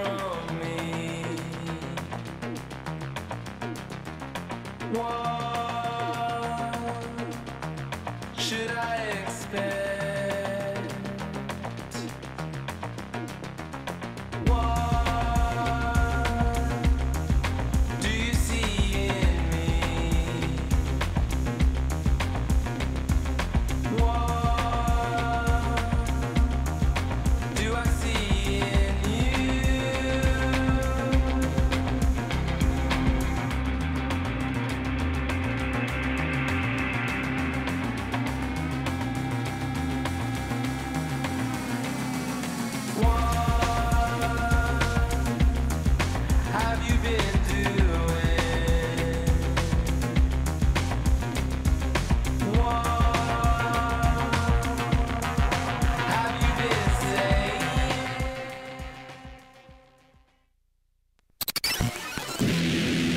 from me. What should I expect? What do you see in me? What do I see in you? What have you been doing? What have you been saying?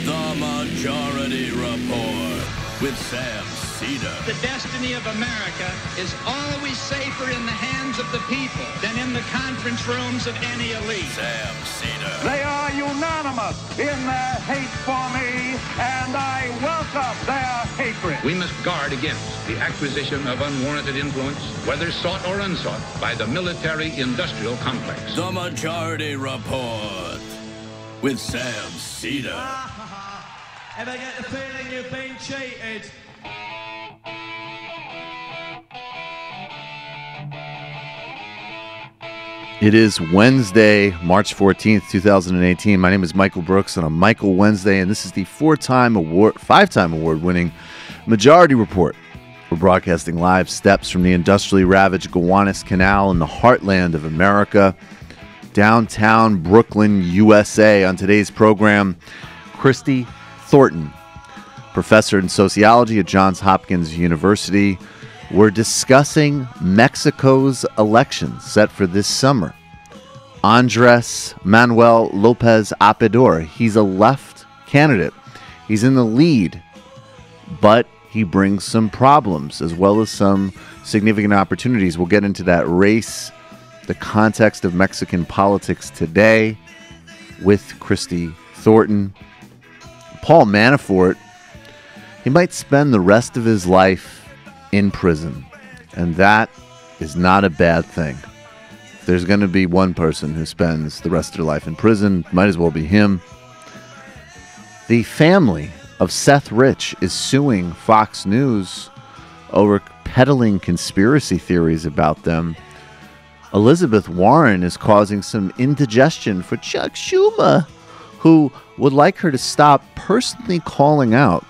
The Majority Report with Sam Seder. The destiny of America is always safer in the hands of the people than in the conference rooms of any elite. Sam Seder. They are unanimous in their hate for me, and I welcome their hatred. We must guard against the acquisition of unwarranted influence, whether sought or unsought, by the military-industrial complex. The Majority Report with Sam Seder. Ever get the feeling you've been cheated? It is Wednesday, March 14th, 2018. My name is Michael Brooks, and I'm Michael Wednesday, and this is the five-time award-winning Majority Report. We're broadcasting live steps from the industrially ravaged Gowanus Canal in the heartland of America, downtown Brooklyn, USA. On today's program, Christy Thornton, professor in sociology at Johns Hopkins University. We're discussing Mexico's elections set for this summer. Andres Manuel Lopez Obrador, he's a left candidate. He's in the lead, but he brings some problems as well as some significant opportunities. We'll get into that race, the context of Mexican politics today with Christy Thornton. Paul Manafort, he might spend the rest of his life in prison, and that is not a bad thing. If there's going to be one person who spends the rest of their life in prison, might as well be him. The family of Seth Rich is suing Fox News over peddling conspiracy theories about them. Elizabeth Warren is causing some indigestion for Chuck Schumer, who would like her to stop personally calling out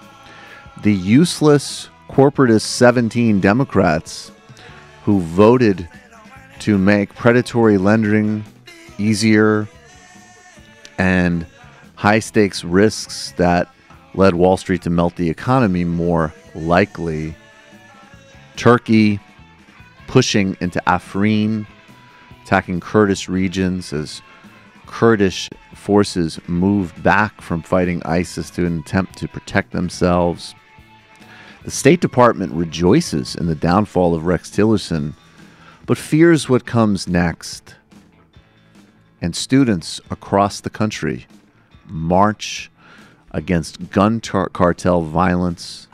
the useless corporatist 17 Democrats who voted to make predatory lending easier and high-stakes risks that led Wall Street to melt the economy more likely. Turkey pushing into Afrin, attacking Kurdish regions as Kurdish forces moved back from fighting ISIS to an attempt to protect themselves. The State Department rejoices in the downfall of Rex Tillerson, but fears what comes next. And students across the country march against gun cartel violence.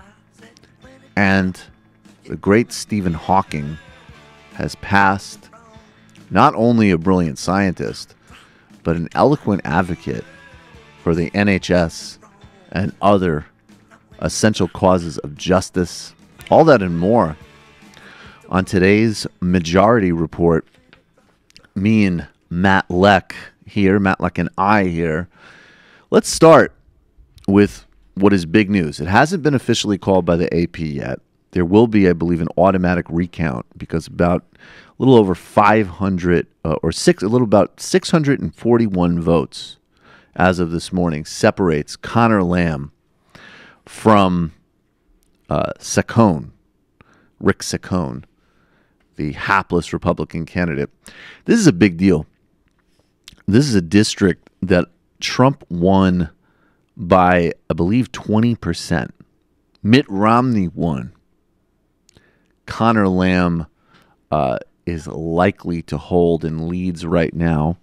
And the great Stephen Hawking has passed not only a brilliant scientist, but an eloquent advocate for the NHS and other essential causes of justice. All that and more on today's Majority Report. Me and Matt Leck and I here. Let's start with what is big news. It hasn't been officially called by the AP yet. There will be, I believe, an automatic recount because about a little over 641 votes as of this morning separates Connor Lamb from Rick Saccone, the hapless Republican candidate. This is a big deal. This is a district that Trump won by, I believe, 20%. Mitt Romney won. Connor Lamb is likely to hold and leads right now.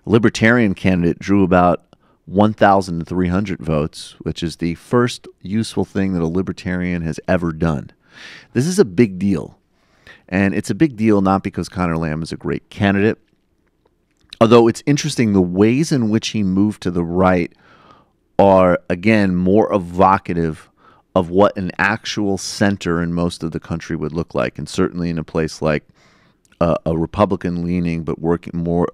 A Libertarian candidate drew about 1,300 votes, which is the first useful thing that a Libertarian has ever done. This is a big deal. And it's a big deal not because Conor Lamb is a great candidate, although it's interesting the ways in which he moved to the right are, again, more evocative of what an actual center in most of the country would look like, and certainly in a place like a Republican-leaning but working more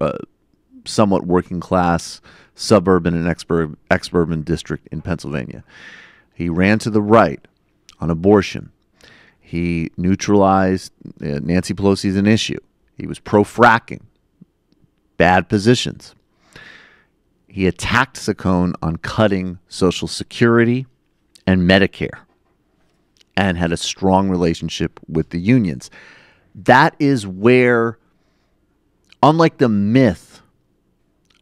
somewhat working-class suburban and exurban district in Pennsylvania. He ran to the right on abortion. He neutralized Nancy Pelosi as an issue. He was pro-fracking. Bad positions. He attacked Saccone on cutting Social Security and Medicare and had a strong relationship with the unions. That is where, unlike the myth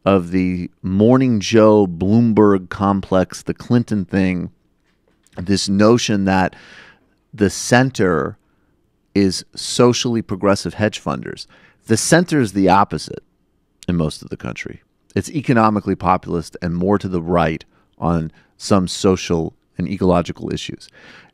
of the Morning Joe Bloomberg complex, the Clinton thing, this notion that the center is socially progressive hedge funders. The center is the opposite in most of the country. It's economically populist and more to the right on some social and ecological issues.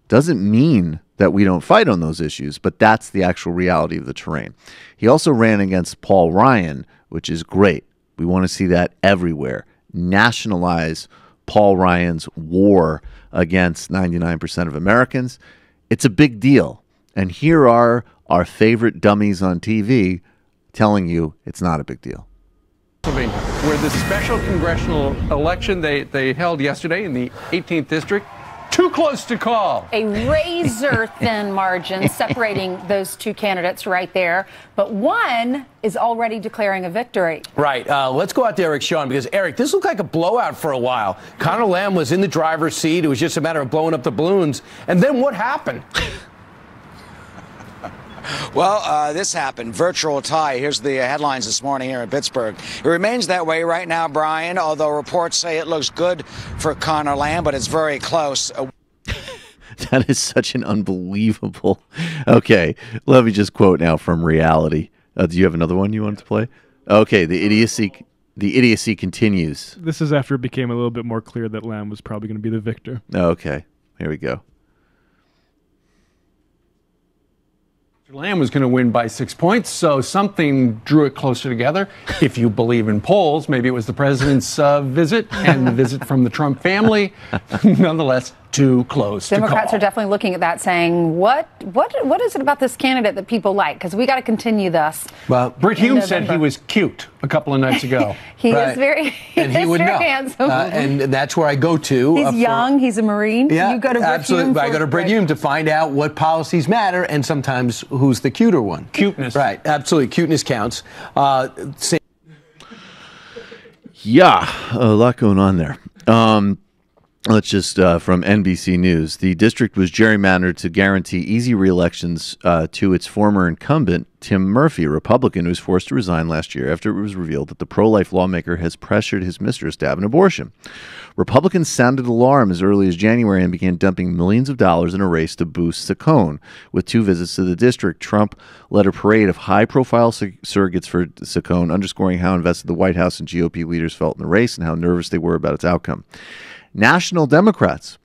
Doesn't mean that we don't fight on those issues, but that's the actual reality of the terrain. He also ran against Paul Ryan, which is great. We want to see that everywhere. Nationalize Paul Ryan's war against 99% of Americans. It's a big deal. And here are our favorite dummies on TV telling you it's not a big deal. Where the special congressional election they held yesterday in the 18th district, too close to call. A razor-thin margin separating those two candidates right there. But one is already declaring a victory. Right. Let's go out to Eric Sean, because, Eric, this looked like a blowout for a while. Conor Lamb was in the driver's seat. It was just a matter of blowing up the balloons. And then what happened? Well, this happened. Virtual tie. Here's the headlines this morning here in Pittsburgh. It remains that way right now, Brian, although reports say it looks good for Conor Lamb, but it's very close. That is such an unbelievable. Okay, let me just quote now from Reality. Do you have another one you wanted to play? Okay, the idiocy continues. This is after it became a little bit more clear that Lamb was probably going to be the victor. Okay, here we go. Lamb was going to win by 6 points, so something drew it closer together. If you believe in polls, maybe it was the president's visit and the visit from the Trump family. Nonetheless, too close Democrats to call. are definitely looking at that, saying, what is it about this candidate that people like? Because we got to continue this. Well, Britt Hume said he was cute a couple of nights ago. He is very, handsome. And that's where I go to. He's young. He's a Marine. Yeah, you go to Britt Hume. I go to Britt Hume to find out what policies matter and sometimes who's the cuter one. Cuteness. Right. Absolutely. Cuteness counts. Yeah, a lot going on there. Let's just, from NBC News, the district was gerrymandered to guarantee easy re-elections to its former incumbent, Tim Murphy, a Republican who was forced to resign last year after it was revealed that the pro-life lawmaker has pressured his mistress to have an abortion. Republicans sounded alarm as early as January and began dumping millions of dollars in a race to boost Saccone. With 2 visits to the district, Trump led a parade of high-profile surrogates for Saccone, underscoring how invested the White House and GOP leaders felt in the race and how nervous they were about its outcome. National Democrats,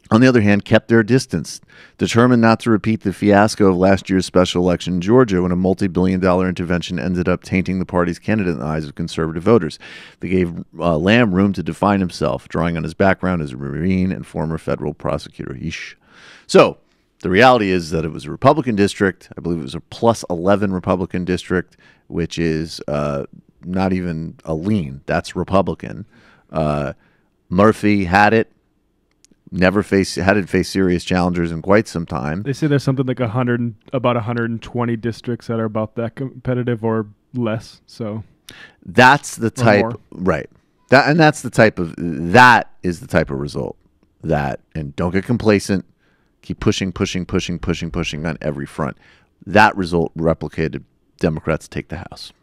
on the other hand, kept their distance, determined not to repeat the fiasco of last year's special election in Georgia when a multi-billion-dollar intervention ended up tainting the party's candidate in the eyes of conservative voters. They gave Lamb room to define himself, drawing on his background as a Marine and former federal prosecutor. Yeesh. So, the reality is that it was a Republican district. I believe it was a plus 11 Republican district, which is not even a lean. That's Republican. Murphy had it. Hadn't faced serious challengers in quite some time. They say there's something like about 120 districts that are about that competitive or less. So that's the type, right? That is the type of result that, and don't get complacent. Keep pushing on every front. That result replicated. Democrats take the House,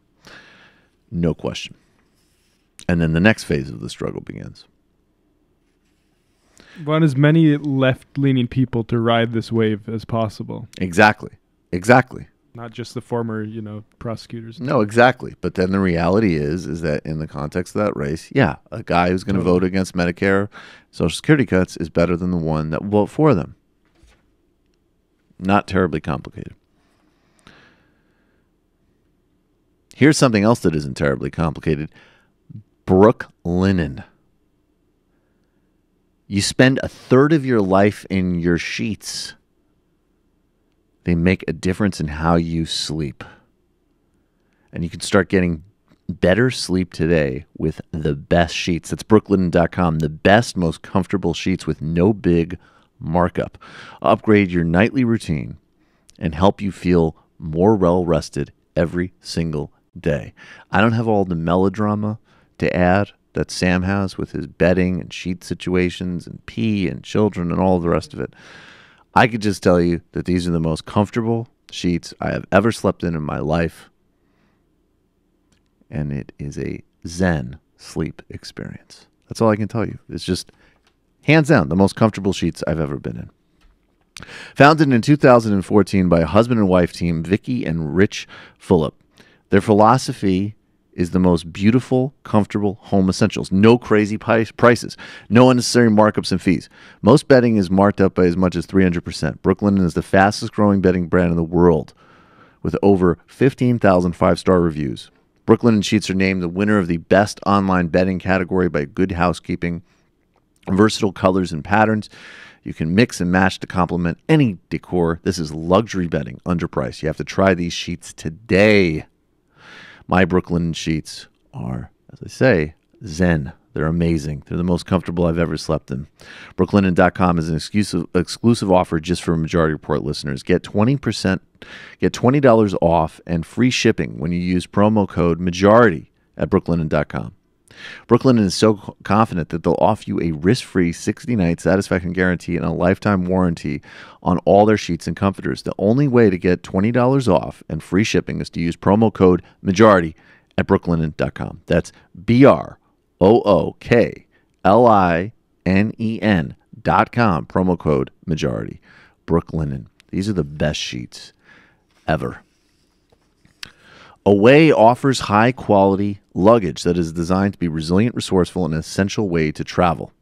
no question. And then the next phase of the struggle begins. Want as many left-leaning people to ride this wave as possible. Exactly. Not just the former, prosecutors. No, exactly. But then the reality is that in the context of that race, yeah, a guy who's going to vote against Medicare, Social Security cuts is better than the one that will vote for them. Not terribly complicated. Here's something else that isn't terribly complicated. Brooklinen. You spend a third of your life in your sheets. They make a difference in how you sleep. And you can start getting better sleep today with the best sheets. That's brooklinen.com. The best, most comfortable sheets with no big markup. Upgrade your nightly routine and help you feel more well-rested every single day. I don't have all the melodrama to add that Sam has with his bedding and sheet situations and pee and children and all the rest of it. I could just tell you that these are the most comfortable sheets I have ever slept in my life. And it is a Zen sleep experience. That's all I can tell you. It's just, hands down, the most comfortable sheets I've ever been in. Founded in 2014 by a husband and wife team, Vicky and Rich Fulop. Their philosophy is the most beautiful, comfortable home essentials. No crazy prices. No unnecessary markups and fees. Most bedding is marked up by as much as 300%. Brooklinen is the fastest growing bedding brand in the world with over 15,000 five-star reviews. Brooklinen sheets are named the winner of the best online bedding category by Good Housekeeping. Versatile colors and patterns. You can mix and match to complement any decor. This is luxury bedding, underpriced. You have to try these sheets today. My Brooklinen sheets are, as I say, Zen. They're amazing. They're the most comfortable I've ever slept in. Brooklinen.com is an exclusive offer just for Majority Report listeners. Get $20 off and free shipping when you use promo code Majority at Brooklinen.com. Brooklinen is so confident that they'll offer you a risk-free 60-night satisfaction guarantee and a lifetime warranty on all their sheets and comforters. The only way to get $20 off and free shipping is to use promo code Majority at Brooklinen.com. That's BROOKLINEN.com, promo code Majority. Brooklinen. These are the best sheets ever. Away offers high-quality luggage that is designed to be resilient, resourceful, and an essential way to travel.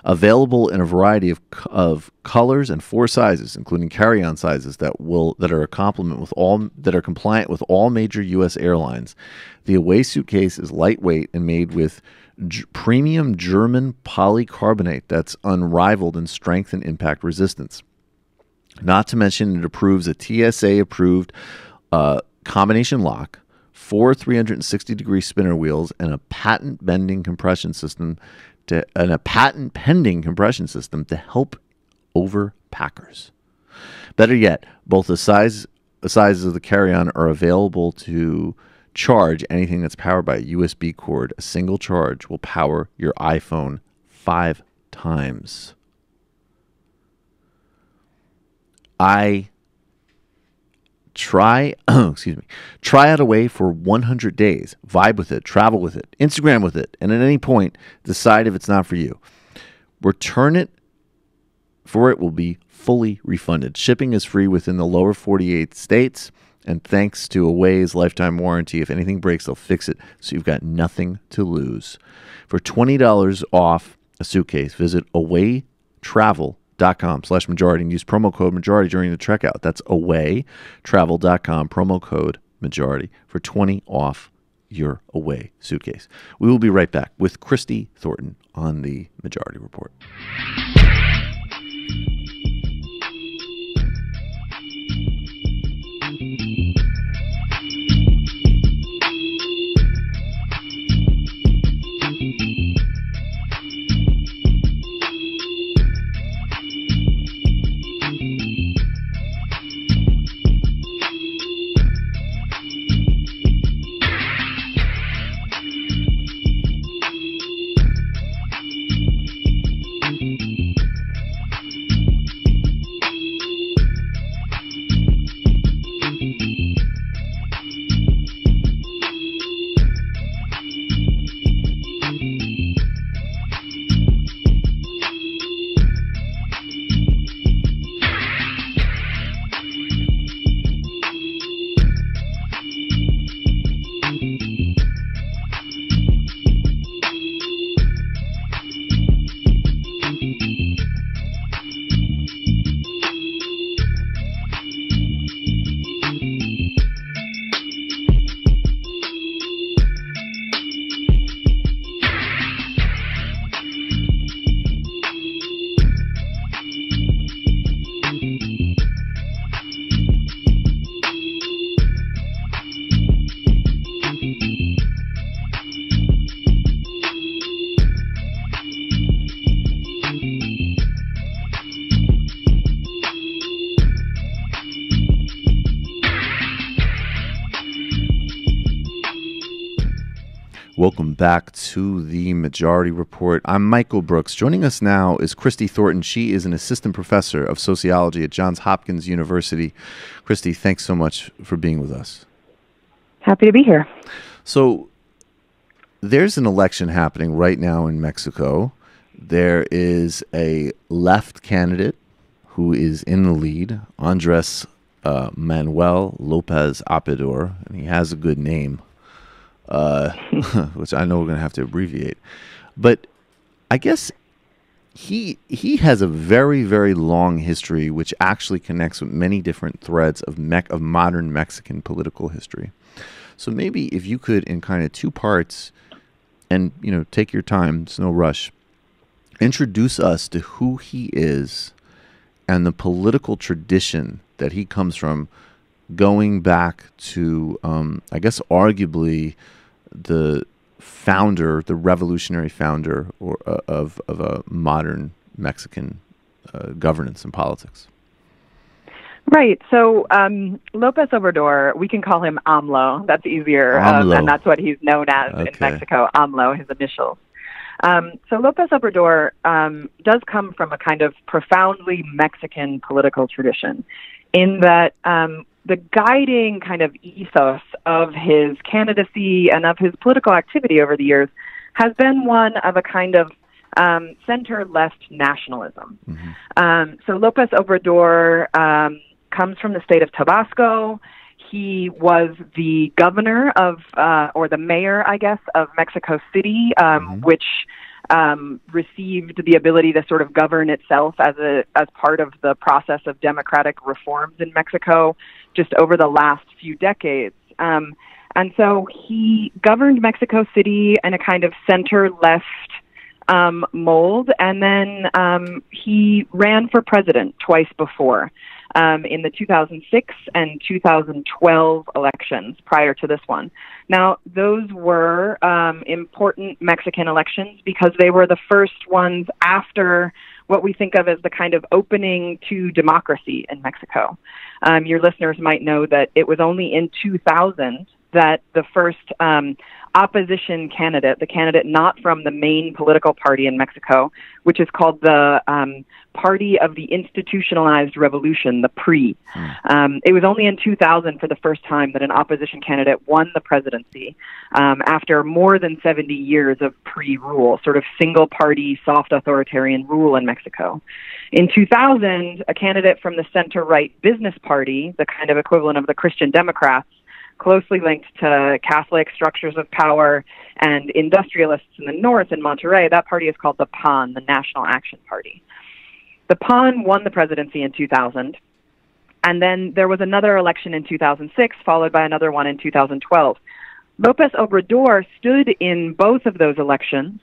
Available in a variety of colors and 4 sizes, including carry-on sizes that are compliant with all major U.S. airlines. The Away suitcase is lightweight and made with premium German polycarbonate that's unrivaled in strength and impact resistance. Not to mention, it approves a TSA-approved combination lock, 4 360-degree spinner wheels, and a patent-pending compression system to help overpackers. Better yet, both the sizes of the carry-on are available to charge anything that's powered by a USB cord. A single charge will power your iPhone 5 times. Try out Away for 100 days. Vibe with it, travel with it, Instagram with it, and at any point, decide if it's not for you. Return it for it will be fully refunded. Shipping is free within the lower 48 states, and thanks to Away's lifetime warranty, if anything breaks, they'll fix it, so you've got nothing to lose. For $20 off a suitcase, visit awaytravel.com/majority and use promo code majority during the checkout. That's awaytravel.com, promo code majority for 20 off your Away suitcase. We will be right back with Christy Thornton on the Majority Report. Welcome back to the Majority Report. I'm Michael Brooks. Joining us now is Christy Thornton. She is an assistant professor of sociology at Johns Hopkins University. Christy, thanks so much for being with us. Happy to be here. So there's an election happening right now in Mexico. There is a left candidate who is in the lead, Andres Manuel Lopez Obrador, and he has a good name. Which I know we're going to have to abbreviate. But I guess he has a very, very long history, which actually connects with many different threads of modern Mexican political history. So maybe if you could, in kind of two parts, and, take your time, it's no rush, introduce us to who he is and the political tradition that he comes from, going back to, I guess, arguably the revolutionary founder of a modern Mexican governance and politics. Right. So Lopez Obrador, we can call him AMLO. That's easier. And that's what he's known as in Mexico, AMLO, his initials. So Lopez Obrador does come from a kind of profoundly Mexican political tradition in that the guiding kind of ethos of his candidacy and of his political activity over the years has been one of a kind of center-left nationalism. Mm-hmm. So Lopez Obrador comes from the state of Tabasco. He was the governor of, or the mayor, I guess, of Mexico City, which received the ability to sort of govern itself as part of the process of democratic reforms in Mexico just over the last few decades. And so he governed Mexico City in a kind of center-left mold, and then he ran for president twice before. In the 2006 and 2012 elections prior to this one. Now, those were important Mexican elections because they were the first ones after what we think of as the kind of opening to democracy in Mexico. Your listeners might know that it was only in 2000 that the first opposition candidate, the candidate not from the main political party in Mexico, which is called the Party of the Institutionalized Revolution, the PRI. It was only in 2000 for the first time that an opposition candidate won the presidency after more than 70 years of PRI rule, sort of single-party, soft authoritarian rule in Mexico. In 2000, a candidate from the center-right Business Party, the kind of equivalent of the Christian Democrats, closely linked to Catholic structures of power and industrialists in the north in Monterrey, that party is called the PAN, the National Action Party. The PAN won the presidency in 2000, and then there was another election in 2006, followed by another one in 2012. Lopez Obrador stood in both of those elections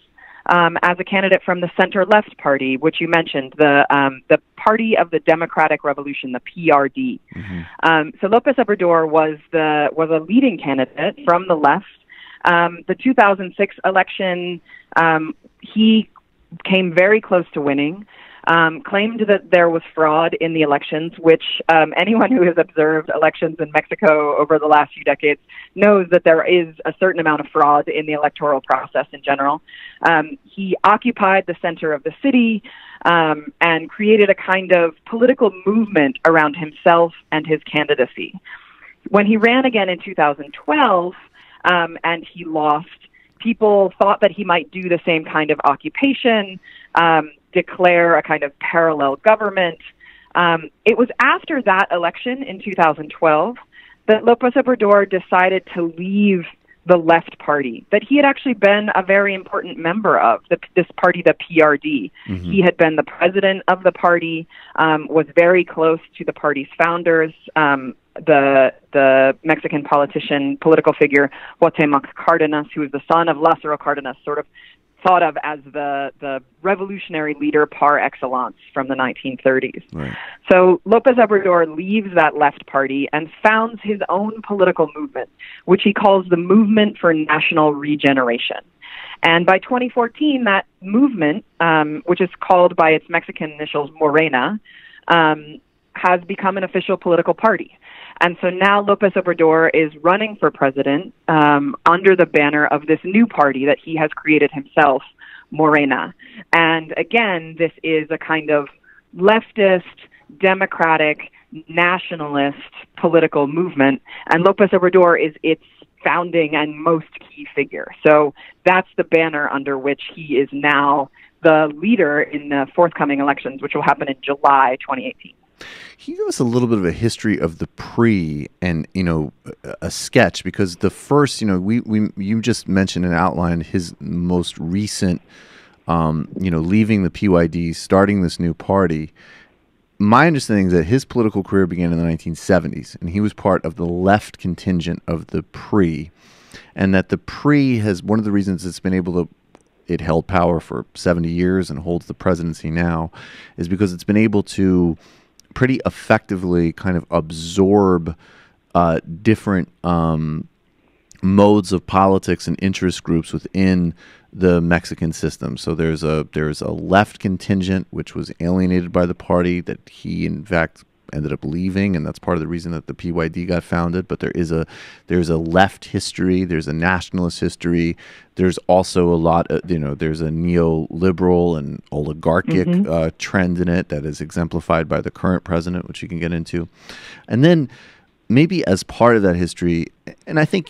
as a candidate from the center-left party, which you mentioned, the Party of the Democratic Revolution, the PRD. Mm-hmm. So Lopez Obrador was a leading candidate from the left. The 2006 election, he came very close to winning. Claimed that there was fraud in the elections, which anyone who has observed elections in Mexico over the last few decades knows that there is a certain amount of fraud in the electoral process in general. He occupied the center of the city and created a kind of political movement around himself and his candidacy. When he ran again in 2012 and he lost, people thought that he might do the same kind of occupation, declare a kind of parallel government. It was after that election in 2012 that Lopez Obrador decided to leave the left party that he had actually been a very important member of, this party, the PRD. Mm-hmm. He had been the president of the party, was very close to the party's founders, the Mexican political figure, Cuauhtémoc Cárdenas, who was the son of Lázaro Cárdenas, sort of thought of as the revolutionary leader par excellence from the 1930s. Right. So Lopez Obrador leaves that left party and founds his own political movement, which he calls the Movement for National Regeneration. And by 2014, that movement, which is called by its Mexican initials Morena, has become an official political party. And so now López Obrador is running for president under the banner of this new party that he has created himself, Morena. And again, this is a kind of leftist, democratic, nationalist political movement, and López Obrador is its founding and most key figure. So that's the banner under which he is now the leader in the forthcoming elections, which will happen in July 2018. Can you give us a little bit of a history of the PRI and, a sketch? Because the first, you just mentioned and outlined his most recent, leaving the PYD, starting this new party. My understanding is that his political career began in the 1970s, and he was part of the left contingent of the PRI, and that the PRI has, one of the reasons it's been able to, it held power for 70 years and holds the presidency now, is because it's been able to pretty effectively kind of absorb different modes of politics and interest groups within the Mexican system. So there's a left contingent which was alienated by the party that he in fact ended up leaving, and that's part of the reason that the PYD got founded. But there's a left history, there's a nationalist history, there's also a lot of, there's a neoliberal and oligarchic trend in it that is exemplified by the current president, which you can get into. And then maybe as part of that history, and I think,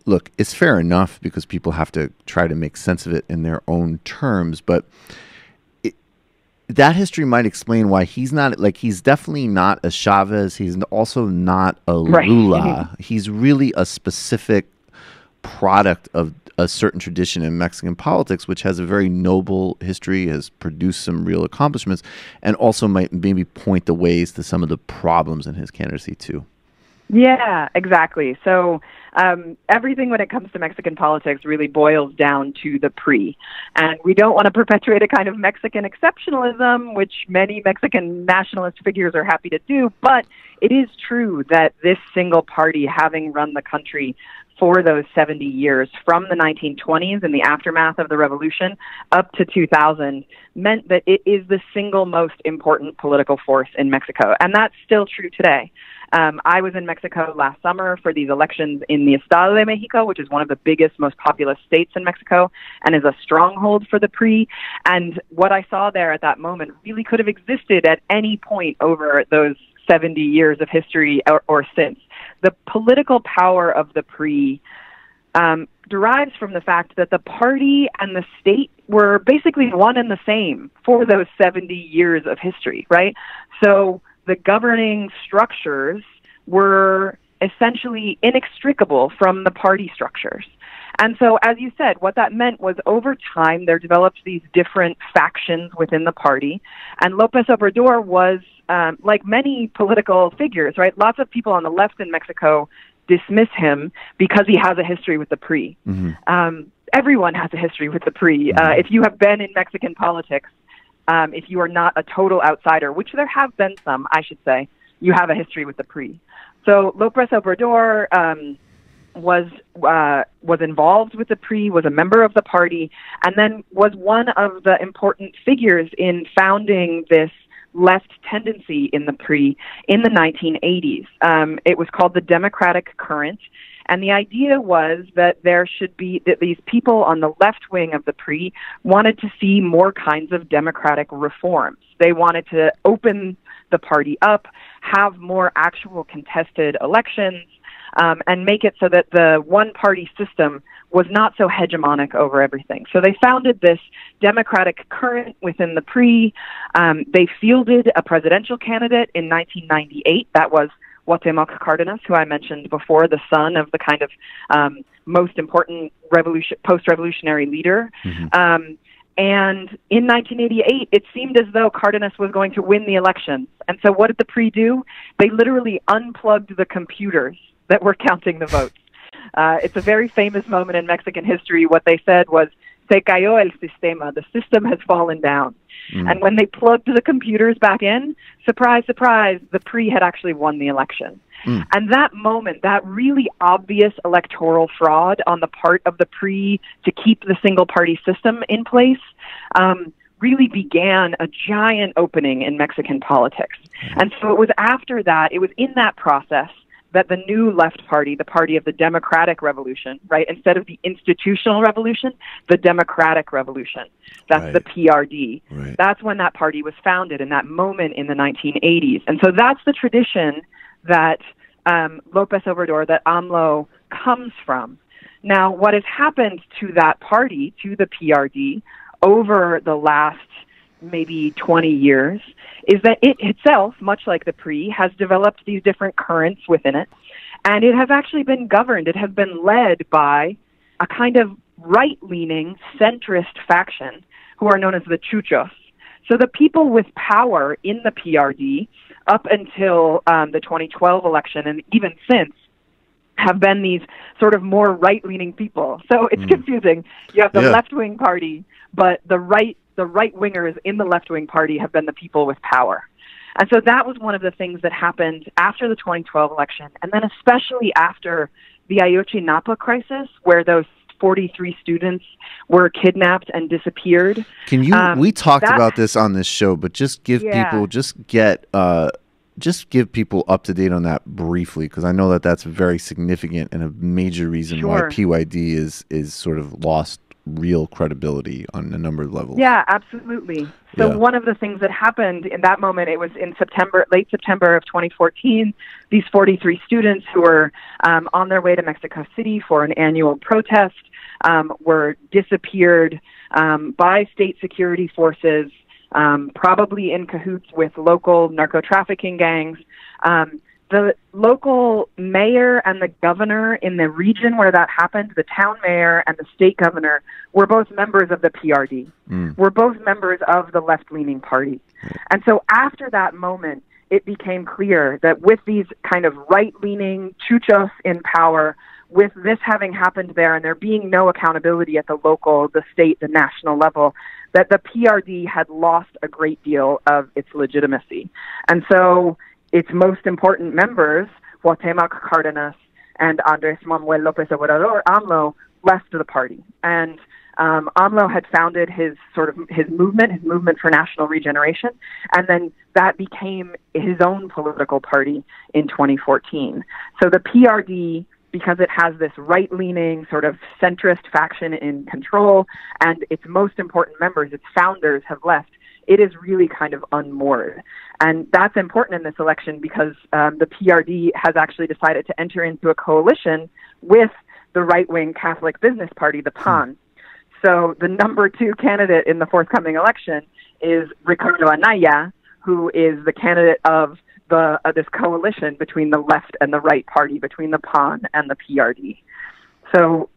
look, it's fair enough because people have to try to make sense of it in their own terms, but that history might explain why he's definitely not a Chavez. He's also not a Lula. He's really a specific product of a certain tradition in Mexican politics, which has a very noble history, has produced some real accomplishments, and also might maybe point the ways to some of the problems in his candidacy too. Yeah, exactly. So everything when it comes to Mexican politics really boils down to the PRI. And we don't want to perpetuate a kind of Mexican exceptionalism, which many Mexican nationalist figures are happy to do. But it is true that this single party, having run the country for those 70 years, from the 1920s and the aftermath of the revolution up to 2000, meant that it is the single most important political force in Mexico. And that's still true today. I was in Mexico last summer for these elections in the Estado de Mexico, which is one of the biggest, most populous states in Mexico and is a stronghold for the PRI. And what I saw there at that moment really could have existed at any point over those 70 years of history or since. The political power of the PRI derives from the fact that the party and the state were basically one and the same for those 70 years of history, right? So the governing structures were essentially inextricable from the party structures. And so, as you said, what that meant was over time there developed these different factions within the party, and López Obrador was, like many political figures, right? Lots of people on the left in Mexico dismiss him because he has a history with the PRI. Everyone has a history with the PRI. If you have been in Mexican politics, if you are not a total outsider, which there have been some, I should say, you have a history with the PRI. So López Obrador was involved with the PRI, was a member of the party, and then was one of the important figures in founding this left tendency in the PRI in the 1980s. It was called the Democratic Current. And the idea was that there should be, that these people on the left wing of the PRI wanted to see more kinds of democratic reforms. They wanted to open the party up, have more actual contested elections, and make it so that the one-party system was not so hegemonic over everything. So they founded this Democratic Current within the PRI. They fielded a presidential candidate in 1998. That was Cuauhtémoc Cárdenas, who I mentioned before, the son of the kind of most important post-revolutionary leader. And in 1988, it seemed as though Cárdenas was going to win the elections. And so what did the PRI do? They literally unplugged the computers that were counting the votes. It's a very famous moment in Mexican history. What they said was, "Se cayó el sistema," the system has fallen down. And when they plugged the computers back in, surprise, surprise, the PRI had actually won the election. And that moment, that really obvious electoral fraud on the part of the PRI to keep the single-party system in place, really began a giant opening in Mexican politics. And so it was after that, it was in that process that the new left party, the party of the democratic revolution, right, instead of the institutional revolution, the democratic revolution, that's the PRD. Right. That's when that party was founded, in that moment in the 1980s. And so that's the tradition that López Obrador, that AMLO comes from. Now, what has happened to that party, to the PRD, over the last maybe 20 years, is that it itself, much like the PRI, has developed these different currents within it, and it has actually been governed. It has been led by a kind of right-leaning, centrist faction who are known as the Chuchos. So the people with power in the PRD, up until the 2012 election, and even since, have been these sort of more right-leaning people. So it's confusing. You have the left-wing party, but the right-wingers in the left-wing party have been the people with power. And so that was one of the things that happened after the 2012 election, and then especially after the Ayotzinapa crisis, where those 43 students were kidnapped and disappeared. Can you? We talked about this on this show, but just give people, just give people up to date on that briefly, because I know that that's very significant and a major reason why PYD is sort of lost real credibility on a number of levels. Yeah, absolutely. So one of the things that happened in that moment, it was in late September of 2014, these 43 students who were on their way to Mexico City for an annual protest were disappeared by state security forces, probably in cahoots with local narco-trafficking gangs. The local mayor and the governor in the region where that happened, the town mayor and the state governor, were both members of the PRD, were both members of the left-leaning party. And so after that moment, it became clear that with these kind of right-leaning chuchos in power, with this having happened there and there being no accountability at the local, the state, the national level, that the PRD had lost a great deal of its legitimacy. And so its most important members, Cuauhtémoc Cárdenas and Andrés Manuel López Obrador, AMLO, left the party. And AMLO had founded his movement for national regeneration, and then that became his own political party in 2014. So the PRD, because it has this right-leaning sort of centrist faction in control, and its most important members, its founders, have left, it is really kind of unmoored. And that's important in this election because the PRD has actually decided to enter into a coalition with the right-wing Catholic Business Party, the PAN. So the number 2 candidate in the forthcoming election is Ricardo Anaya, who is the candidate of this coalition between the left and the right party, between the PAN and the PRD. So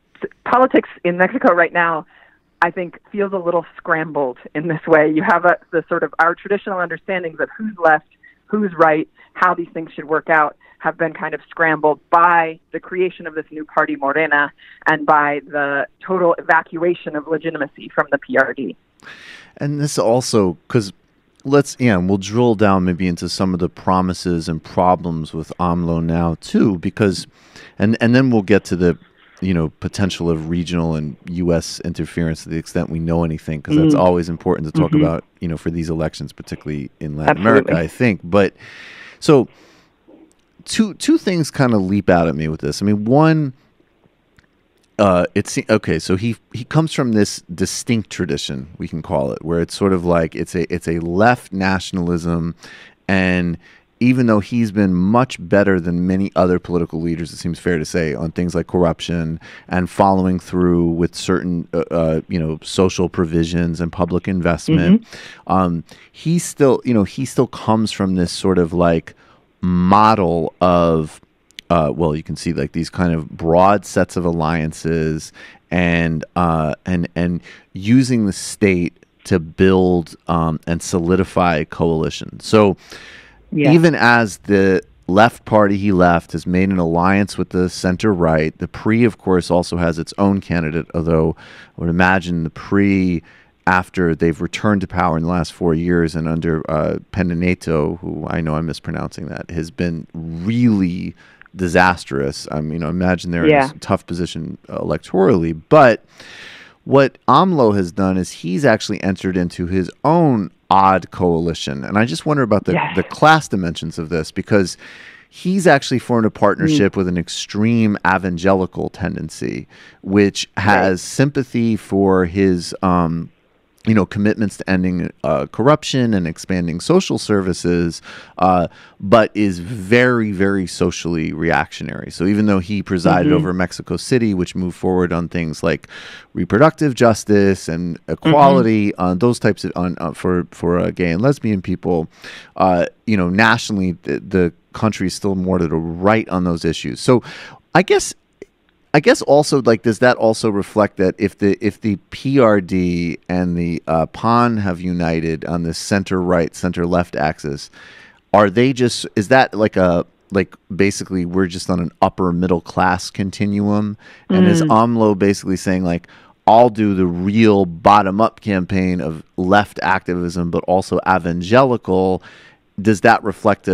politics in Mexico right now, I think, feels a little scrambled in this way. You have the sort of our traditional understandings of who's left, who's right, how these things should work out have been kind of scrambled by the creation of this new party, Morena, and by the total evacuation of legitimacy from the PRD. And this also, because we'll drill down maybe into some of the promises and problems with AMLO now too, because, and then we'll get to the, potential of regional and U.S. interference to the extent we know anything, because that's always important to talk about, for these elections, particularly in Latin America, I think. But so two things kind of leap out at me with this. I mean, one, so he comes from this distinct tradition, we can call it, where it's sort of like it's a left nationalism, and even though he's been much better than many other political leaders, it seems fair to say, on things like corruption and following through with certain social provisions and public investment, he still comes from this sort of like model of you can see like these kind of broad sets of alliances and using the state to build and solidify coalition. So even as the left party he left has made an alliance with the center-right, the PRI, of course, also has its own candidate, although I would imagine the PRI, after they've returned to power in the last 4 years and under Peña, who I know I'm mispronouncing that, has been really disastrous. I imagine they're in a tough position electorally. But What AMLO has done is he's actually entered into his own odd coalition. And I just wonder about the class dimensions of this, because he's actually formed a partnership with an extreme evangelical tendency, which has sympathy for his commitments to ending corruption and expanding social services, but is very, very socially reactionary. So even though he presided over Mexico City, which moved forward on things like reproductive justice and equality, on those types of for gay and lesbian people, nationally the country is still more to the right on those issues. So I guess also, like, does that also reflect that if the PRD and the PAN have united on this center-right, center-left axis, is that basically we're just on an upper middle class continuum? And is AMLO basically saying, like, I'll do the real bottom-up campaign of left activism, but also evangelical? Does that reflect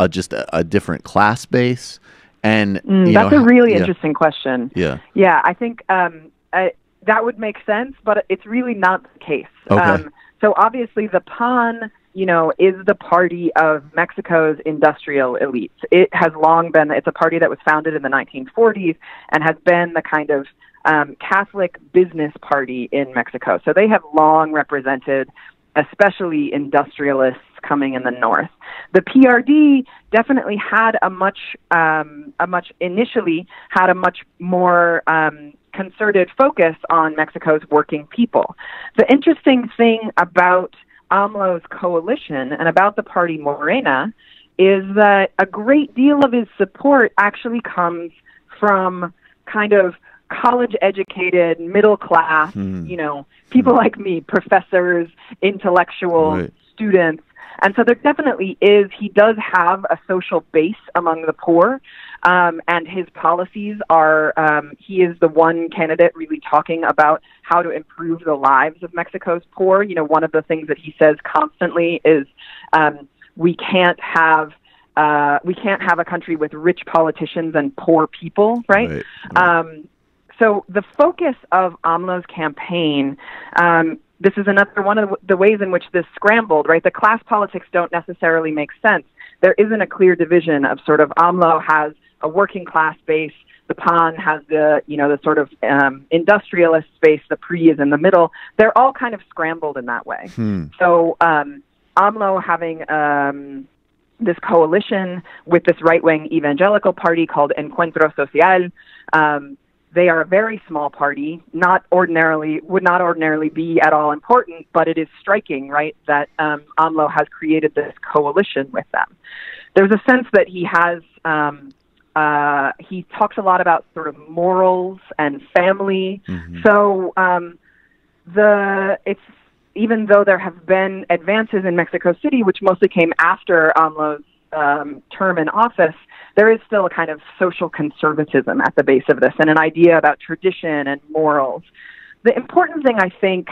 just a different class base? And that's a really interesting question. Yeah, I think that would make sense, but it's really not the case. Okay. So obviously, the PAN, is the party of Mexico's industrial elites. It has long been. It's a party that was founded in the 1940s and has been the kind of Catholic business party in Mexico. So they have long represented, especially industrialists coming in the north. The PRD definitely had a much more concerted focus on Mexico's working people. The interesting thing about AMLO's coalition and about the party Morena is that a great deal of his support actually comes from kind of college-educated, middle-class, people like me, professors, intellectuals, students. And so there definitely he does have a social base among the poor, and his policies are, he is the one candidate really talking about how to improve the lives of Mexico's poor. One of the things that he says constantly is we can't have a country with rich politicians and poor people, right? So the focus of AMLO's campaign, this is another one of the ways in which this scrambled, right? The class politics don't necessarily make sense. There isn't a clear division of sort of AMLO has a working class base, the PAN has the sort of industrialist space, the PRI is in the middle. They're all kind of scrambled in that way. So AMLO having this coalition with this right-wing evangelical party called Encuentro Social. They are a very small party, would not ordinarily be at all important, but it is striking, right, that AMLO has created this coalition with them. There's a sense that he has, he talks a lot about sort of morals and family. So even though there have been advances in Mexico City, which mostly came after AMLO's term in office, there is still a kind of social conservatism at the base of this and an idea about tradition and morals. The important thing, I think,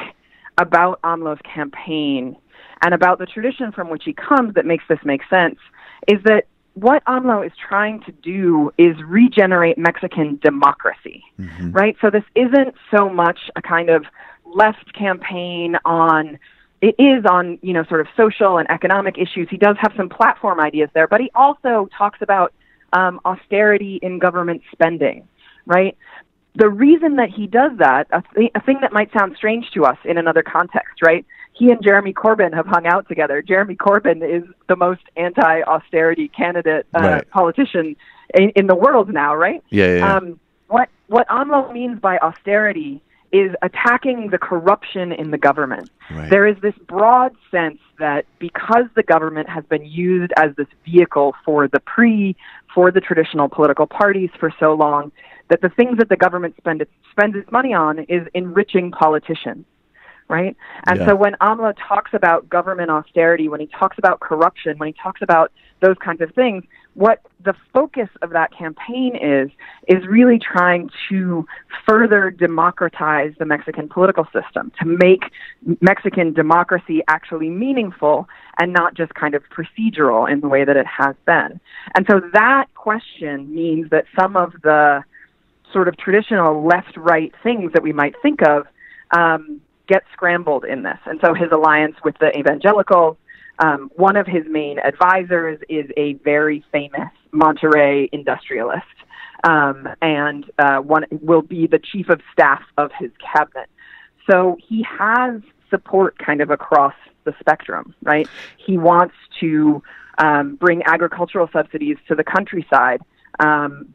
about AMLO's campaign and about the tradition from which he comes that makes this make sense is that what AMLO is trying to do is regenerate Mexican democracy, right? So this isn't so much a kind of left campaign it is on, sort of social and economic issues. He does have some platform ideas there, but he also talks about austerity in government spending, right? The reason that he does that, a thing that might sound strange to us in another context, right? He and Jeremy Corbyn have hung out together. Jeremy Corbyn is the most anti-austerity candidate politician in the world now, right? What AMLO means by austerity is attacking the corruption in the government. There is this broad sense that because the government has been used as this vehicle for the for the traditional political parties for so long, that the things that the government spends its money on is enriching politicians, right? And so when AMLO talks about government austerity, when he talks about corruption, when he talks about those kinds of things, what the focus of that campaign is really trying to further democratize the Mexican political system, to make Mexican democracy actually meaningful and not just kind of procedural in the way that it has been. And so that question means that some of the sort of traditional left-right things that we might think of get scrambled in this. And so his alliance with the evangelicals, one of his main advisors is a very famous Monterey industrialist, and one will be the chief of staff of his cabinet. So he has support kind of across the spectrum, right? He wants to bring agricultural subsidies to the countryside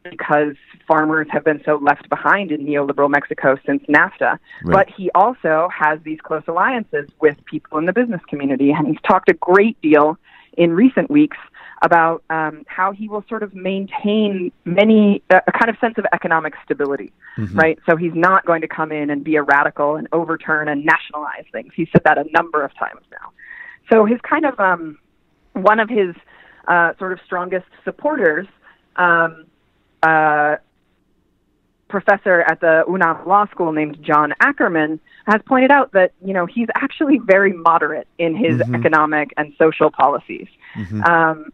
because farmers have been so left behind in neoliberal Mexico since NAFTA. Right. But he also has these close alliances with people in the business community, and he's talked a great deal in recent weeks about how he will sort of maintain a kind of sense of economic stability, right? So he's not going to come in and be a radical and overturn and nationalize things. He's said that a number of times now. So his kind of, one of his sort of strongest supporters, professor at the UNAM Law School named John Ackerman, has pointed out that, you know, he's actually very moderate in his economic and social policies.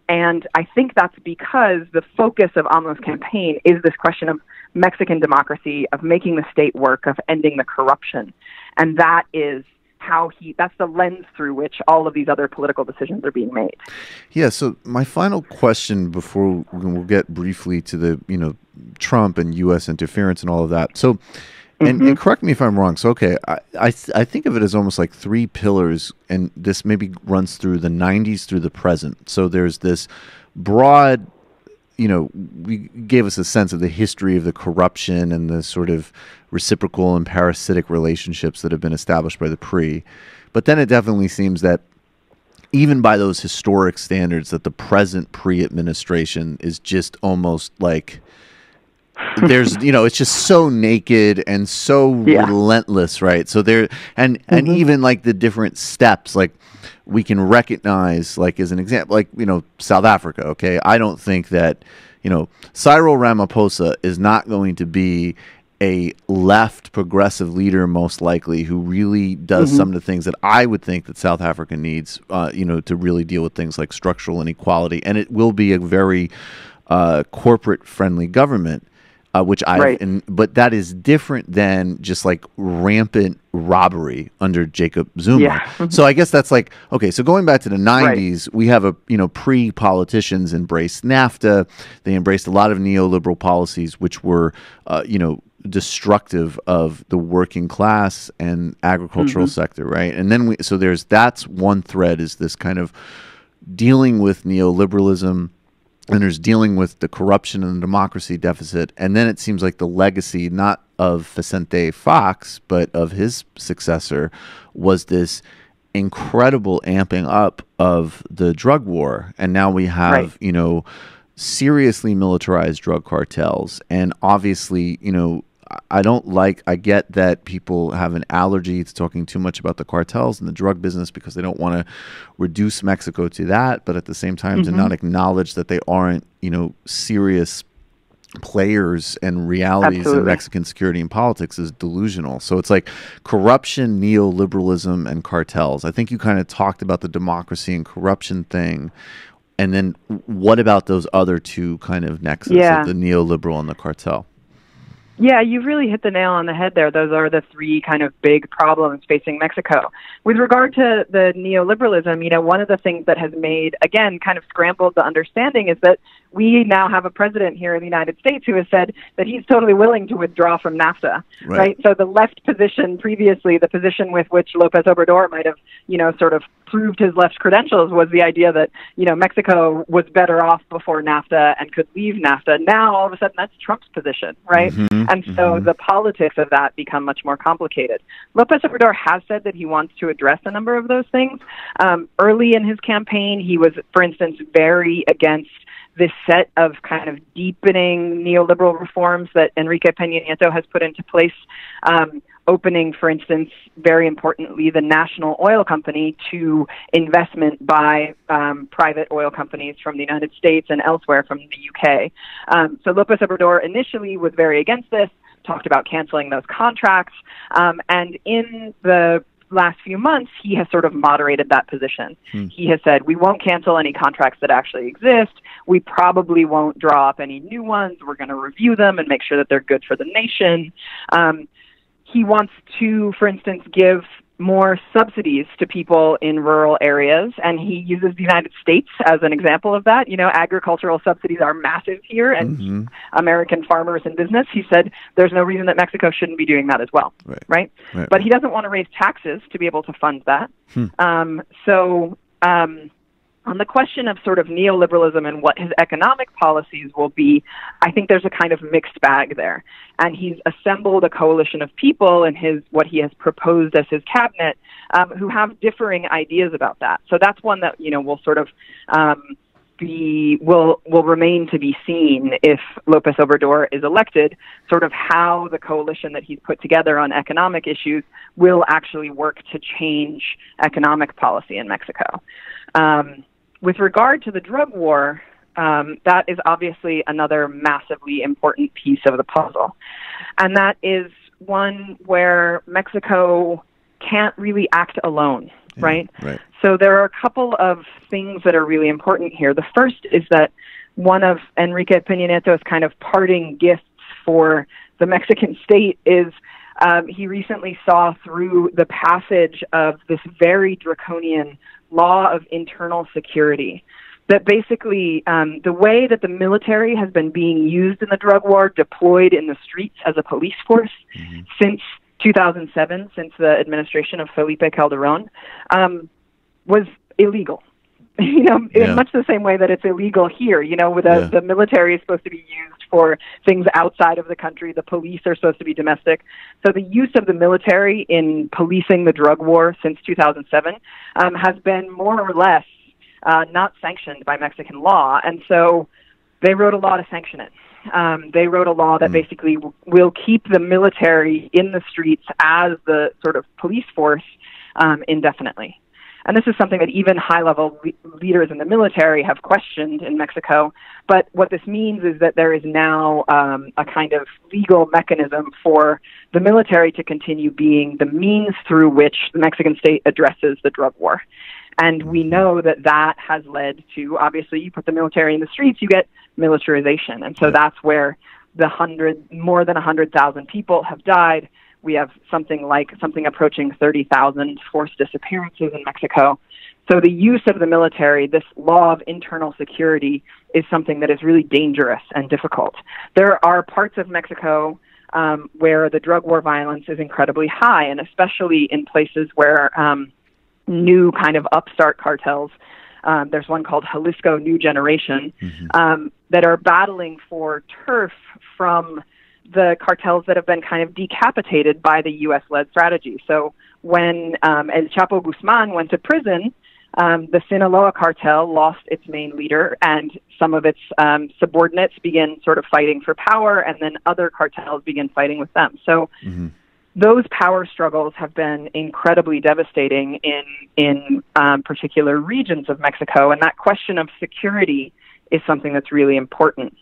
And I think that's because the focus of AMLO's campaign is this question of Mexican democracy, of making the state work, of ending the corruption. And that is how that's the lens through which all of these other political decisions are being made. Yeah, so my final question before we'll get briefly to the, you know, Trump and U.S. interference and all of that. So, and correct me if I'm wrong. So, okay, I think of it as almost like three pillars, and this maybe runs through the 90s through the present. So there's this broad, you know, we gave us a sense of the history of the corruption and the sort of reciprocal and parasitic relationships that have been established by the PRI. But then it definitely seems that even by those historic standards, that the present PRI administration is just almost like there's, you know, it's just so naked and so relentless, right? So there, and even like the different steps, like we can recognize, like as an example, like, you know, South Africa, okay? I don't think that, you know, Cyril Ramaphosa is not going to be a left progressive leader, most likely, who really does some of the things that I would think that South Africa needs, you know, to really deal with things like structural inequality. And it will be a very corporate-friendly government, which but that is different than just like rampant robbery under Jacob Zuma. Yeah. So I guess that's like, okay, so going back to the 90s, we have pre-politicians embraced NAFTA. They embraced a lot of neoliberal policies, which were, you know, destructive of the working class and agricultural sector, right? And then that's one thread, is this kind of dealing with neoliberalism, and there's dealing with the corruption and the democracy deficit. And then it seems like the legacy, not of Vicente Fox, but of his successor, was this incredible amping up of the drug war. And now we have, you know, seriously militarized drug cartels. And obviously, you know, I get that people have an allergy to talking too much about the cartels and the drug business because they don't want to reduce Mexico to that, but at the same time to not acknowledge that they aren't, you know, serious players and realities in Mexican security and politics is delusional. So it's like corruption, neoliberalism, and cartels. I think you kind of talked about the democracy and corruption thing. And then what about those other two kind of nexus, of the neoliberal and the cartel? Yeah, you've really hit the nail on the head there. Those are the three kind of big problems facing Mexico. With regard to the neoliberalism, you know, one of the things that has made, again, kind of scrambled the understanding is that we now have a president here in the United States who has said that he's totally willing to withdraw from NAFTA, right? So the left position previously, the position with which López Obrador might have, you know, sort of proved his left credentials, was the idea that, you know, Mexico was better off before NAFTA and could leave NAFTA. Now, all of a sudden, that's Trump's position, right? And so the politics of that become much more complicated. López Obrador has said that he wants to address a number of those things. Early in his campaign, he was, for instance, very against this set of kind of deepening neoliberal reforms that Enrique Peña Nieto has put into place, opening, for instance, very importantly, the National Oil Company to investment by private oil companies from the United States and elsewhere from the UK. So López Obrador initially was very against this, talked about canceling those contracts, and in the last few months, he has sort of moderated that position. He has said, we won't cancel any contracts that actually exist. We probably won't draw up any new ones. We're going to review them and make sure that they're good for the nation. he wants to, for instance, give more subsidies to people in rural areas, and he uses the United States as an example of that. You know, agricultural subsidies are massive here, and American farmers and business. He said there's no reason that Mexico shouldn't be doing that as well, right? But he doesn't want to raise taxes to be able to fund that. On the question of sort of neoliberalism and what his economic policies will be, I think there's a kind of mixed bag there. And he's assembled a coalition of people in what he has proposed as his cabinet who have differing ideas about that. So that's one that, you know, will sort of will remain to be seen if López Obrador is elected, sort of how the coalition that he's put together on economic issues will actually work to change economic policy in Mexico. With regard to the drug war, that is obviously another massively important piece of the puzzle. And that is one where Mexico can't really act alone, right? So there are a couple of things that are really important here. The first is that one of Enrique Peña Nieto's kind of parting gifts for the Mexican state is he recently saw through the passage of this very draconian law of internal security that basically the way that the military has been being used in the drug war, deployed in the streets as a police force since 2007, since the administration of Felipe Calderón, was illegal. You know, in much the same way that it's illegal here, you know, with the military is supposed to be used for things outside of the country. The police are supposed to be domestic. So the use of the military in policing the drug war since 2007 has been more or less not sanctioned by Mexican law. And so they wrote a law to sanction it. They wrote a law that basically will keep the military in the streets as the sort of police force indefinitely. And this is something that even high-level leaders in the military have questioned in Mexico. But what this means is that there is now a kind of legal mechanism for the military to continue being the means through which the Mexican state addresses the drug war. And we know that that has led to, obviously, you put the military in the streets, you get militarization. And so that's where more than 100,000 people have died. We have something approaching 30,000 forced disappearances in Mexico. So the use of the military, this law of internal security, is something that is really dangerous and difficult. There are parts of Mexico where the drug war violence is incredibly high, and especially in places where new kind of upstart cartels, there's one called Jalisco New Generation, that are battling for turf from the cartels that have been kind of decapitated by the U.S.-led strategy. So when El Chapo Guzman went to prison, the Sinaloa cartel lost its main leader, and some of its subordinates began sort of fighting for power, and then other cartels began fighting with them. So those power struggles have been incredibly devastating in particular regions of Mexico, and that question of security is something that's really important.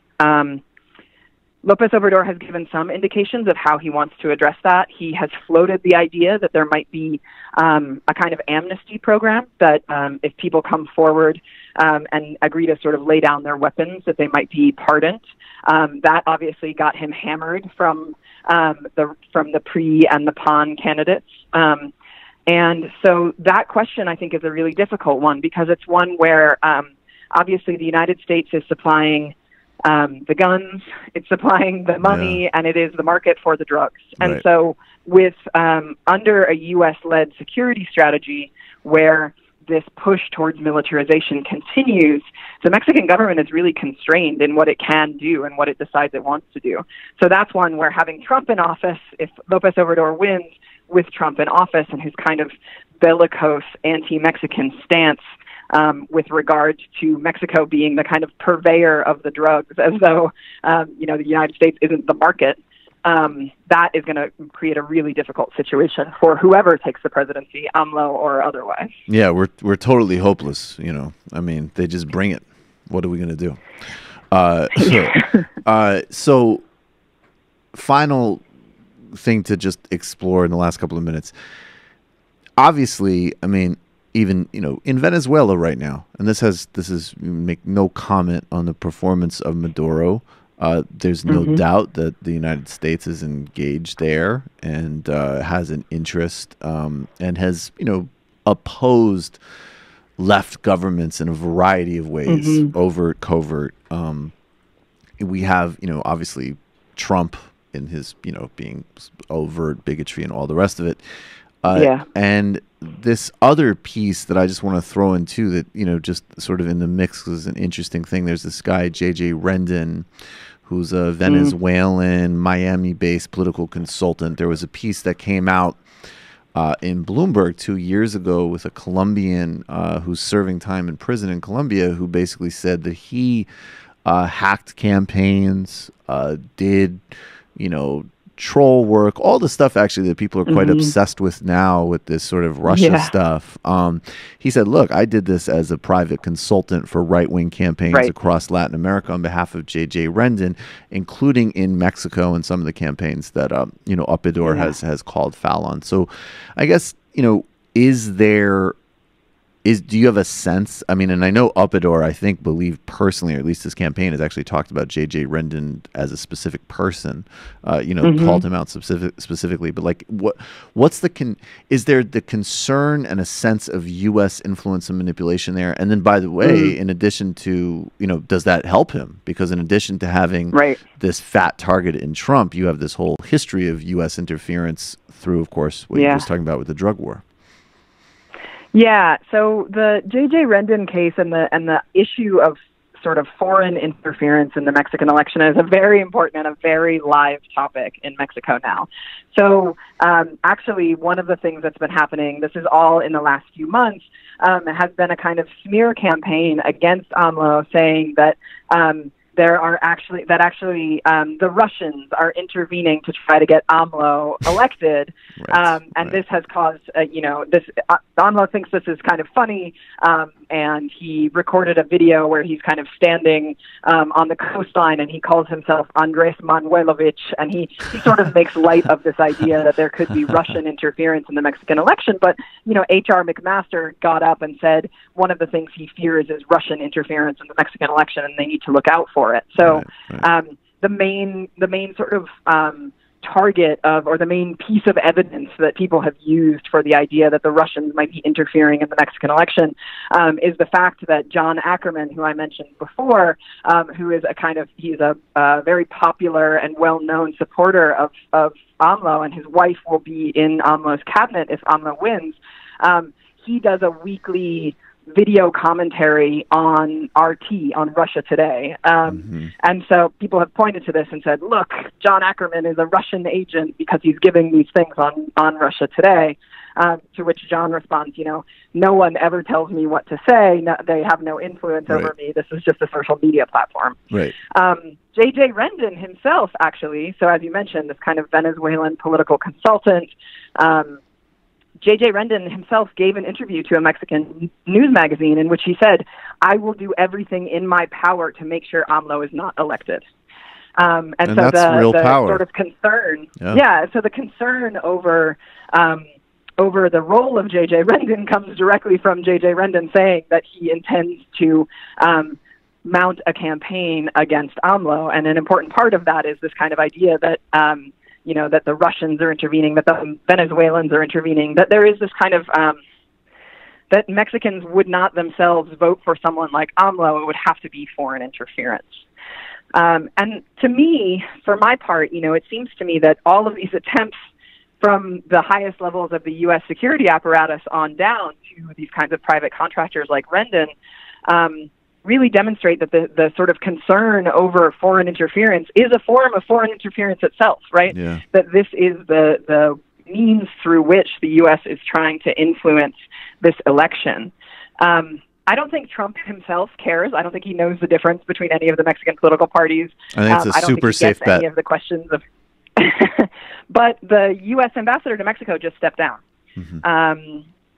López Obrador has given some indications of how he wants to address that. He has floated the idea that there might be a kind of amnesty program, that if people come forward and agree to sort of lay down their weapons, that they might be pardoned. That obviously got him hammered from the PRI and the PAN candidates. And so that question, I think, is a really difficult one, because it's one where obviously the United States is supplying the guns, it's supplying the money, and it is the market for the drugs. And so with under a U.S.-led security strategy where this push towards militarization continues, the Mexican government is really constrained in what it can do and what it decides it wants to do. So that's one where having Trump in office, if López Obrador wins with Trump in office and his kind of bellicose anti-Mexican stance, with regard to Mexico being the kind of purveyor of the drugs, as though, the United States isn't the market, that is going to create a really difficult situation for whoever takes the presidency, AMLO or otherwise. Yeah, we're totally hopeless, I mean, they just bring it. What are we going to do? So final thing to just explore in the last couple of minutes. Obviously, I mean, even in Venezuela right now, and this is make no comment on the performance of Maduro, There's no doubt that the United States is engaged there and has an interest and has, opposed left governments in a variety of ways, overt, covert. We have, obviously Trump in his, being overt bigotry and all the rest of it. And this other piece that I just want to throw in too, that, just sort of in the mix is an interesting thing. There's this guy, J.J. Rendon, who's a Venezuelan, Miami-based political consultant. There was a piece that came out in Bloomberg 2 years ago with a Colombian who's serving time in prison in Colombia, who basically said that he hacked campaigns, did, troll work, all the stuff actually that people are quite obsessed with now with this sort of Russia stuff. He said, look, I did this as a private consultant for right-wing campaigns across Latin America on behalf of J.J. Rendon, including in Mexico and some of the campaigns that, Upidor has called foul on. So I guess, do you have a sense? I mean, and I know Upidor, I think, believed personally, or at least his campaign has actually talked about J.J. Rendon as a specific person, called him out specifically. But like, what's is there the concern and a sense of U.S. influence and manipulation there? And then, by the way, in addition to, does that help him? Because in addition to having this fat target in Trump, you have this whole history of U.S. interference through, of course, what you were just talking about with the drug war. Yeah, so the J.J. Rendon case and the issue of sort of foreign interference in the Mexican election is a very important and a very live topic in Mexico now. So actually, one of the things that's been happening, this is all in the last few months, has been a kind of smear campaign against AMLO, saying that the Russians are intervening to try to get AMLO elected, and this has caused AMLO thinks this is kind of funny, and he recorded a video where he's kind of standing on the coastline and he calls himself Andres Manuelovich, and he sort of makes light of this idea that there could be Russian interference in the Mexican election. But H.R. McMaster got up and said one of the things he fears is Russian interference in the Mexican election, and they need to look out for it. So the main sort of target of, or the main piece of evidence that people have used for the idea that the Russians might be interfering in the Mexican election is the fact that John Ackerman, who I mentioned before, who is he's a very popular and well-known supporter of AMLO, and his wife will be in AMLO's cabinet if AMLO wins. He does a weekly video commentary on RT, on Russia Today. And so people have pointed to this and said, look, John Ackerman is a Russian agent because he's giving these things on Russia Today. To which John responds, no one ever tells me what to say. No, they have no influence over me. This is just a social media platform. J.J. Rendon himself, actually, so as you mentioned, this kind of Venezuelan political consultant, J.J. Rendon himself gave an interview to a Mexican news magazine in which he said, I will do everything in my power to make sure AMLO is not elected. And so that's real power. Sort of concern, so the concern over the role of J.J. Rendon comes directly from J.J. Rendon saying that he intends to mount a campaign against AMLO. And an important part of that is this kind of idea that that the Russians are intervening, that the Venezuelans are intervening, that there is this kind of, that Mexicans would not themselves vote for someone like AMLO. It would have to be foreign interference. And to me, for my part, it seems to me that all of these attempts from the highest levels of the U.S. security apparatus on down to these kinds of private contractors like Rendon, really demonstrate that the sort of concern over foreign interference is a form of foreign interference itself, right? That this is the means through which the U.S. is trying to influence this election. I don't think Trump himself cares. I don't think he knows the difference between any of the Mexican political parties. I think it's a super safe bet. Any of the questions of but the U.S. ambassador to Mexico just stepped down.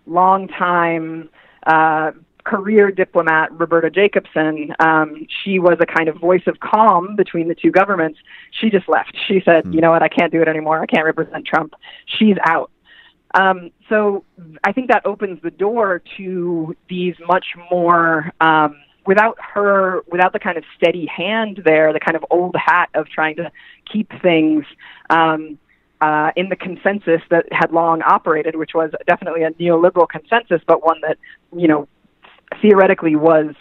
Long time career diplomat Roberta Jacobson, she was a kind of voice of calm between the two governments. She just left. She said, you know what, I can't do it anymore. I can't represent Trump. She's out. So I think that opens the door to these much more without the kind of steady hand there, the kind of old hat of trying to keep things in the consensus that had long operated, which was definitely a neoliberal consensus, but one that, theoretically was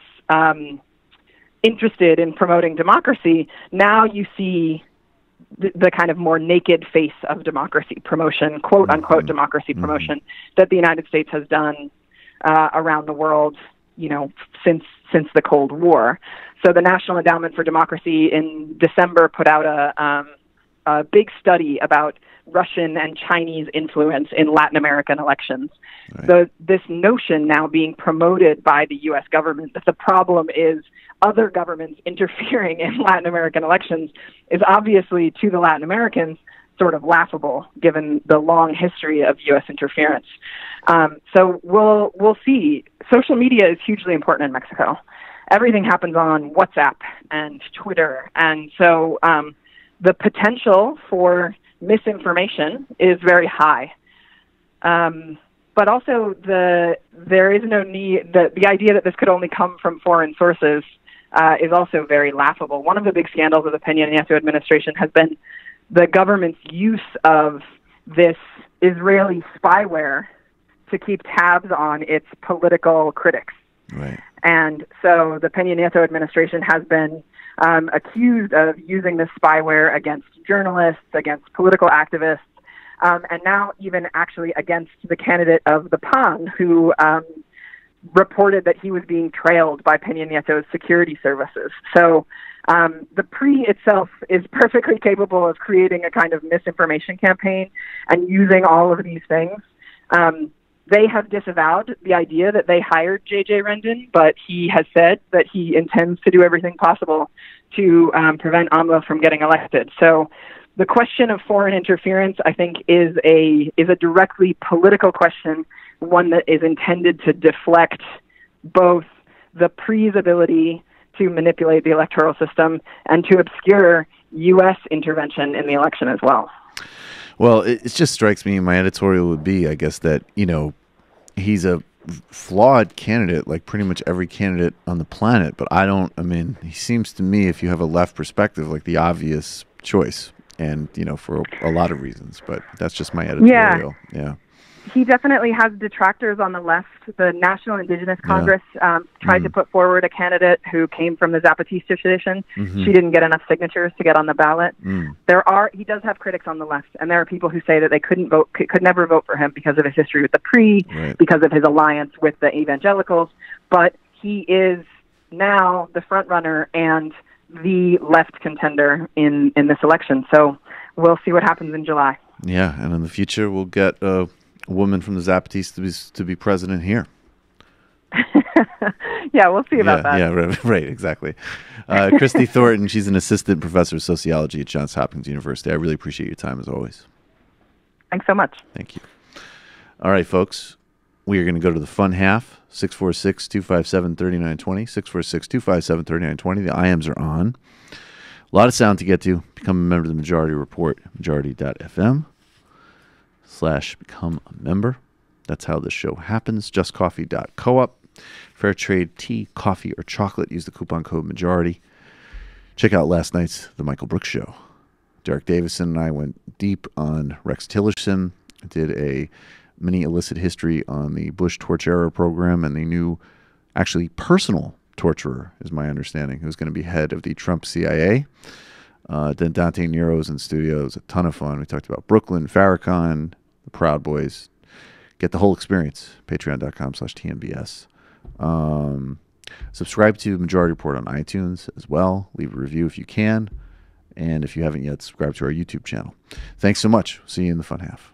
interested in promoting democracy. Now you see the kind of more naked face of democracy promotion, quote unquote democracy promotion, that the United States has done around the world, since the Cold War. So the National Endowment for Democracy in December put out a big study about Russian and Chinese influence in Latin American elections. Right. This notion now being promoted by the U.S. government that the problem is other governments interfering in Latin American elections is obviously, to the Latin Americans, sort of laughable, given the long history of U.S. interference. So we'll see. Social media is hugely important in Mexico. Everything happens on WhatsApp and Twitter, and so the potential for misinformation is very high. But also there is no need, the idea that this could only come from foreign sources is also very laughable. One of the big scandals of the Peña Nieto administration has been the government's use of this Israeli spyware to keep tabs on its political critics. Right. And so the Peña Nieto administration has been accused of using this spyware against journalists, against political activists, and now even actually against the candidate of the PAN, who reported that he was being trailed by Peña Nieto's security services. So the PRI itself is perfectly capable of creating a kind of misinformation campaign and using all of these things. They have disavowed the idea that they hired J.J. Rendon, but he has said that he intends to do everything possible to prevent AMLO from getting elected. So the question of foreign interference, I think, is a directly political question, one that is intended to deflect both the PRI's ability to manipulate the electoral system and to obscure U.S. intervention in the election as well. Well, it just strikes me, my editorial would be, I guess, that, he's a flawed candidate, like pretty much every candidate on the planet. But he seems to me, if you have a left perspective, like the obvious choice. And, for a lot of reasons. But that's just my editorial. Yeah. He definitely has detractors on the left. The National Indigenous Congress tried to put forward a candidate who came from the Zapatista tradition. She didn't get enough signatures to get on the ballot. He does have critics on the left, and there are people who say that they could never vote for him because of his history with the PRI, because of his alliance with the evangelicals. But he is now the front runner and the left contender in this election. So we'll see what happens in July. Yeah, and in the future we'll get a woman from the Zapatistas to be president here. Yeah, we'll see about that. Yeah, right, exactly. Christy Thornton, she's an assistant professor of sociology at Johns Hopkins University. I really appreciate your time as always. Thanks so much. Thank you. All right, folks, we are going to go to the fun half. 646-257-3920. 646-257-3920. The IMs are on. A lot of sound to get to. Become a member of the Majority Report. Majority.fm/become a member. That's how this show happens. JustCoffee.coop. Fair trade tea, coffee, or chocolate. Use the coupon code MAJORITY. Check out last night's The Michael Brooks Show. Derek Davison and I went deep on Rex Tillerson. Did a mini illicit history on the Bush torture program and the new, actually personal torturer, is my understanding, who's going to be head of the Trump CIA. Then Dante Nero's in studio. It was a ton of fun. We talked about Brooklyn, Farrakhan, the Proud Boys. Get the whole experience. Patreon.com/TMBS. Subscribe to Majority Report on iTunes as well. Leave a review if you can. And if you haven't yet, subscribe to our YouTube channel. Thanks so much. See you in the fun half.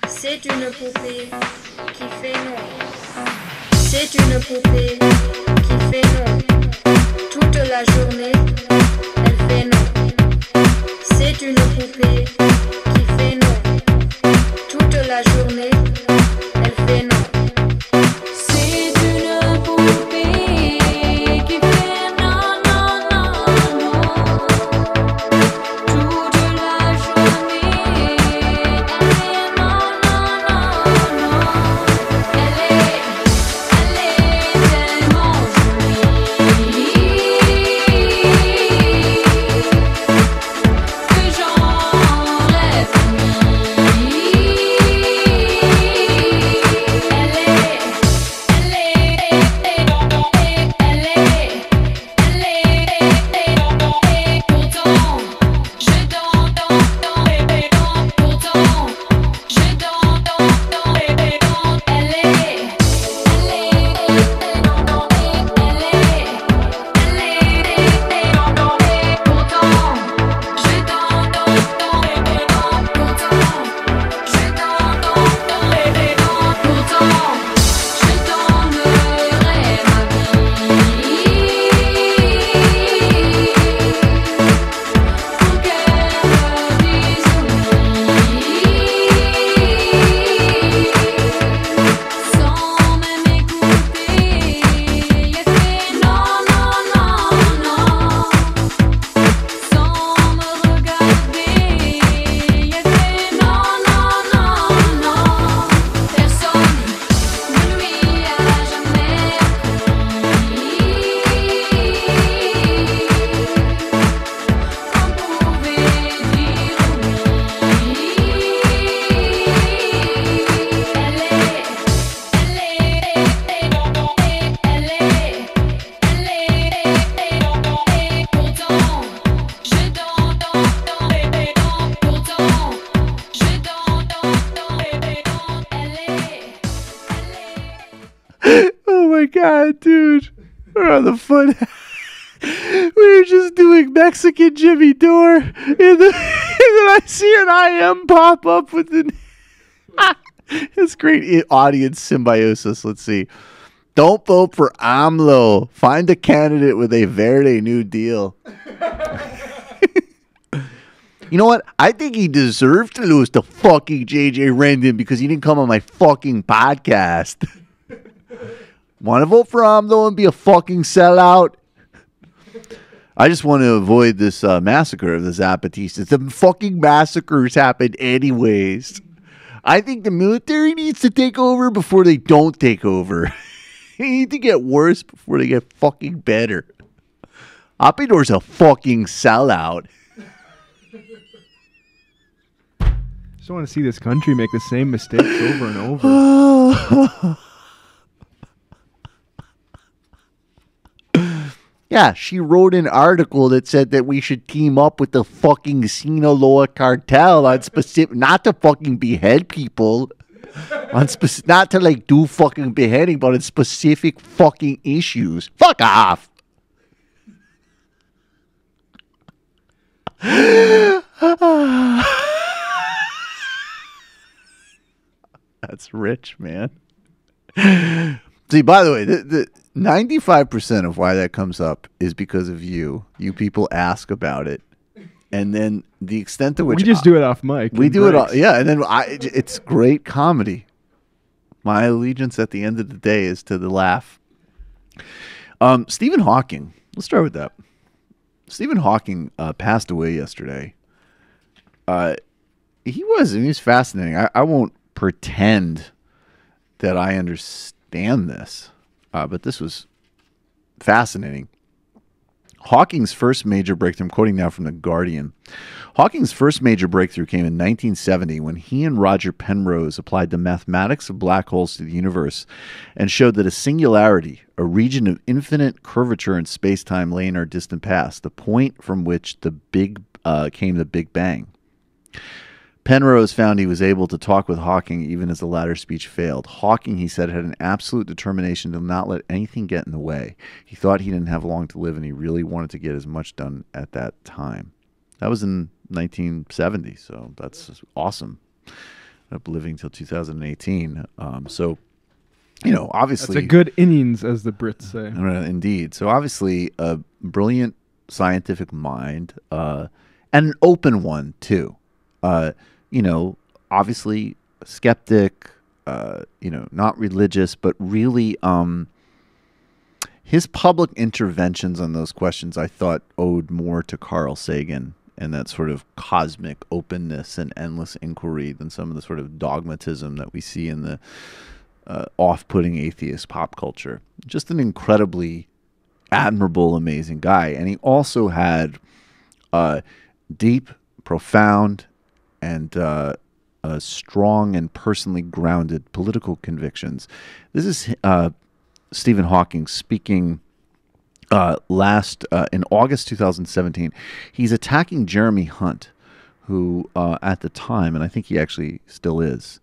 C'est une poupée qui fait non. C'est une poupée qui fait non. Toute la journée, elle fait non. C'est une poupée qui fait non. Toute la journée, elle fait non. C'est une poupée qui fait non, non, non, non. Toute la journée, elle fait non. my God, dude. We're on the foot. We were just doing Mexican Jimmy Dore, and then I see an IM pop up with the. It's great audience symbiosis. Let's see. Don't vote for AMLO. Find a candidate with a Verde New Deal. You know what? I think he deserved to lose to fucking JJ Rendon because he didn't come on my fucking podcast. Want to vote for AMLO and be a fucking sellout? I just want to avoid this massacre of the Zapatistas. The fucking massacres happened anyways. I think the military needs to take over before they don't take over. They need to get worse before they get fucking better. Apidor's a fucking sellout. Just want to see this country make the same mistakes over and over. Yeah, she wrote an article that said that we should team up with the fucking Sinaloa cartel on specific, not to fucking behead people, not to like do fucking beheading, but on specific fucking issues. Fuck off. That's rich, man. See, by the way, the 95% of why that comes up is because of you. You people ask about it. And then the extent to which... We just do it off mic. We do it off... Yeah, and then it's great comedy. My allegiance at the end of the day is to the laugh. Stephen Hawking. Let's start with that. Stephen Hawking passed away yesterday. He was fascinating. I won't pretend that I understand this. But this was fascinating. Hawking's first major breakthrough, I'm quoting now from The Guardian. Hawking's first major breakthrough came in 1970 when he and Roger Penrose applied the mathematics of black holes to the universe and showed that a singularity, a region of infinite curvature in space-time, lay in our distant past, the point from which came the Big Bang. Penrose found he was able to talk with Hawking even as the latter's speech failed. Hawking, he said, had an absolute determination to not let anything get in the way. He thought he didn't have long to live, and he really wanted to get as much done at that time. That was in 1970, so that's awesome. Up living till 2018. So, obviously... That's a good innings, as the Brits say. Indeed. So, obviously, a brilliant scientific mind, and an open one, too. Obviously skeptic, not religious, but really his public interventions on those questions I thought owed more to Carl Sagan and that sort of cosmic openness and endless inquiry than some of the sort of dogmatism that we see in the off-putting atheist pop culture. Just an incredibly admirable, amazing guy. And he also had deep, profound, and strong and personally grounded political convictions. This is Stephen Hawking speaking in August 2017. He's attacking Jeremy Hunt, who at the time, and I think he actually still is,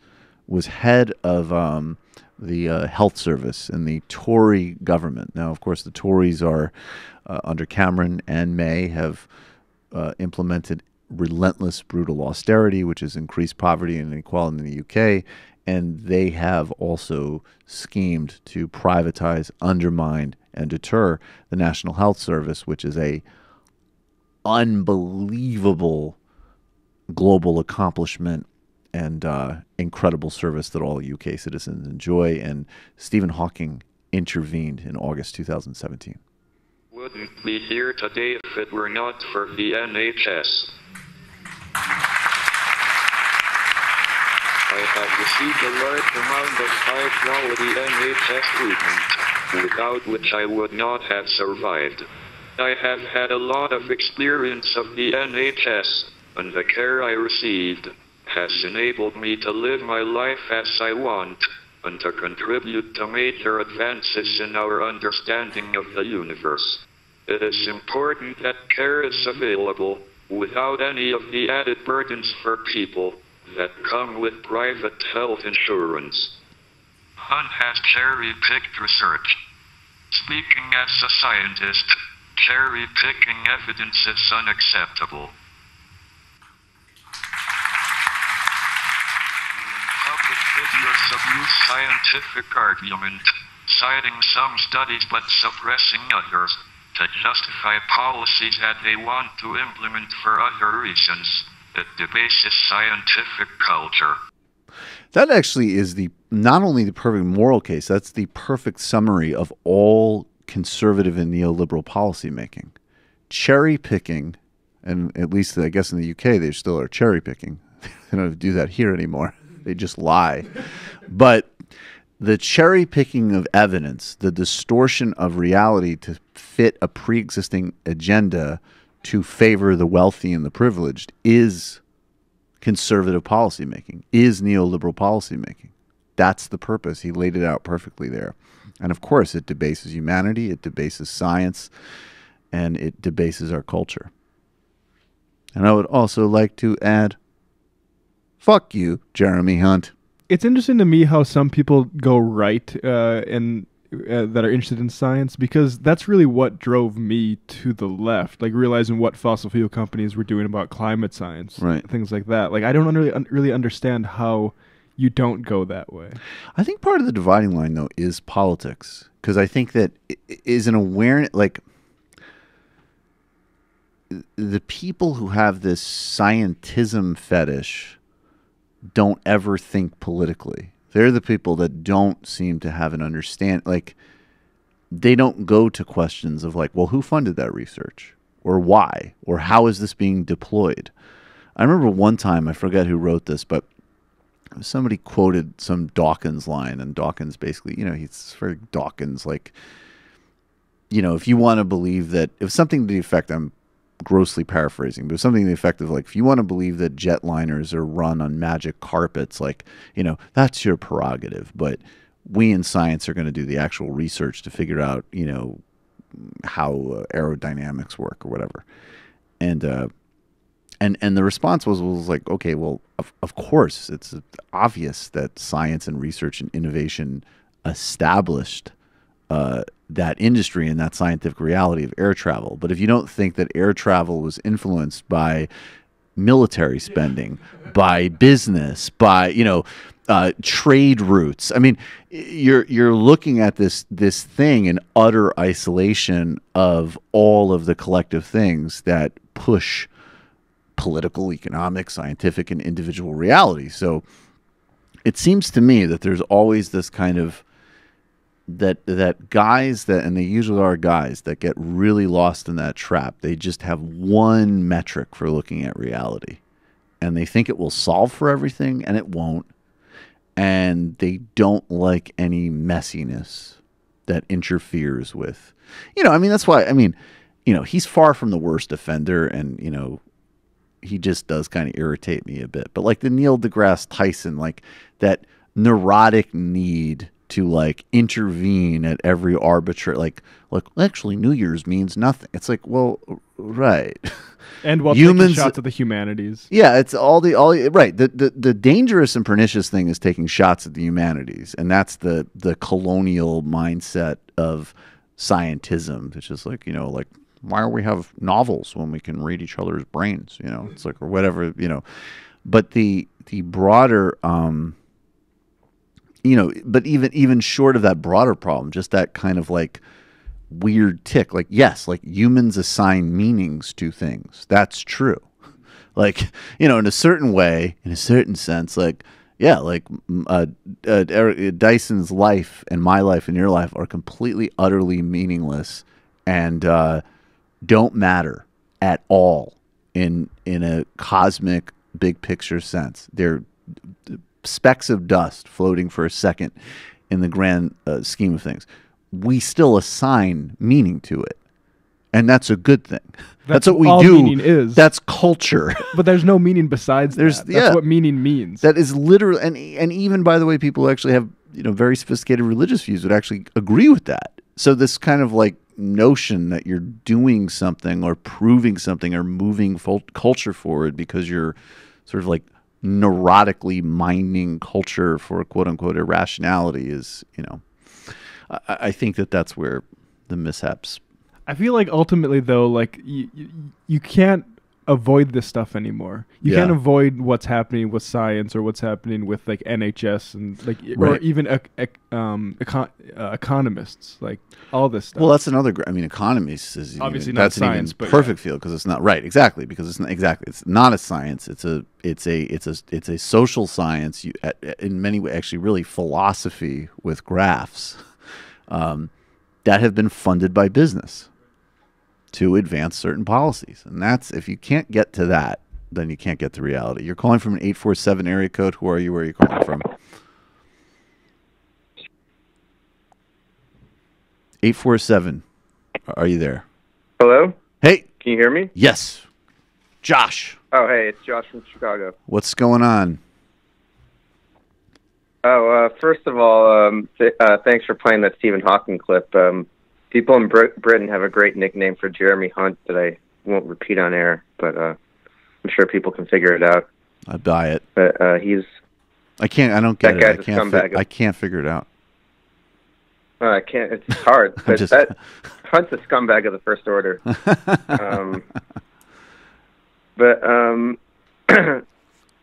was head of the health service in the Tory government. Now, of course, the Tories are, under Cameron and May, have implemented relentless, brutal austerity, which has increased poverty and inequality in the UK, and they have also schemed to privatize, undermine, and deter the National Health Service, which is a unbelievable global accomplishment and incredible service that all UK citizens enjoy. And Stephen Hawking intervened in August 2017. Wouldn't be here today if it were not for the NHS. I have received a large amount of high-quality NHS treatment, without which I would not have survived. I have had a lot of experience of the NHS, and the care I received has enabled me to live my life as I want, and to contribute to major advances in our understanding of the universe. It is important that care is available without any of the added burdens for people that come with private health insurance. Hunt has cherry-picked research Speaking as a scientist, cherry-picking evidence is unacceptable. Public videos abuse scientific argument, citing some studies but suppressing others, to justify policies that they want to implement for other reasons. It debases scientific culture. That actually is not only the perfect moral case, that's the perfect summary of all conservative and neoliberal policymaking. Cherry picking, and at least I guess in the UK they still are cherry picking. They don't do that here anymore. They just lie. But the cherry picking of evidence, the distortion of reality to fit a pre-existing agenda to favor the wealthy and the privileged is conservative policymaking, is neoliberal policymaking. That's the purpose. He laid it out perfectly there. And of course, it debases humanity, it debases science, and it debases our culture. And I would also like to add, fuck you, Jeremy Hunt. It's interesting to me how some people go right and that are interested in science, because that's really what drove me to the left, like realizing what fossil fuel companies were doing about climate science, right? Things like that. Like I don't really understand how you don't go that way. I think part of the dividing line, though, is politics, because I think that is an awareness, like the people who have this scientism fetish don't ever think politically. They're the people that don't seem to have an understand, like they don't go to questions of like, well, who funded that research, or why, or how is this being deployed? I remember one time, I forget who wrote this, but somebody quoted some Dawkins line, and Dawkins basically, he's very Dawkins, like, if you want to believe that, if something to the effect, I'm grossly paraphrasing, but something to the effect of like, if you want to believe that jetliners are run on magic carpets, like, that's your prerogative, but we in science are going to do the actual research to figure out, how aerodynamics work or whatever. And the response was like, okay, well, of course, it's obvious that science and research and innovation established that industry and that scientific reality of air travel. But if you don't think that air travel was influenced by military spending, by business, by trade routes, I mean, you're looking at this thing in utter isolation of all of the collective things that push political, economic, scientific, and individual reality. So it seems to me that there's always this kind of that guys that, and they usually are guys that get really lost in that trap. They just have one metric for looking at reality, and they think it will solve for everything, and it won't. And they don't like any messiness that interferes with, that's why, he's far from the worst offender, and, he just does kind of irritate me a bit. But like the Neil deGrasse Tyson, like that neurotic need to like intervene at every arbitrary, like actually New Year's means nothing. It's like, well, right. And while taking shots at the humanities. Yeah, it's all right. The dangerous and pernicious thing is taking shots at the humanities, and that's the colonial mindset of scientism. It's just like, like, why do we have novels when we can read each other's brains? It's like, or whatever, But the broader, but even short of that broader problem, just that kind of like weird tick, like, yes, like humans assign meanings to things. That's true. Like, in a certain way, in a certain sense, like, yeah, like Dyson's life and my life and your life are completely, utterly meaningless and don't matter at all in a cosmic, big picture sense. They're specks of dust floating for a second in the grand scheme of things. We still assign meaning to it, and that's a good thing. That's what we all do. Meaning is. That's culture. But there's no meaning besides that. That's what meaning means. That is literal, and even, by the way, people who actually have very sophisticated religious views would actually agree with that. So this kind of like notion that you're doing something or proving something or moving culture forward because you're sort of like neurotically mining culture for quote unquote irrationality is, I think that's where mishaps. I feel like ultimately, though, like you can't avoid this stuff anymore. You can't avoid what's happening with science or what's happening with like NHS and like or even economists, like all this stuff. Well, that's another. I mean, economists is obviously that's not science, an but even perfect field because it's not right exactly because it's not exactly it's not a science. It's a social science. In many ways, actually, really philosophy with graphs that have been funded by business to advance certain policies. And that's, if you can't get to that, then you can't get to reality. You're calling from an 847 area code. Who are you? Where are you calling from? 847. Are you there? Hello? Hey. Can you hear me? Yes. Josh. Oh, hey, it's Josh from Chicago. What's going on? Oh, first of all, thanks for playing that Stephen Hawking clip. People in Britain have a great nickname for Jeremy Hunt that I won't repeat on air, but I'm sure people can figure it out. I buy it. But he's... I don't get it. I can't figure it out. I can't. It's hard. But Hunt's a scumbag of the first order. I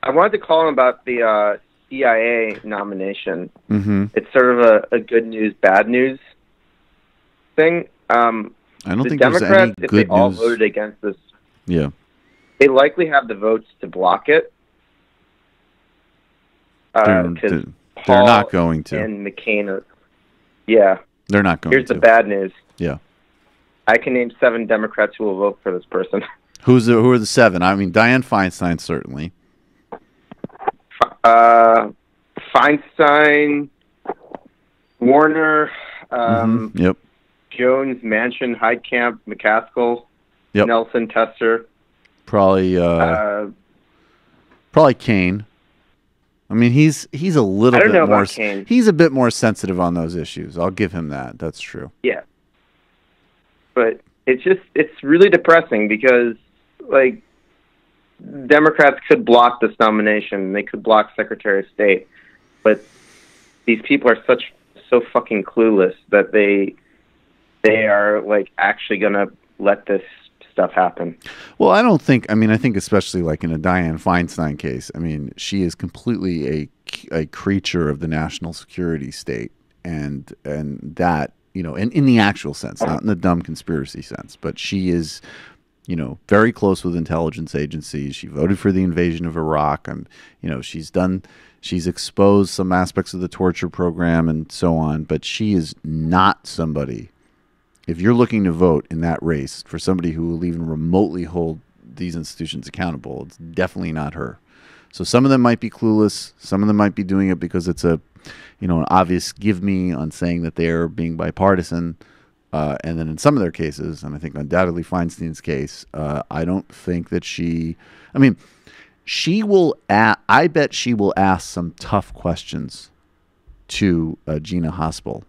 wanted to call him about the CIA nomination. Mm-hmm. It's sort of a good news, bad news thing. I don't think Democrats, there's any if good they all news. voted against this, Yeah. they likely have the votes to block it. They're not going to. And McCain, yeah. They're not going Here's to. the bad news. Yeah. I can name 7 Democrats who will vote for this person. Who are the 7? I mean, Dianne Feinstein, certainly. Feinstein, Warner, Yep. Jones, Manchin, Heitkamp, McCaskill, Nelson, Tester. Probably Kane. I mean, he's a little bit more. He's a bit more sensitive on those issues. I'll give him that. That's true. Yeah. But it's really depressing because, like, Democrats could block this nomination. They could block Secretary of State. But these people are so fucking clueless that they are, like, actually going to let this stuff happen. Well, I think especially like in a Dianne Feinstein case, I mean, she is completely a creature of the national security state and that, and in the actual sense, not in the dumb conspiracy sense, but she is, very close with intelligence agencies. She voted for the invasion of Iraq and, she's exposed some aspects of the torture program and so on, but she is not somebody. If you're looking to vote in that race for somebody who will even remotely hold these institutions accountable, it's definitely not her. So some of them might be clueless. Some of them might be doing it because it's an obvious give me on saying that they're being bipartisan. And then in some of their cases, and I think undoubtedly Feinstein's case, I don't think that she bet she will ask some tough questions to Gina Haspel,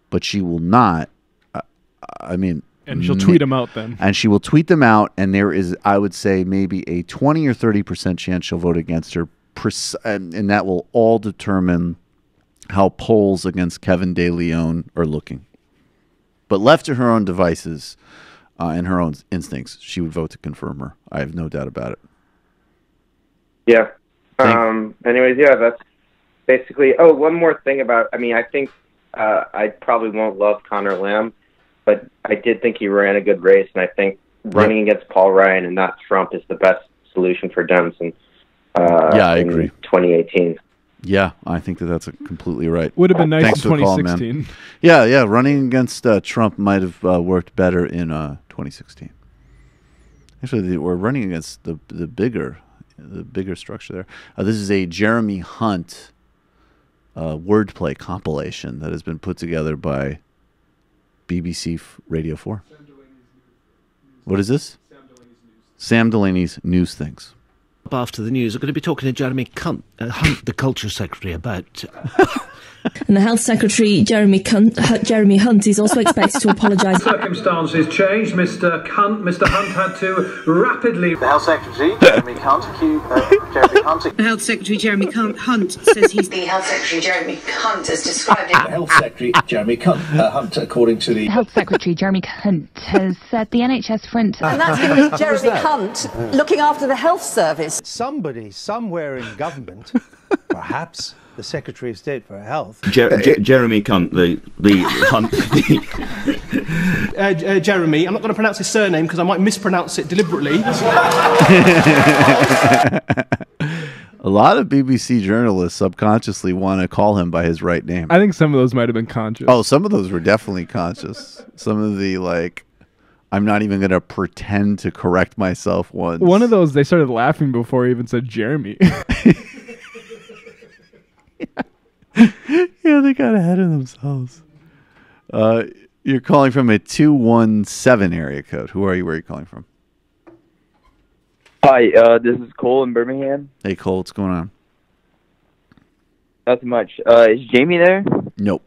but she will not. And she'll tweet them out then. And she will tweet them out, and there is, I would say, maybe a 20 or 30% chance she'll vote against her, and that will all determine how polls against Kevin De Leon are looking. But left to her own devices and her own instincts, she would vote to confirm her. I have no doubt about it. Yeah. Anyways, yeah, that's basically... Oh, one more thing about... I think I probably won't love Conor Lamb, but I did think he ran a good race, and I think running against Paul Ryan and not Trump is the best solution for Dems I agree. 2018. Yeah, I think that's completely right. Would have been nice Thanks in for the call, 2016. man. Yeah, running against Trump might have worked better in 2016. Actually, we're running against the bigger structure there. This is a Jeremy Hunt wordplay compilation that has been put together by BBC Radio 4. What is this? Sam Delaney's News Things. After the news, we're going to be talking to Jeremy Hunt, the Culture Secretary, about... And the Health Secretary, Jeremy Hunt, is also expected to apologise. Circumstances changed. Mr. Hunt had to rapidly... The Health Secretary, Jeremy Hunt, The Health Secretary, Jeremy Hunt, says he's... The Health Secretary, Jeremy Hunt, has described it. The Health Secretary, Jeremy Hunt, according to the... Health Secretary, Jeremy Hunt, has said the NHS front... And that's going to be Jeremy Hunt looking after the health service. Somebody, somewhere in government, perhaps... the Secretary of State for Health. Jeremy Hunt, the Hunt. Jeremy, I'm not going to pronounce his surname because I might mispronounce it deliberately. A lot of BBC journalists subconsciously want to call him by his right name. I think some of those might have been conscious. Oh, some of those were definitely conscious. Some of the, like, I'm not even going to pretend to correct myself once. One of those, they started laughing before he even said Jeremy. Yeah, they got ahead of themselves. You're calling from a 217 area code. Who are you? Where are you calling from? Hi, this is Cole in Birmingham. Hey, Cole, what's going on? Not too much. Is Jamie there? Nope.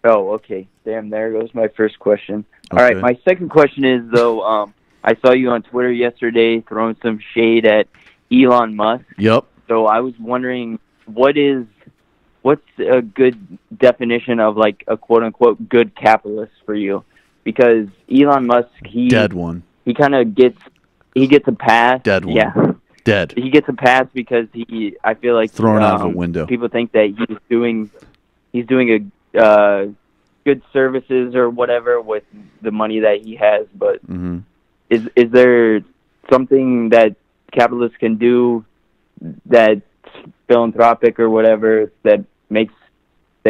Oh, okay. Damn, there goes my first question. Okay. All right, my second question is, though, I saw you on Twitter yesterday throwing some shade at Elon Musk. Yep. So I was wondering, what's a good definition of, like, a quote-unquote good capitalist for you? Because Elon Musk, dead one. He kind of gets a pass. Dead one. Yeah. Dead. He gets a pass because I feel like thrown out of a window. People think that he's doing a good services or whatever with the money that he has. But is there something that capitalists can do that's philanthropic or whatever that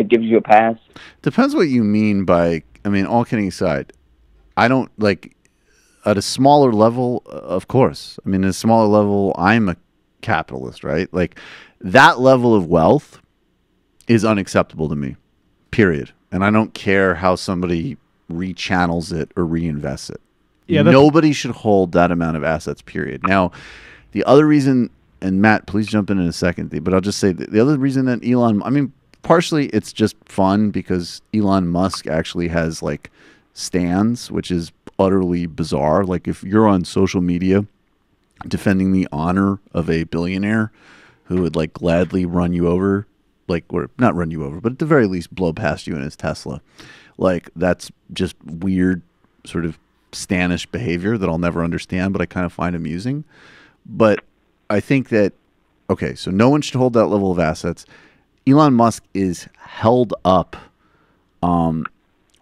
gives you a pass? Depends what you mean by, I mean, all kidding aside, I don't, like, at a smaller level, of course. I mean, at a smaller level, I'm a capitalist, right? Like, that level of wealth is unacceptable to me, period. And I don't care how somebody rechannels it or reinvests it. Yeah, nobody should hold that amount of assets, period. Now, the other reason, and Matt, please jump in a second, but I'll just say the other reason that I mean, partially it's just fun because Elon Musk actually has, like, stands, which is utterly bizarre. Like, if you're on social media defending the honor of a billionaire who would, like, gladly run you over, like, or not run you over, but at the very least blow past you in his Tesla, like, that's just weird sort of Stanish behavior that I'll never understand, but I kind of find amusing. But I think that, okay, so no one should hold that level of assets. Elon Musk is held up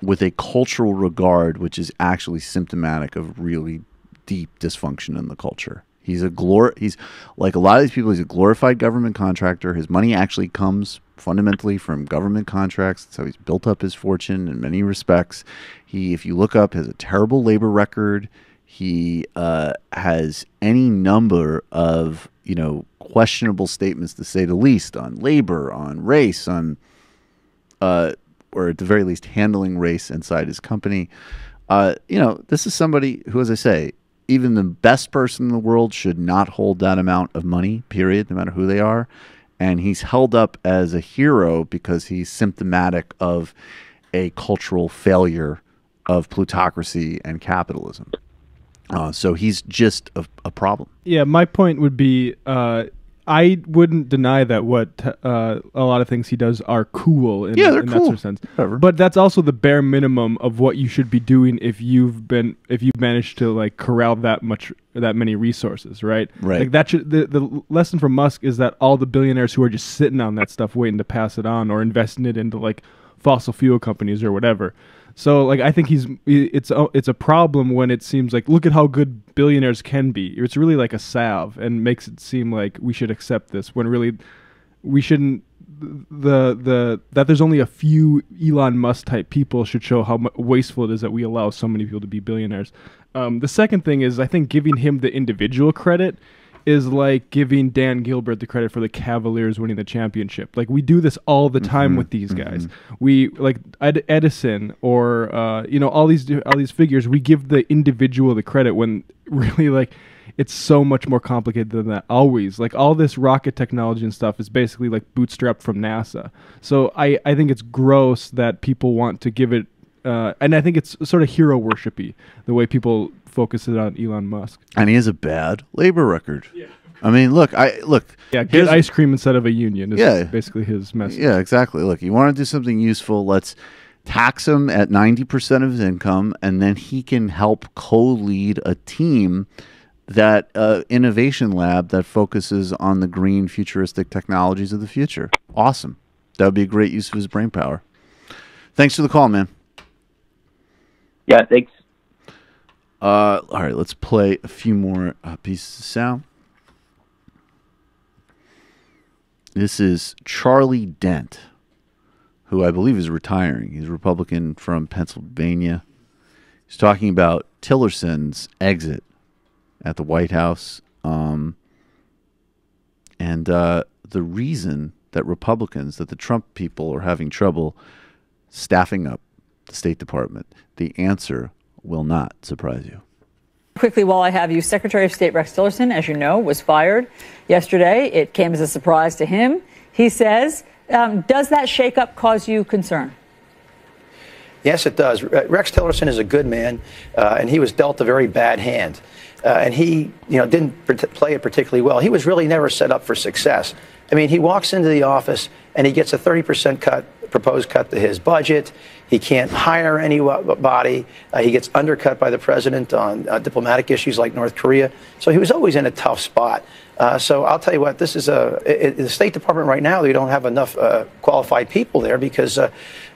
with a cultural regard, which is actually symptomatic of really deep dysfunction in the culture. He's like a lot of these people, he's a glorified government contractor. His money actually comes fundamentally from government contracts. That's how he's built up his fortune in many respects. He, if you look up, has a terrible labor record. He has any number of, questionable statements, to say the least, on labor, on race, on or at the very least handling race inside his company. This is somebody who, as I say, even the best person in the world should not hold that amount of money, period, no matter who they are. And he's held up as a hero because he's symptomatic of a cultural failure of plutocracy and capitalism. So he's just a problem. Yeah, my point would be, I wouldn't deny that what a lot of things he does are cool in they're that cool. sort of sense. Whatever. But that's also the bare minimum of what you should be doing if you've managed to, like, corral that many resources, right? Right. Like, that should, the lesson from Musk is that all the billionaires who are just sitting on that stuff waiting to pass it on or investing it into, like, fossil fuel companies or whatever. So, like, I think it's a problem when it seems like, look at how good billionaires can be. It's really like a salve and makes it seem like we should accept this when really we shouldn't. That there's only a few Elon Musk type people should show how wasteful it is that we allow so many people to be billionaires. The second thing is, I think giving him the individual credit is like giving Dan Gilbert the credit for the Cavaliers winning the championship. Like, we do this all the time with these guys. We, like Edison or all these figures, we give the individual the credit when really, like, it's so much more complicated than that. Always, like all this rocket technology and stuff is basically like bootstrapped from NASA. So I think it's gross that people want to give it, and I think it's sort of hero worshipy the way people focus it on Elon Musk. And he has a bad labor record. Yeah. I mean, look. Yeah, get ice cream instead of a union is basically his message. Yeah, exactly. Look, you want to do something useful, let's tax him at 90% of his income, and then he can help co-lead a team, that innovation lab that focuses on the green futuristic technologies of the future. Awesome. That would be a great use of his brain power. Thanks for the call, man. Yeah, thanks. All right, let's play a few more pieces of sound. This is Charlie Dent, who I believe is retiring. He's a Republican from Pennsylvania. He's talking about Tillerson's exit at the White House, and the reason that Republicans, that the Trump people are having trouble staffing up the State Department. The answer will not surprise you. Quickly, while I have you, Secretary of State Rex Tillerson, as you know, was fired yesterday. It came as a surprise to him. He says, does that shakeup cause you concern? Yes, it does. Rex Tillerson is a good man, and he was dealt a very bad hand. And he, didn't play it particularly well. He was really never set up for success. I mean, he walks into the office and he gets a 30% proposed cut to his budget. He can't hire anybody. He gets undercut by the president on diplomatic issues like North Korea. So he was always in a tough spot. So I'll tell you what, this is the State Department right now, they don't have enough qualified people there because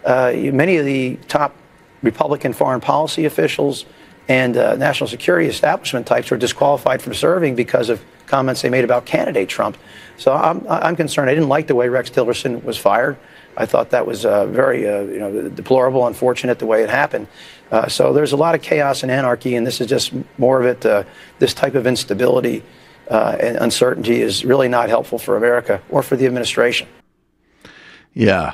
many of the top Republican foreign policy officials and national security establishment types were disqualified from serving because of comments they made about candidate Trump. So I'm concerned. I didn't like the way Rex Tillerson was fired. I thought that was very deplorable, unfortunate the way it happened. So there's a lot of chaos and anarchy, and this is just more of it. This type of instability and uncertainty is really not helpful for America or for the administration. Yeah.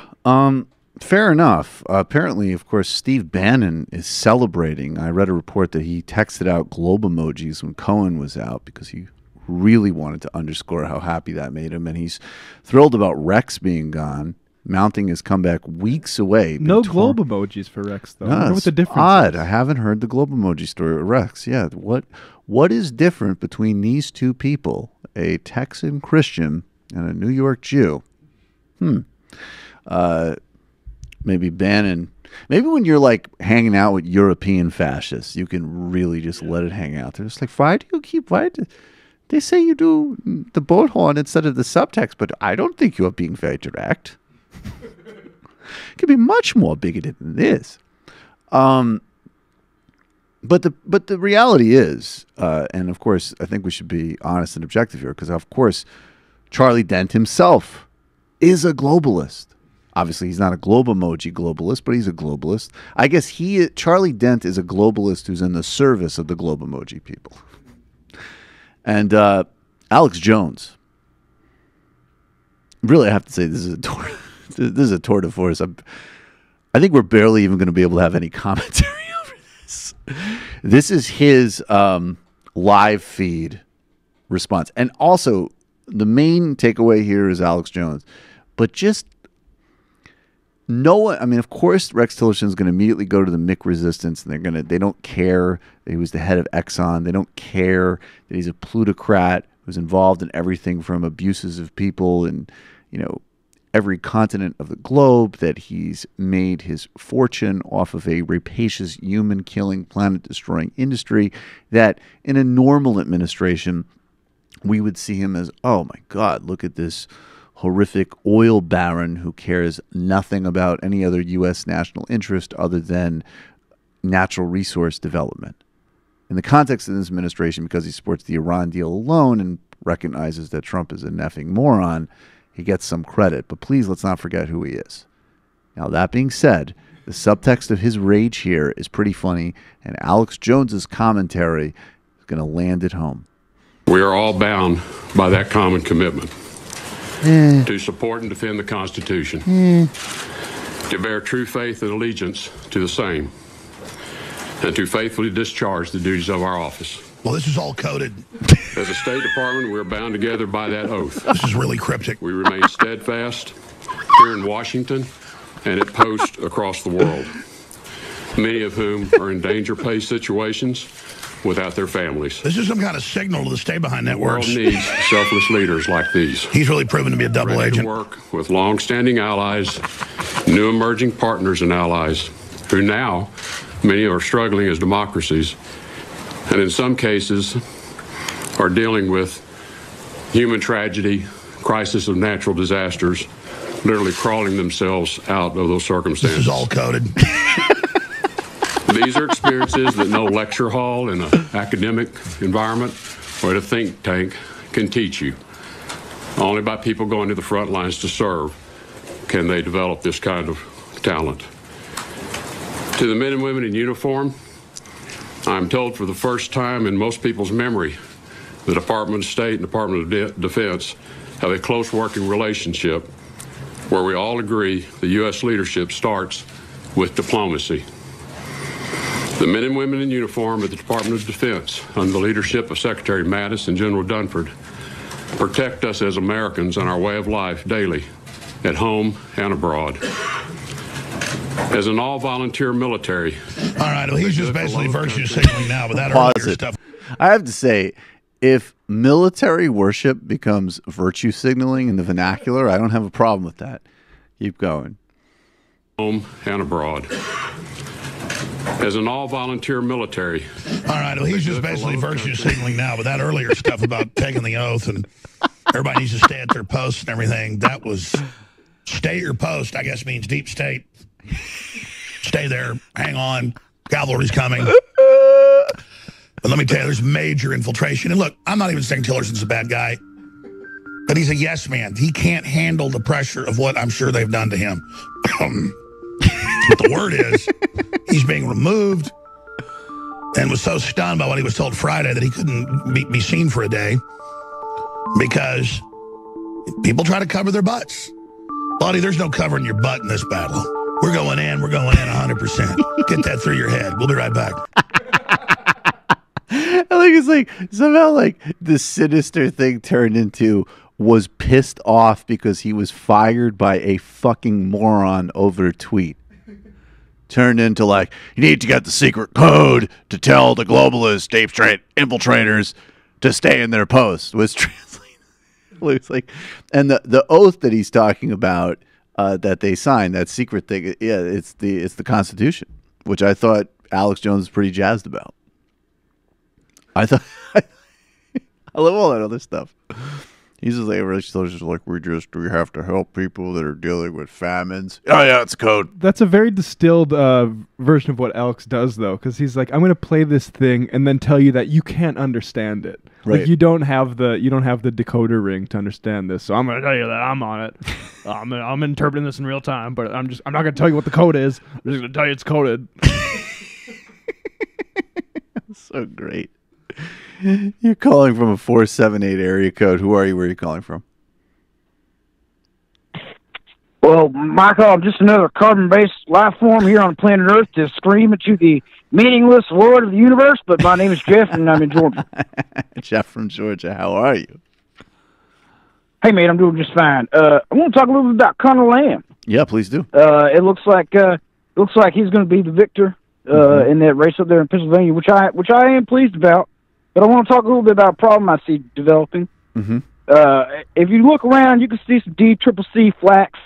Fair enough. Apparently, of course, Steve Bannon is celebrating. I read a report that he texted out globe emojis when Cohen was out because he really wanted to underscore how happy that made him. And he's thrilled about Rex being gone, mounting his comeback weeks away. No globe emojis for Rex, though. I wonder what the difference odd. is. I haven't heard the globe emoji story with Rex. Yeah. What is different between these two people, a Texan Christian and a New York Jew? Maybe Bannon. Maybe when you're like hanging out with European fascists, you can really just let it hang out there. It's like, why they say you do the bullhorn instead of the subtext, but I don't think you are being very direct. It could be much more bigoted than this. But the reality is, and of course, I think we should be honest and objective here, because of course, Charlie Dent himself is a globalist. Obviously, he's not a globe emoji globalist, but he's a globalist. I guess Charlie Dent is a globalist who's in the service of the globe emoji people. And Alex Jones. Really, I have to say this is a tour de force. I think we're barely even going to be able to have any commentary over this. This is his live feed response. And also, the main takeaway here is Alex Jones. But just no one, I mean, of course, Rex Tillerson is going to immediately go to the Mick resistance, and they don't care that he was the head of Exxon. They don't care that he's a plutocrat who's involved in everything from abuses of people in, every continent of the globe, that he's made his fortune off of a rapacious, human-killing, planet-destroying industry, that in a normal administration, we would see him as, oh my God, look at this horrific oil baron who cares nothing about any other U.S. national interest other than natural resource development. In the context of this administration, because he supports the Iran deal alone and recognizes that Trump is a effing moron, he gets some credit. But please, let's not forget who he is. Now, that being said, the subtext of his rage here is pretty funny, and Alex Jones's commentary is going to land at home. We are all bound by that common commitment. To support and defend the Constitution, to bear true faith and allegiance to the same, and to faithfully discharge the duties of our office. Well, this is all coded. As a State Department, we're bound together by that oath. This is really cryptic. We remain steadfast here in Washington and at posts across the world, many of whom are in danger pay situations without their families. This is some kind of signal to the stay-behind networks. The world needs selfless leaders like these. He's really proven to be a double agent. To work with long-standing allies, new emerging partners and allies, who now, many are struggling as democracies, and in some cases are dealing with human tragedy, crisis of natural disasters, literally crawling themselves out of those circumstances. This is all coded. These are experiences that no lecture hall in an academic environment or at a think tank can teach you. Only by people going to the front lines to serve can they develop this kind of talent. To the men and women in uniform, I'm told for the first time in most people's memory, the Department of State and Department of Defense have a close working relationship where we all agree the U.S. leadership starts with diplomacy. The men and women in uniform at the Department of Defense, under the leadership of Secretary Mattis and General Dunford, protect us as Americans and our way of life daily, at home and abroad. As an all-volunteer military. All right, well, he's just basically virtue signaling now, but that earlier stuff. I have to say, if military worship becomes virtue signaling in the vernacular, I don't have a problem with that. Keep going. Home and abroad. As an all-volunteer military. All right, well, he's just basically virtue signaling now, but that earlier stuff about taking the oath and everybody needs to stay at their posts and everything, that was stay at your post, I guess means deep state. Stay there, hang on, cavalry's coming. But let me tell you, there's major infiltration. And look, I'm not even saying Tillerson's a bad guy, but he's a yes man. He can't handle the pressure of what I'm sure they've done to him. But the word is, he's being removed and was so stunned by what he was told Friday that he couldn't be seen for a day because people try to cover their butts. Buddy, there's no covering your butt in this battle. We're going in 100%. Get that through your head. We'll be right back. I think it's like somehow like the sinister thing turned into was pissed off because he was fired by a fucking moron over a tweet. Turned into like, you need to get the secret code to tell the globalist deep state infiltrators to stay in their post. Was translated. Looks like, and the oath that he's talking about that they signed, that secret thing, yeah, it's the Constitution, which I thought Alex Jones was pretty jazzed about. I thought I love all that other stuff. He's just like, we have to help people that are dealing with famines. Oh yeah, it's a code. That's a very distilled version of what Alex does, though, because he's like, I'm going to play this thing and then tell you that you can't understand it. Right. Like you don't have the decoder ring to understand this. So I'm going to tell you that I'm on it. I'm interpreting this in real time, but I'm not going to tell you what the code is. I'm just going to tell you it's coded. So great. You're calling from a 478 area code. Who are you? Where are you calling from? Well, Michael, I'm just another carbon-based life form here on planet Earth to scream at you the meaningless Lord of the universe, but my name is Jeff, and I'm in Georgia. Jeff from Georgia. How are you? Hey, mate, I'm doing just fine. I want to talk a little bit about Conor Lamb. Yeah, please do. It looks like he's going to be the victor in that race up there in Pennsylvania, which I am pleased about. But I want to talk a little bit about a problem I see developing. Mm-hmm. If you look around, you can see some DCCC flax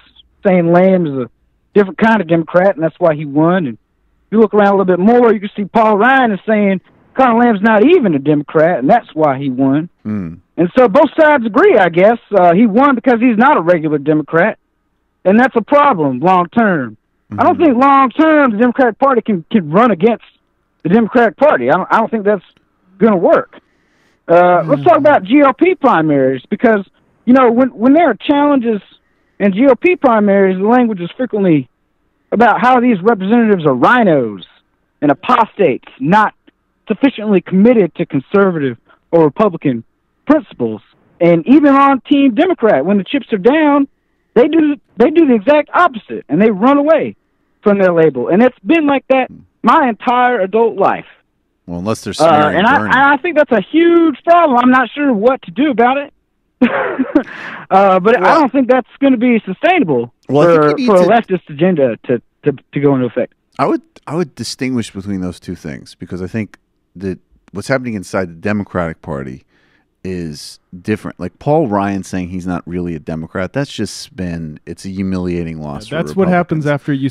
saying Lamb is a different kind of Democrat, and that's why he won. And if you look around a little bit more, you can see Paul Ryan is saying Conor Lamb's not even a Democrat, and that's why he won. Mm. And so both sides agree, I guess. He won because he's not a regular Democrat, and that's a problem long term. Mm-hmm. I don't think long term the Democratic Party can run against the Democratic Party. I don't think that's going to work. Let's talk about GOP primaries, because when there are challenges in GOP primaries, the language is frequently about how these representatives are rhinos and apostates, not sufficiently committed to conservative or Republican principles. And even on Team Democrat, when the chips are down, they do the exact opposite, and they run away from their label. And it's been like that my entire adult life. Well, unless they're smearing and Bernie. I think that's a huge problem. I'm not sure what to do about it. But I don't think that's going to be sustainable for a leftist agenda to go into effect. I would distinguish between those two things, because I think that what's happening inside the Democratic Party is different. Like Paul Ryan saying he's not really a Democrat, that's just spin. It's a humiliating loss. For That's what happens after you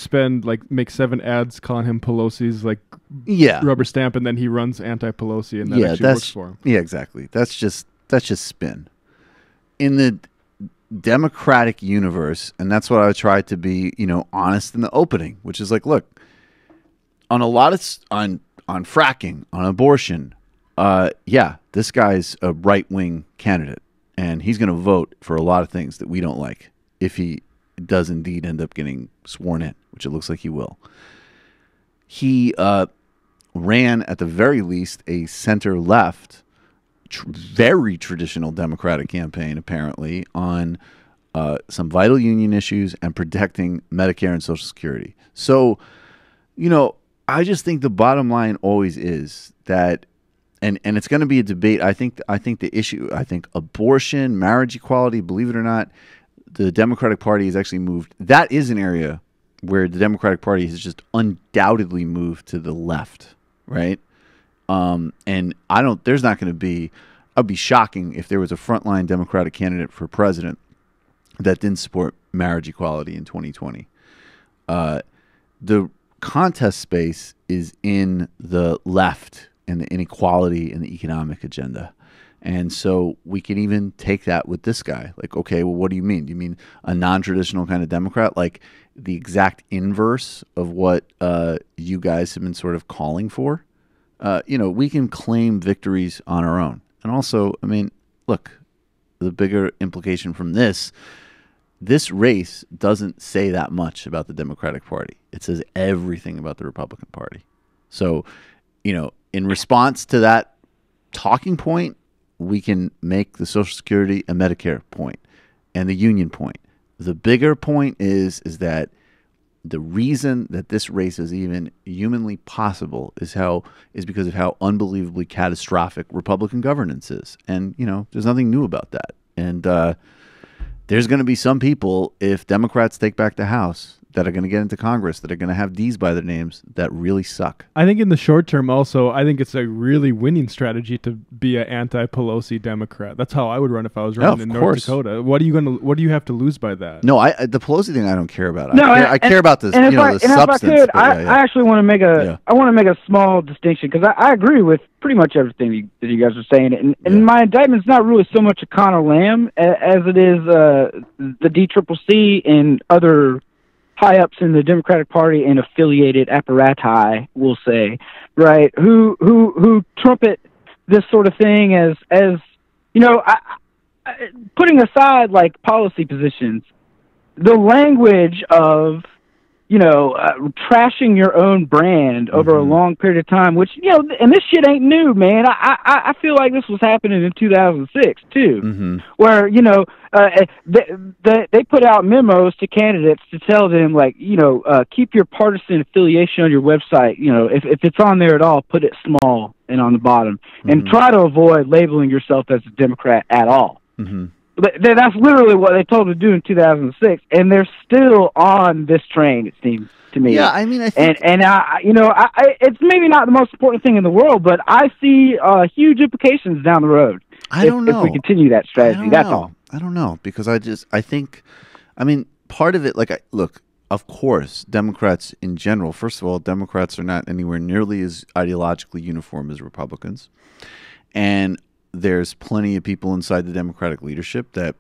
make 7 ads calling him Pelosi's rubber stamp, and then he runs anti-Pelosi, and that actually works for him. Yeah, exactly. That's just spin. In the Democratic universe, and that's what I tried to be, honest in the opening, which is like, look, on a lot of on fracking, on abortion, this guy's a right-wing candidate, and he's going to vote for a lot of things that we don't like if he does indeed end up getting sworn in, which it looks like he will. He ran, at the very least, a center-left, very traditional Democratic campaign, apparently, on some vital union issues and protecting Medicare and Social Security. So, I just think the bottom line always is that, and it's going to be a debate. I think the issue, abortion, marriage equality, believe it or not, the Democratic Party has actually moved. That is an area where the Democratic Party has just undoubtedly moved to the left, right? And there's not going to be, I'd be shocking if there was a frontline Democratic candidate for president that didn't support marriage equality in 2020. The contest space is in the left and the inequality and the economic agenda. And so we can even take that with this guy. Like, okay, well, what do you mean? Do you mean a non-traditional kind of Democrat? Like the exact inverse of what you guys have been sort of calling for? We can claim victories on our own. And also, look, the bigger implication from this race doesn't say that much about the Democratic Party. It says everything about the Republican Party. So, in response to that talking point, we can make the Social Security and Medicare point and the union point. The bigger point is that the reason that this race is even humanly possible is because of how unbelievably catastrophic Republican governance is. And, there's nothing new about that. And there's going to be some people, if Democrats take back the House, that are going to get into Congress, that are going to have D's by their names, that really suck. I think in the short term also, I think it's a really winning strategy to be an anti-Pelosi Democrat. That's how I would run if I was running in North Dakota. What do you have to lose by that? No, the Pelosi thing I don't care about. No, I care about this, the substance. I actually want to make a small distinction, because I agree with pretty much everything that you guys are saying. And my indictment's not really so much a Connor Lamb as it is the DCCC and other high-ups in the Democratic Party and affiliated apparati, we'll say, right, who trumpet this sort of thing as putting aside, like, policy positions, the language of, trashing your own brand over a long period of time, which, and this shit ain't new, man. I feel like this was happening in 2006, too, where, they put out memos to candidates to tell them, like, keep your partisan affiliation on your website. If it's on there at all, put it small and on the bottom, and try to avoid labeling yourself as a Democrat at all. That's literally what they told them to do in 2006, and they're still on this train, it seems to me. Yeah, I think... And it's maybe not the most important thing in the world, but I see huge implications down the road. I don't know. If we continue that strategy, that's all. I don't know, because I think, part of it, look, of course, Democrats in general, first of all, Democrats are not anywhere nearly as ideologically uniform as Republicans. And there's plenty of people inside the Democratic leadership that,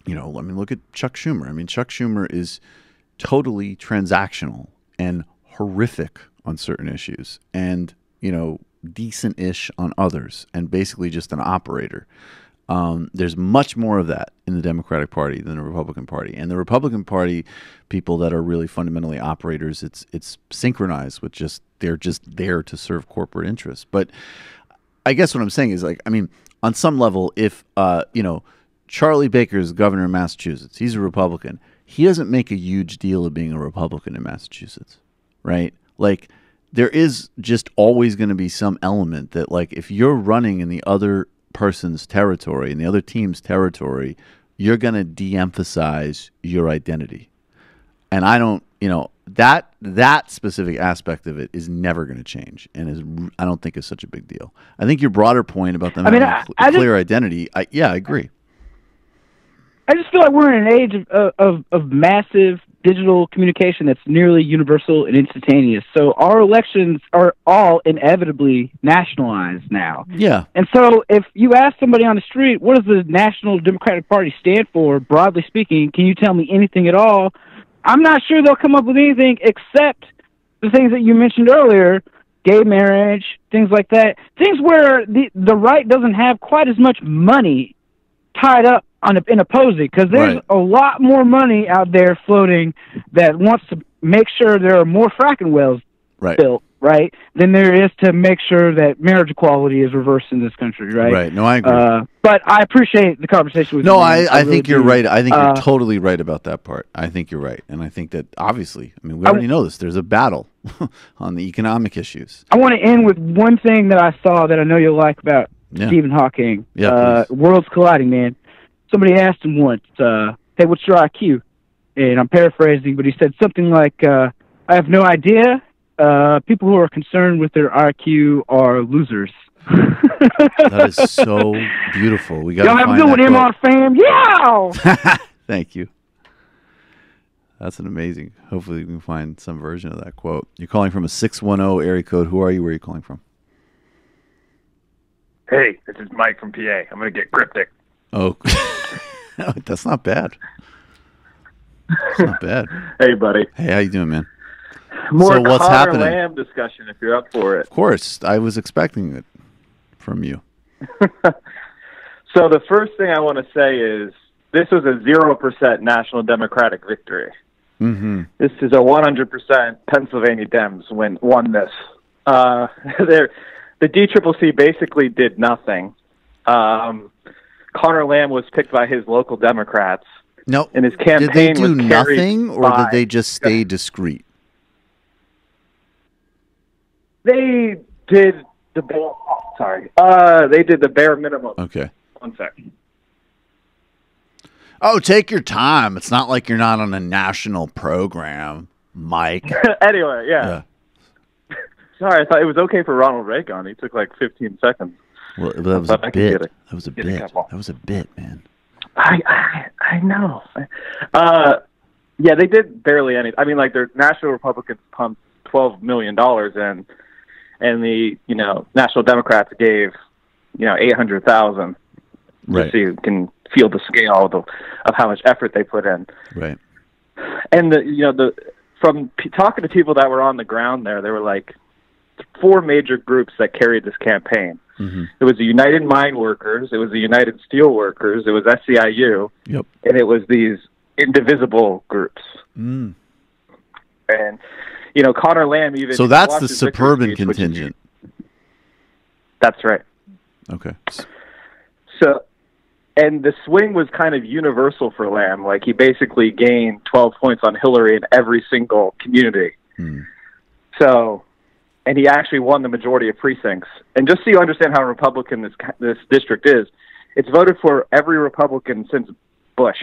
look at Chuck Schumer. Chuck Schumer is totally transactional and horrific on certain issues and, decent-ish on others and basically just an operator. There's much more of that in the Democratic Party than the Republican Party. And the Republican Party, people that are really fundamentally operators, it's synchronized with they're just there to serve corporate interests. But I guess what I'm saying is, on some level, if, Charlie Baker is governor of Massachusetts, he's a Republican. He doesn't make a huge deal of being a Republican in Massachusetts, right? Like, there is just always going to be some element that, like, if you're running in the other person's territory, in the other team's territory, you're going to de-emphasize your identity. And I don't, that specific aspect of it is never going to change, and I don't think is such a big deal. I think your broader point about them having a clear identity, I agree. I just feel like we're in an age of massive digital communication that's nearly universal and instantaneous. So our elections are all inevitably nationalized now. Yeah. And so if you ask somebody on the street, what does the National Democratic Party stand for, broadly speaking, can you tell me anything at all? I'm not sure they'll come up with anything except the things that you mentioned earlier, gay marriage, things like that, things where the right doesn't have quite as much money tied up in opposing, because there's a lot more money out there floating that wants to make sure there are more fracking wells built, right, than there is to make sure that marriage equality is reversed in this country, right? Right. No, I agree. But I appreciate the conversation with you. No, I think you're right. I think you're totally right about that part. I think you're right. And I think that, obviously, I mean, we already know this. There's a battle on the economic issues. I want to end with one thing that I saw that I know you'll like about Stephen Hawking. Yeah, worlds colliding, man. Somebody asked him once, hey, what's your IQ? And I'm paraphrasing, but he said something like, I have no idea. People who are concerned with their IQ are losers. That is so beautiful. We got y'all have a good one, MR fam. Yeah. Thank you. That's an amazing. Hopefully, we can find some version of that quote. You're calling from a 610 area code. Who are you? Where are you calling from? Hey, this is Mike from PA. I'm going to get cryptic. Oh, that's not bad. That's not bad. Hey, buddy. Hey, how you doing, man? More so what's Connor happening? Lamb discussion, if you're up for it. Of course, I was expecting it from you. So the first thing I want to say is this was a 0% National Democratic victory. Mm-hmm. This is a 100% Pennsylvania Dems won this. The DCCC basically did nothing. Connor Lamb was picked by his local Democrats. No, and his campaign did they do was nothing, or by, did they just stay discreet? They did the they did the bare minimum. Okay. 1 second. Oh, take your time. It's not like you're not on a national program, Mike. Anyway, yeah. Sorry, I thought it was okay for Ronald Reagan. He took like 15 seconds. Well, that was a bit. That was a bit. That was a bit, man. I know. Yeah, they did barely anything. I mean, like, their national Republicans pumped $12 million in, and the National Democrats gave $800,000. Right. So you can feel the scale of how much effort they put in. Right. And from talking to people that were on the ground there were like 4 major groups that carried this campaign. Mm-hmm. It was the United Mine Workers, it was the United Steel Workers, it was SEIU, yep, and it was these indivisible groups. Mm. And Connor Lamb even. So that's the suburban contingent. That's right. Okay. So, and the swing was kind of universal for Lamb. Like, he basically gained 12 points on Hillary in every single community. Mm. So, and he actually won the majority of precincts. And just so you understand how Republican this district is, it's voted for every Republican since Bush,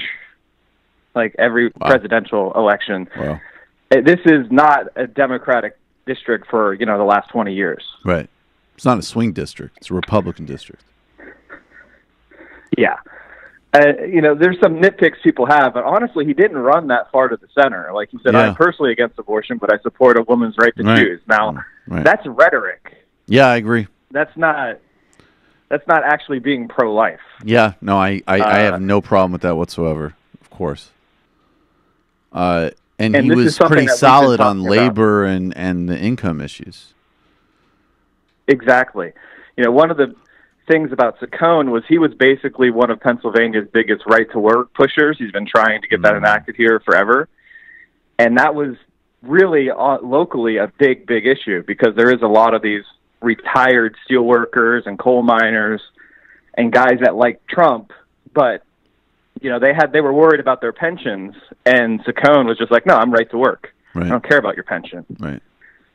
like every presidential election. Wow. This is not a Democratic district for the last 20 years. Right. It's not a swing district. It's a Republican district. Yeah. There's some nitpicks people have, but honestly, he didn't run that far to the center. Like he said, I'm personally against abortion, but I support a woman's right to choose. Now, that's rhetoric. Yeah, I agree. That's not actually being pro-life. Yeah, no, I have no problem with that whatsoever, of course. And he was pretty solid on labor and the income issues. Exactly. One of the things about Saccone was he was basically one of Pennsylvania's biggest right-to-work pushers. He's been trying to get that enacted here forever. And that was really locally a big, big issue because there is a lot of these retired steel workers and coal miners and guys that like Trump, but they were worried about their pensions, and Saccone was just like, no, I'm right to work. Right. I don't care about your pension. Right.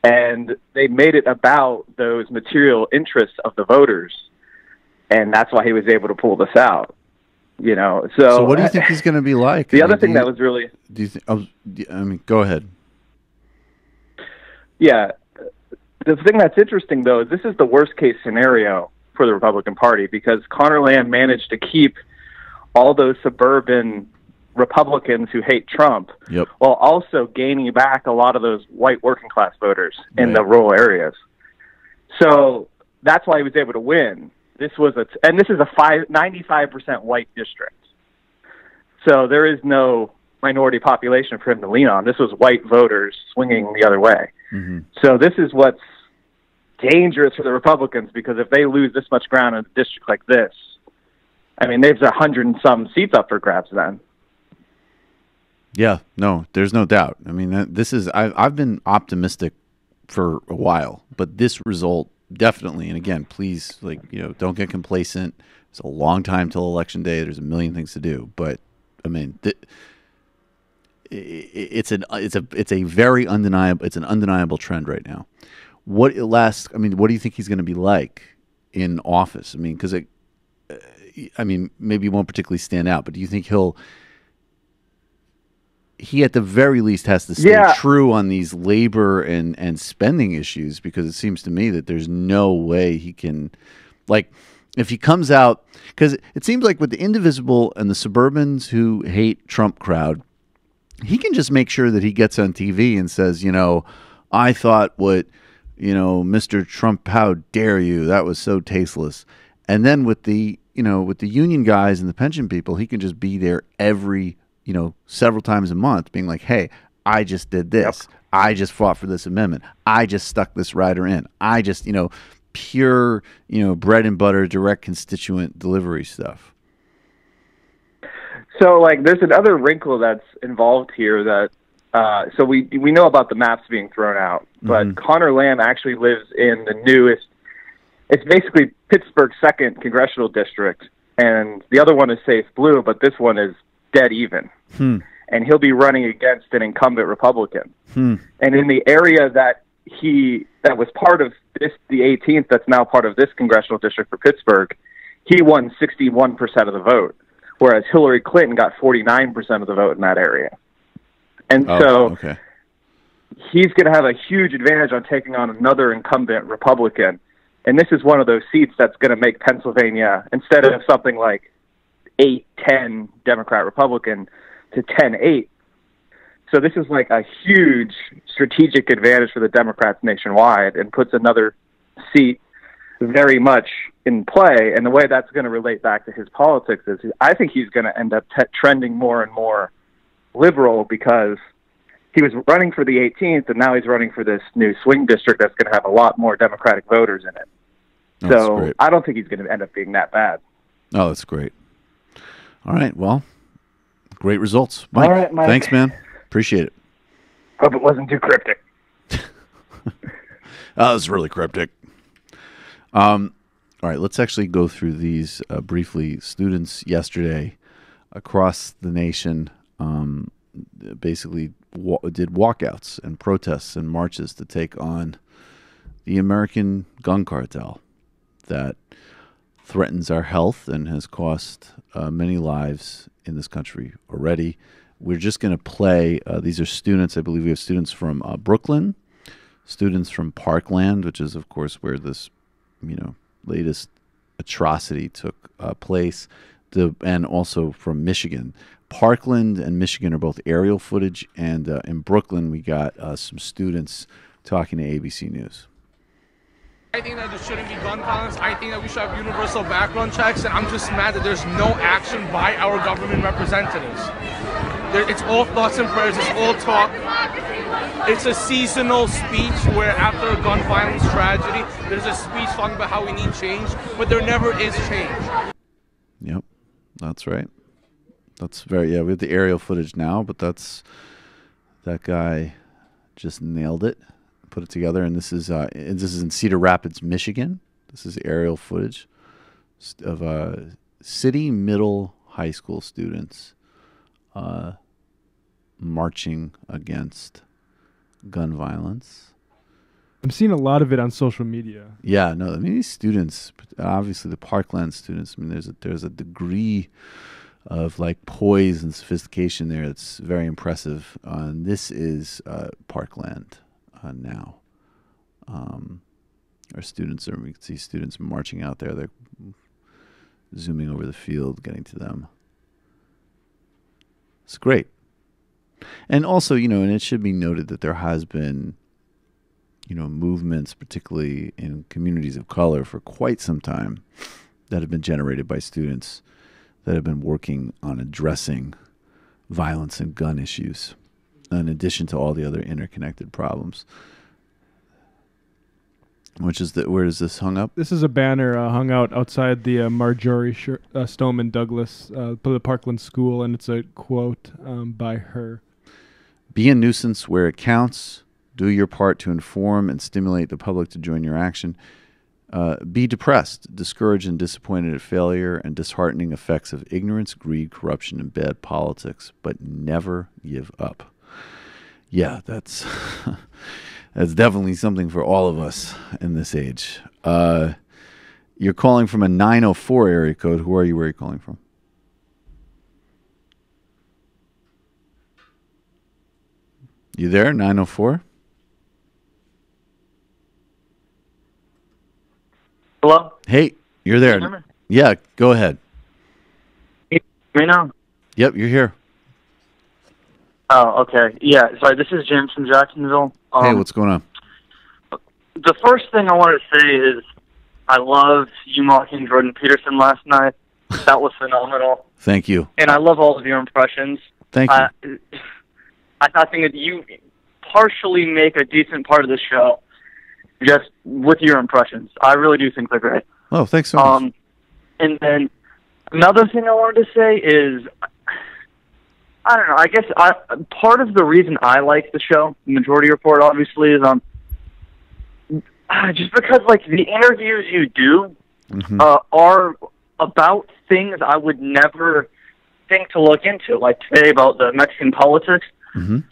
And they made it about those material interests of the voters. And that's why he was able to pull this out. You know, so what do you think he's going to be like? The other thing that was really... Do you think? I mean, go ahead. Yeah. The thing that's interesting, though, is this is the worst-case scenario for the Republican Party because Connor Lamb managed to keep all those suburban Republicans who hate Trump while also gaining back a lot of those white working-class voters in the rural areas. So that's why he was able to win. This is a 95% white district. So there is no minority population for him to lean on. This was white voters swinging the other way. Mm-hmm. So this is what's dangerous for the Republicans because if they lose this much ground in a district like this, I mean, there's 100 and some seats up for grabs then. Yeah, no, there's no doubt. I mean, this is I've been optimistic for a while, but this result definitely, and again, please, don't get complacent. It's a long time till election day. There's a million things to do, but I mean, it's a very undeniable. It's an undeniable trend right now. What do you think he's going to be like in office? I mean, because maybe he won't particularly stand out, but do you think he at the very least has to stay true on these labor and spending issues, because it seems to me that there's no way he can, if he comes out, because it seems like with the indivisible and the suburbans who hate Trump crowd, he can just make sure that he gets on TV and says, I thought what, Mr. Trump, how dare you? That was so tasteless. And then with the union guys and the pension people, he can just be there every several times a month being like, hey, I just did this. Yep. I just fought for this amendment. I just stuck this rider in. I just, pure, bread and butter, direct constituent delivery stuff. So, there's another wrinkle that's involved here that, so we know about the maps being thrown out, but Connor Lamb actually lives in the newest, it's basically Pittsburgh's 2nd congressional district, and the other one is safe blue, but this one is dead even. And he'll be running against an incumbent Republican. And in the area that was part of the 18th, that's now part of this congressional district for Pittsburgh, he won 61% of the vote, whereas Hillary Clinton got 49% of the vote in that area. And he's going to have a huge advantage on taking on another incumbent Republican. And this is one of those seats that's going to make Pennsylvania, instead of something like 8-10 Democrat-Republican, to 10-8. So this is a huge strategic advantage for the Democrats nationwide and puts another seat very much in play. And the way that's going to relate back to his politics is I think he's going to end up trending more and more liberal because he was running for the 18th and now he's running for this new swing district that's going to have a lot more Democratic voters in it. So great. I don't think he's going to end up being that bad. Oh, that's great. All right, well, great results. Mike, all right, Mike. Thanks, man. Appreciate it. Hope it wasn't too cryptic. That was really cryptic. All right, let's actually go through these briefly. Students yesterday across the nation basically did walkouts and protests and marches to take on the American gun cartel that threatens our health and has cost many lives in this country already. We're just going to play. These are students. I believe we have students from Brooklyn, students from Parkland, which is, of course, where this, latest atrocity took place, and also from Michigan. Parkland and Michigan are both aerial footage, and in Brooklyn, we got some students talking to ABC News. I think that there shouldn't be gun violence. I think that we should have universal background checks, and I'm just mad that there's no action by our government representatives. It's all thoughts and prayers, it's all talk. It's a seasonal speech where after a gun violence tragedy, there's a speech talking about how we need change, but there never is change. Yep, that's right. That's we have the aerial footage now, but that guy just nailed it. Put it together, and this is in Cedar Rapids, Michigan. This is aerial footage of City Middle High School students marching against gun violence. I'm seeing a lot of it on social media. Yeah, no, I mean, these students, obviously the Parkland students, I mean, there's a degree of like poise and sophistication there that's very impressive. And this is Parkland now. Our students we can see students marching out there. They're zooming over the field, getting to them. It's great. And also, and it should be noted that there has been, movements, particularly in communities of color, for quite some time that have been generated by students that have been working on addressing violence and gun issues, in addition to all the other interconnected problems. Where is this hung up? This is a banner hung out outside the Marjorie Stoneman Douglas, the Parkland School, and it's a quote by her. Be a nuisance where it counts. Do your part to inform and stimulate the public to join your action. Be depressed, discouraged, and disappointed at failure and disheartening effects of ignorance, greed, corruption, and bad politics, but never give up. Yeah, that's that's definitely something for all of us in this age. You're calling from a 904 area code. Who are you? Where are you calling from? You there, 904? Hello? Hey, you're there. Can you hear me? Yeah, go ahead. Me now? Yep, you're here. Oh, okay. Yeah, sorry, this is James from Jacksonville. Hey, what's going on? The first thing I wanted to say is I loved you mocking Jordan Peterson last night. That was phenomenal. Thank you. And I love all of your impressions. Thank you. I think that you partially make a decent part of the show just with your impressions. I really do think they're great. Oh, thanks so much. And then another thing I wanted to say is, I don't know, I guess part of the reason I like the show, Majority Report, obviously, is just because, like, the interviews you do are about things I would never think to look into, like today about the Mexican politics.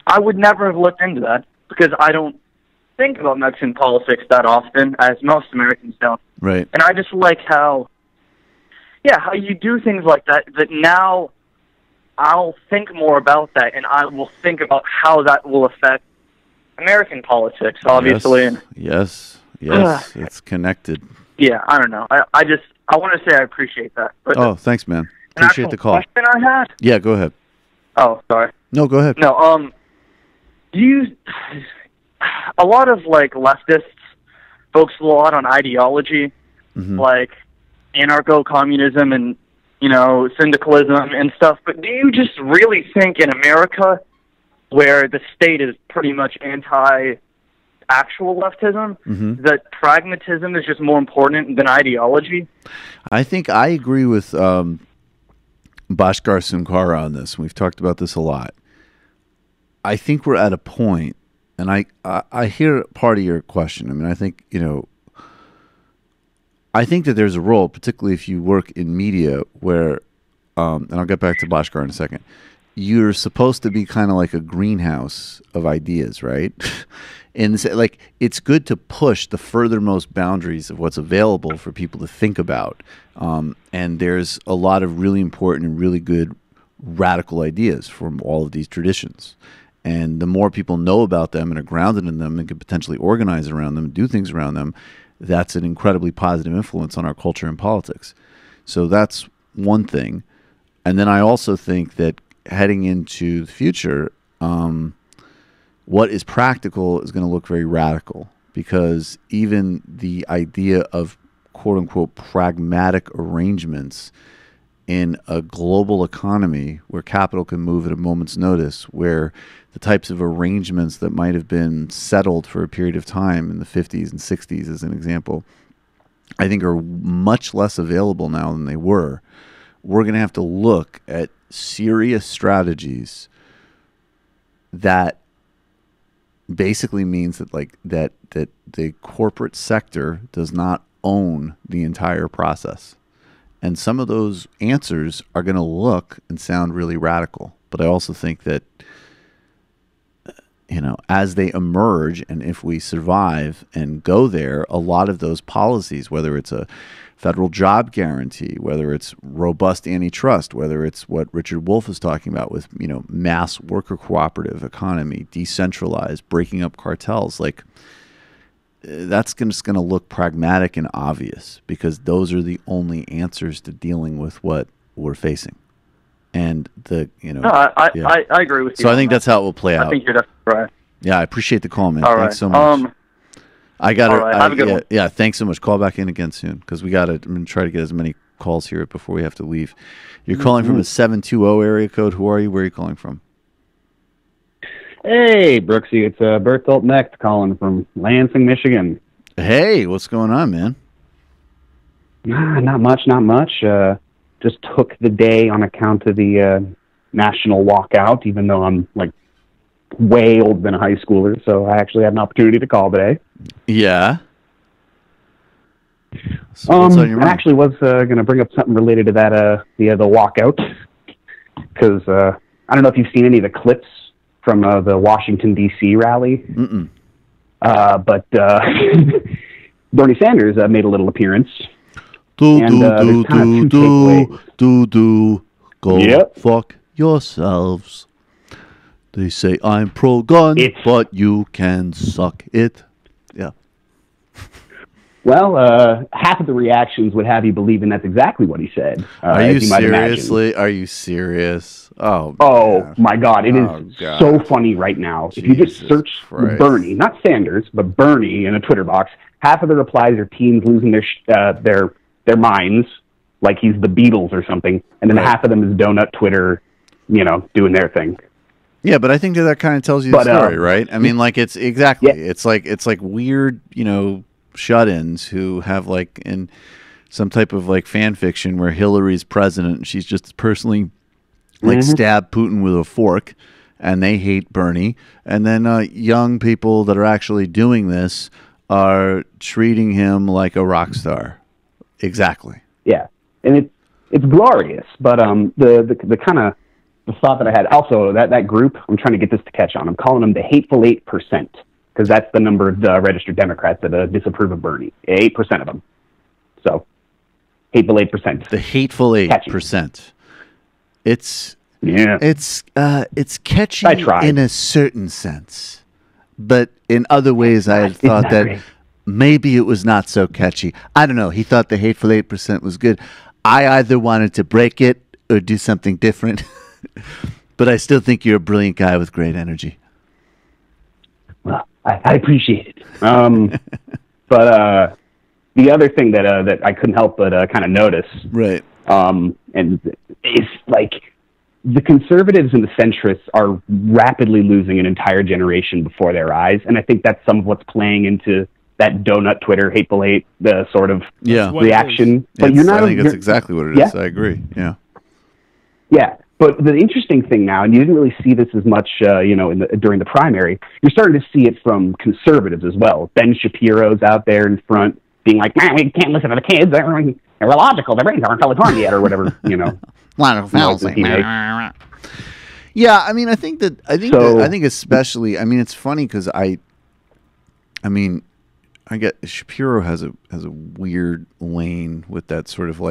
I would never have looked into that because I don't think about Mexican politics that often, as most Americans don't. Right. And I just like how you do things like that now I'll think more about that, and I will think about how that will affect American politics, obviously. Yes, it's connected. Yeah, I don't know. I want to say I appreciate that. But thanks, man. Appreciate the call. Question I had? Yeah, go ahead. Oh, sorry. No, go ahead. No, a lot of, like, leftists focus a lot on ideology, like anarcho-communism and, syndicalism and stuff, but do you just really think in America, where the state is pretty much anti-actual leftism, that pragmatism is just more important than ideology? I think I agree with Bhaskar Sunkara on this. We've talked about this a lot. I think we're at a point, and I hear part of your question. I mean, I think, I think that there's a role, particularly if you work in media, where, and I'll get back to Bhaskar in a second, you're supposed to be kind of like a greenhouse of ideas, right? And like, it's good to push the furthermost boundaries of what's available for people to think about. And there's a lot of really important and really good radical ideas from all of these traditions. And the more people know about them and are grounded in them and can potentially organize around them, do things around them, that's an incredibly positive influence on our culture and politics. So that's one thing. And then I also think that heading into the future, what is practical is going to look very radical, because even the idea of quote-unquote pragmatic arrangements in a global economy where capital can move at a moment's notice, where the types of arrangements that might have been settled for a period of time in the 50s and 60s, as an example, I think are much less available now than they were. We're going to have to look at serious strategies that basically means that that the corporate sector does not own the entire process. And some of those answers are going to look and sound really radical. But I also think that as they emerge, and if we survive and go there, a lot of those policies, whether it's a federal job guarantee, whether it's robust antitrust, whether it's what Richard Wolff is talking about with, mass worker cooperative economy, decentralized, breaking up cartels, that's just going to look pragmatic and obvious, because those are the only answers to dealing with what we're facing. And I agree with you. So I think that's how it will play out. I think you're definitely right. Yeah, I appreciate the call, man. All Thanks so right. much. I got all right, have a good one. Yeah, thanks so much. Call back in again soon, because I'm going to try to get as many calls here before we have to leave. You're calling from a 720 area code. Who are you? Where are you calling from? Hey, Brooksy. It's Bertolt Necht calling from Lansing, Michigan. Hey, what's going on, man? Not much. Just took the day on account of the national walkout, even though I'm way older than a high schooler, so I actually had an opportunity to call today. Yeah. So what's on your mind? I actually was going to bring up something related to that, the walkout, because I don't know if you've seen any of the clips from the Washington, D.C. rally. Mm-mm. But Bernie Sanders made a little appearance. There's kind of two takeaways. Go fuck yourselves. They say I'm pro-gun, but you can suck it. Yeah. Well, half of the reactions would have you believing that's exactly what he said. Are you seriously? Are you serious? Oh my God! It is so funny right now. Jesus, if you just search Bernie, not Sanders, but Bernie in a Twitter box, half of the replies are teens losing their minds, like he's the Beatles or something, and then half of them is donut Twitter, doing their thing. Yeah, but I think that kind of tells you the story, right? I mean, it's exactly. Yeah. It's like weird, shut-ins who have in some type of fan fiction where Hillary's president and she's just personally stab Putin with a fork, and they hate Bernie, and then young people that are actually doing this are treating him like a rock star. Exactly. Yeah, and it's glorious, but the kind of the thought that I had also that group, I'm trying to get this to catch on. I'm calling them the hateful 8%, because that's the number of registered Democrats that disapprove of Bernie. 8% of them. So, hateful 8%. The hateful 8%. It's catchy in a certain sense, but in other ways, I had thought that maybe it was not so catchy. I don't know. He thought the hateful 8% was good. I either wanted to break it or do something different, but I still think you're a brilliant guy with great energy. Well, I appreciate it. But the other thing that I couldn't help but kind of notice, right? And it's the conservatives and the centrists are rapidly losing an entire generation before their eyes, and I think that's some of what's playing into that donut Twitter hateful 8 the sort of reaction. But I think that's exactly what it is. I agree. Yeah. Yeah. But the interesting thing now, and you didn't really see this as much, during the primary, you're starting to see it from conservatives as well. Ben Shapiro's out there in front being like, man, we can't listen to the kids. They're illogical. Their brains aren't fully formed yet, or whatever, Yeah, I mean, I think especially, I mean, it's funny because I get Shapiro has a weird lane with that sort of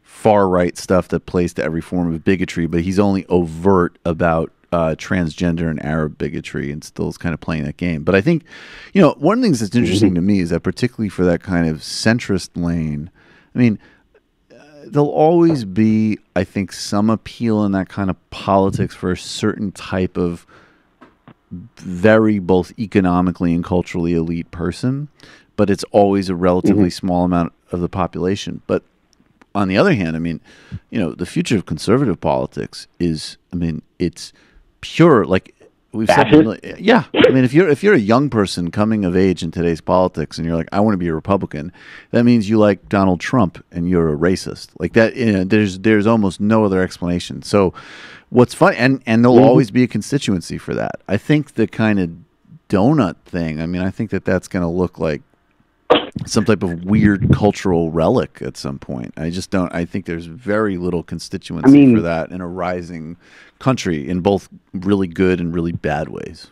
far right stuff that plays to every form of bigotry, but he's only overt about transgender and Arab bigotry and still is kind of playing that game. But I think, one of the things that's interesting to me is that particularly for that kind of centrist lane, I mean, there'll always be, I think, some appeal in that kind of politics for a certain type of very both economically and culturally elite person, but it's always a relatively small amount of the population. But on the other hand, I mean, the future of conservative politics is, it's pure, we've said, yeah. I mean, if you're a young person coming of age in today's politics and you're like, I want to be a Republican, that means you like Donald Trump and you're a racist. There's almost no other explanation. So what's funny, and there'll always be a constituency for that. I think the kind of donut thing, I think that's going to look like some type of weird cultural relic at some point. I think there's very little constituency for that in a rising country in both really good and really bad ways.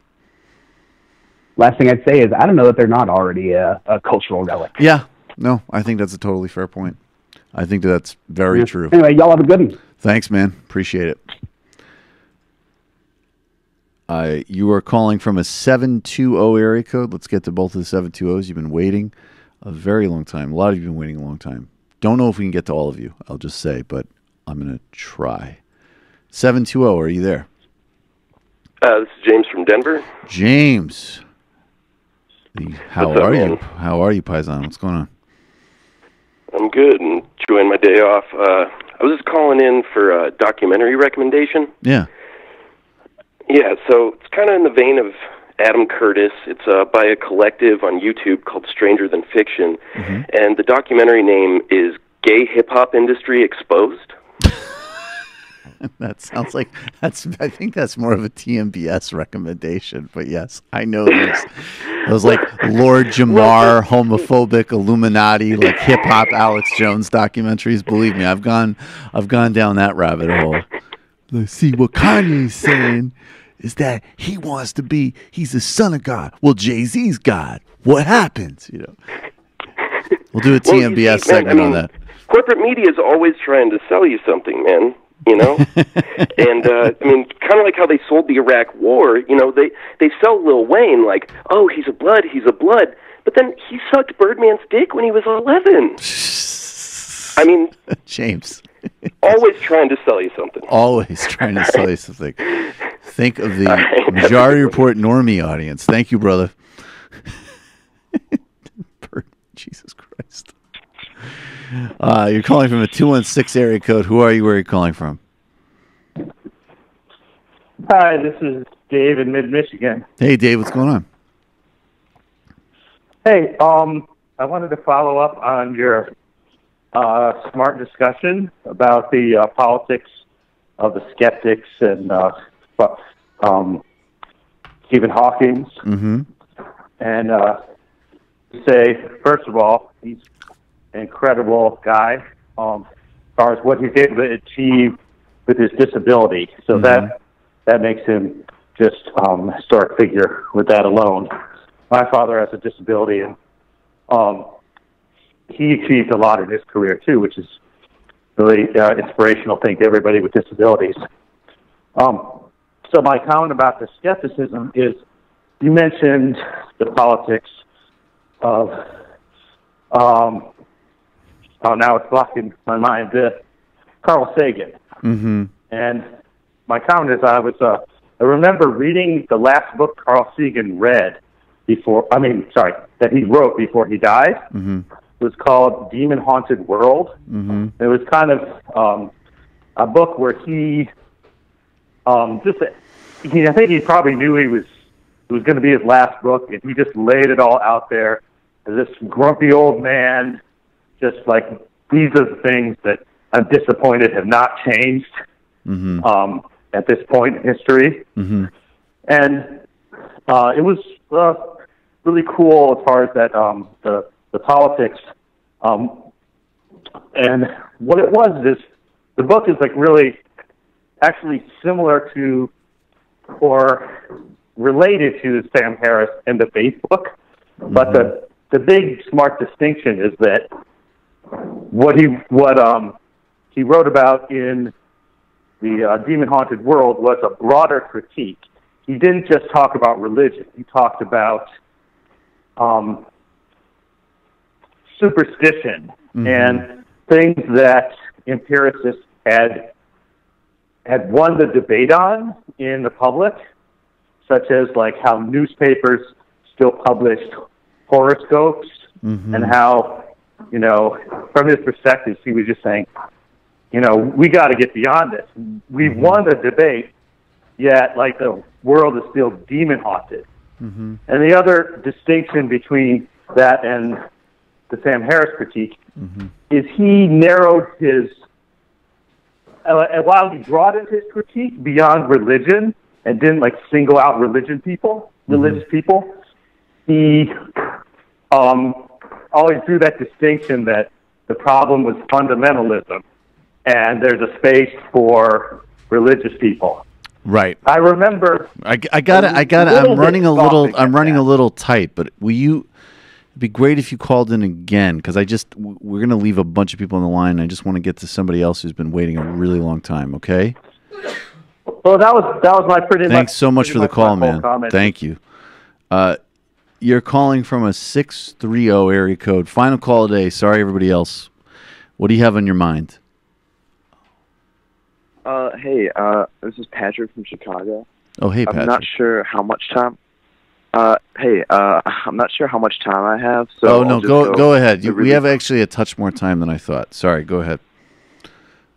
last thing I'd say is I don't know that they're not already a cultural relic. Yeah. No, I think that's a totally fair point. I think that's very true. Anyway, y'all have a good one. Thanks, man. Appreciate it. You are calling from a 720 area code. Let's get to both of the 720s. You've been waiting a very long time. A lot of you have been waiting a long time. Don't know if we can get to all of you, I'll just say, but I'm going to try. 720, are you there? This is James from Denver. James. How What's up, are man? you? How are you, Paisan? What's going on? I'm good and enjoying my day off. I was just calling in for a documentary recommendation. Yeah. Yeah, so it's kind of in the vein of Adam Curtis. It's by a collective on YouTube called Stranger Than Fiction, and the documentary name is Gay Hip Hop Industry Exposed. That sounds like I think that's more of a TMBS recommendation, but yes, I know those like Lord Jamar, homophobic Illuminati, like hip hop Alex Jones documentaries. Believe me, I've gone down that rabbit hole. Let's see what Kanye's saying is that he's the son of God. Well, Jay-Z's God. What happens? We'll do a TMBS segment on that. Corporate media is always trying to sell you something, man. And I mean, kind of like how they sold the Iraq War. They sell Lil Wayne like, oh, he's a blood, but then he sucked Birdman's dick when he was 11. I mean, James. Always trying to sell you something. Always trying to sell you something. Think of the Majority Report normie audience. Thank you, brother. Jesus Christ. You're calling from a 216 area code. Who are you? Where are you calling from? Hi, this is Dave in mid-Michigan. Hey, Dave. What's going on? Hey, I wanted to follow up on your smart discussion about the politics of the skeptics and Stephen Hawking. And say, first of all, he's an incredible guy as far as what he's able to achieve with his disability. So that makes him just a historic figure with that alone. My father has a disability, and he achieved a lot in his career too, which is really inspirational thing to everybody with disabilities. So my comment about the skepticism is, you mentioned the politics of now it's blocking my mind, Carl Sagan. And my comment is, I remember reading the last book Carl Sagan read that he wrote before he died. It was called Demon Haunted World. It was kind of a book where he I think he probably knew it was going to be his last book, and he just laid it all out there as this grumpy old man, just like, these are the things that I'm disappointed have not changed at this point in history. And it was really cool as far as that the politics. And what it was is, the book is like really actually similar to or related to Sam Harris and the Faith book. But the big smart distinction is that what he wrote about in the Demon Haunted World was a broader critique. He didn't just talk about religion. He talked about superstition and things that empiricists had won the debate on in the public, such as like how newspapers still published horoscopes and how, from his perspective, he was just saying, we got to get beyond this. We've won the debate, yet like the world is still demon haunted. And the other distinction between that and the Sam Harris critique is he narrowed his, while he broadened his critique beyond religion and didn't like single out religious people, he always drew that distinction that the problem was fundamentalism and there's a space for religious people. Right. I remember. I got it. I'm running a little tight, but it'd be great if you called in again, because we're going to leave a bunch of people on the line. I just want to get to somebody else who's been waiting a really long time. Okay. Well, that was my pretty. Thanks so much for the call, man. Comment. Thank you. You're calling from a 630 area code. Final call today. Sorry, everybody else. What do you have on your mind? Hey, this is Patrick from Chicago. Oh, hey, Patrick. I'm not sure how much time. I'm not sure how much time I have. So go ahead. We have actually a touch more time than I thought. Sorry, go ahead.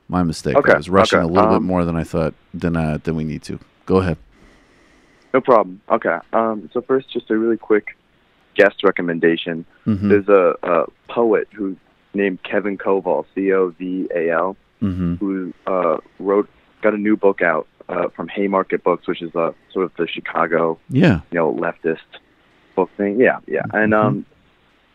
My mistake. Okay. I was rushing a little bit more than I thought than we need to. Go ahead. No problem. Okay. So first, just a really quick guest recommendation. Mm-hmm. There's a poet who's named Kevin Koval, Coval, who got a new book out from Haymarket Books, which is sort of the Chicago, leftist book thing. Yeah. And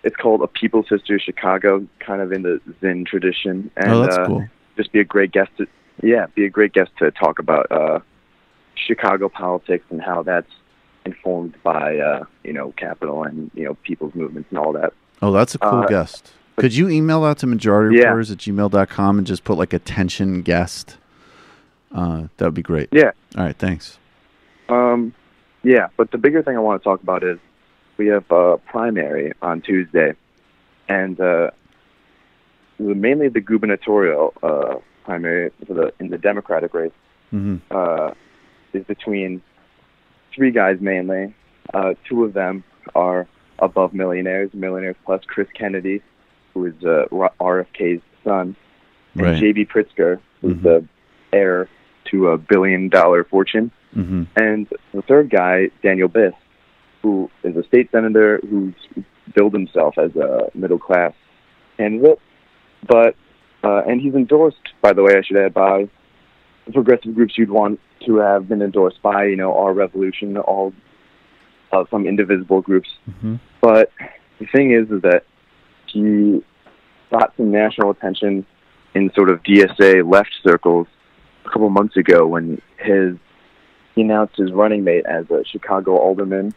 it's called A People's History of Chicago, kind of in the Zen tradition. And that's cool. Just be a great guest to talk about Chicago politics and how that's informed by capital and people's movements and all that. Oh, that's a cool guest. Could you email that to majorityreporters@gmail.com and just put like attention guest? That would be great. Yeah. All right. Thanks. Yeah, but the bigger thing I want to talk about is we have a primary on Tuesday, and mainly the gubernatorial primary in the Democratic race is between three guys mainly. Two of them are above millionaires plus Chris Kennedy, who is RFK's son, and Right. J.B. Pritzker, who's the heir to a $1 billion fortune. Mm-hmm. And the third guy, Daniel Biss, who is a state senator who's billed himself as a middle-class candidate. But and he's endorsed, by the way, I should add, by the progressive groups you'd want to have been endorsed by, Our Revolution, all some indivisible groups. Mm-hmm. But the thing is that he got some national attention in sort of DSA left circles a couple months ago when he announced his running mate as a Chicago alderman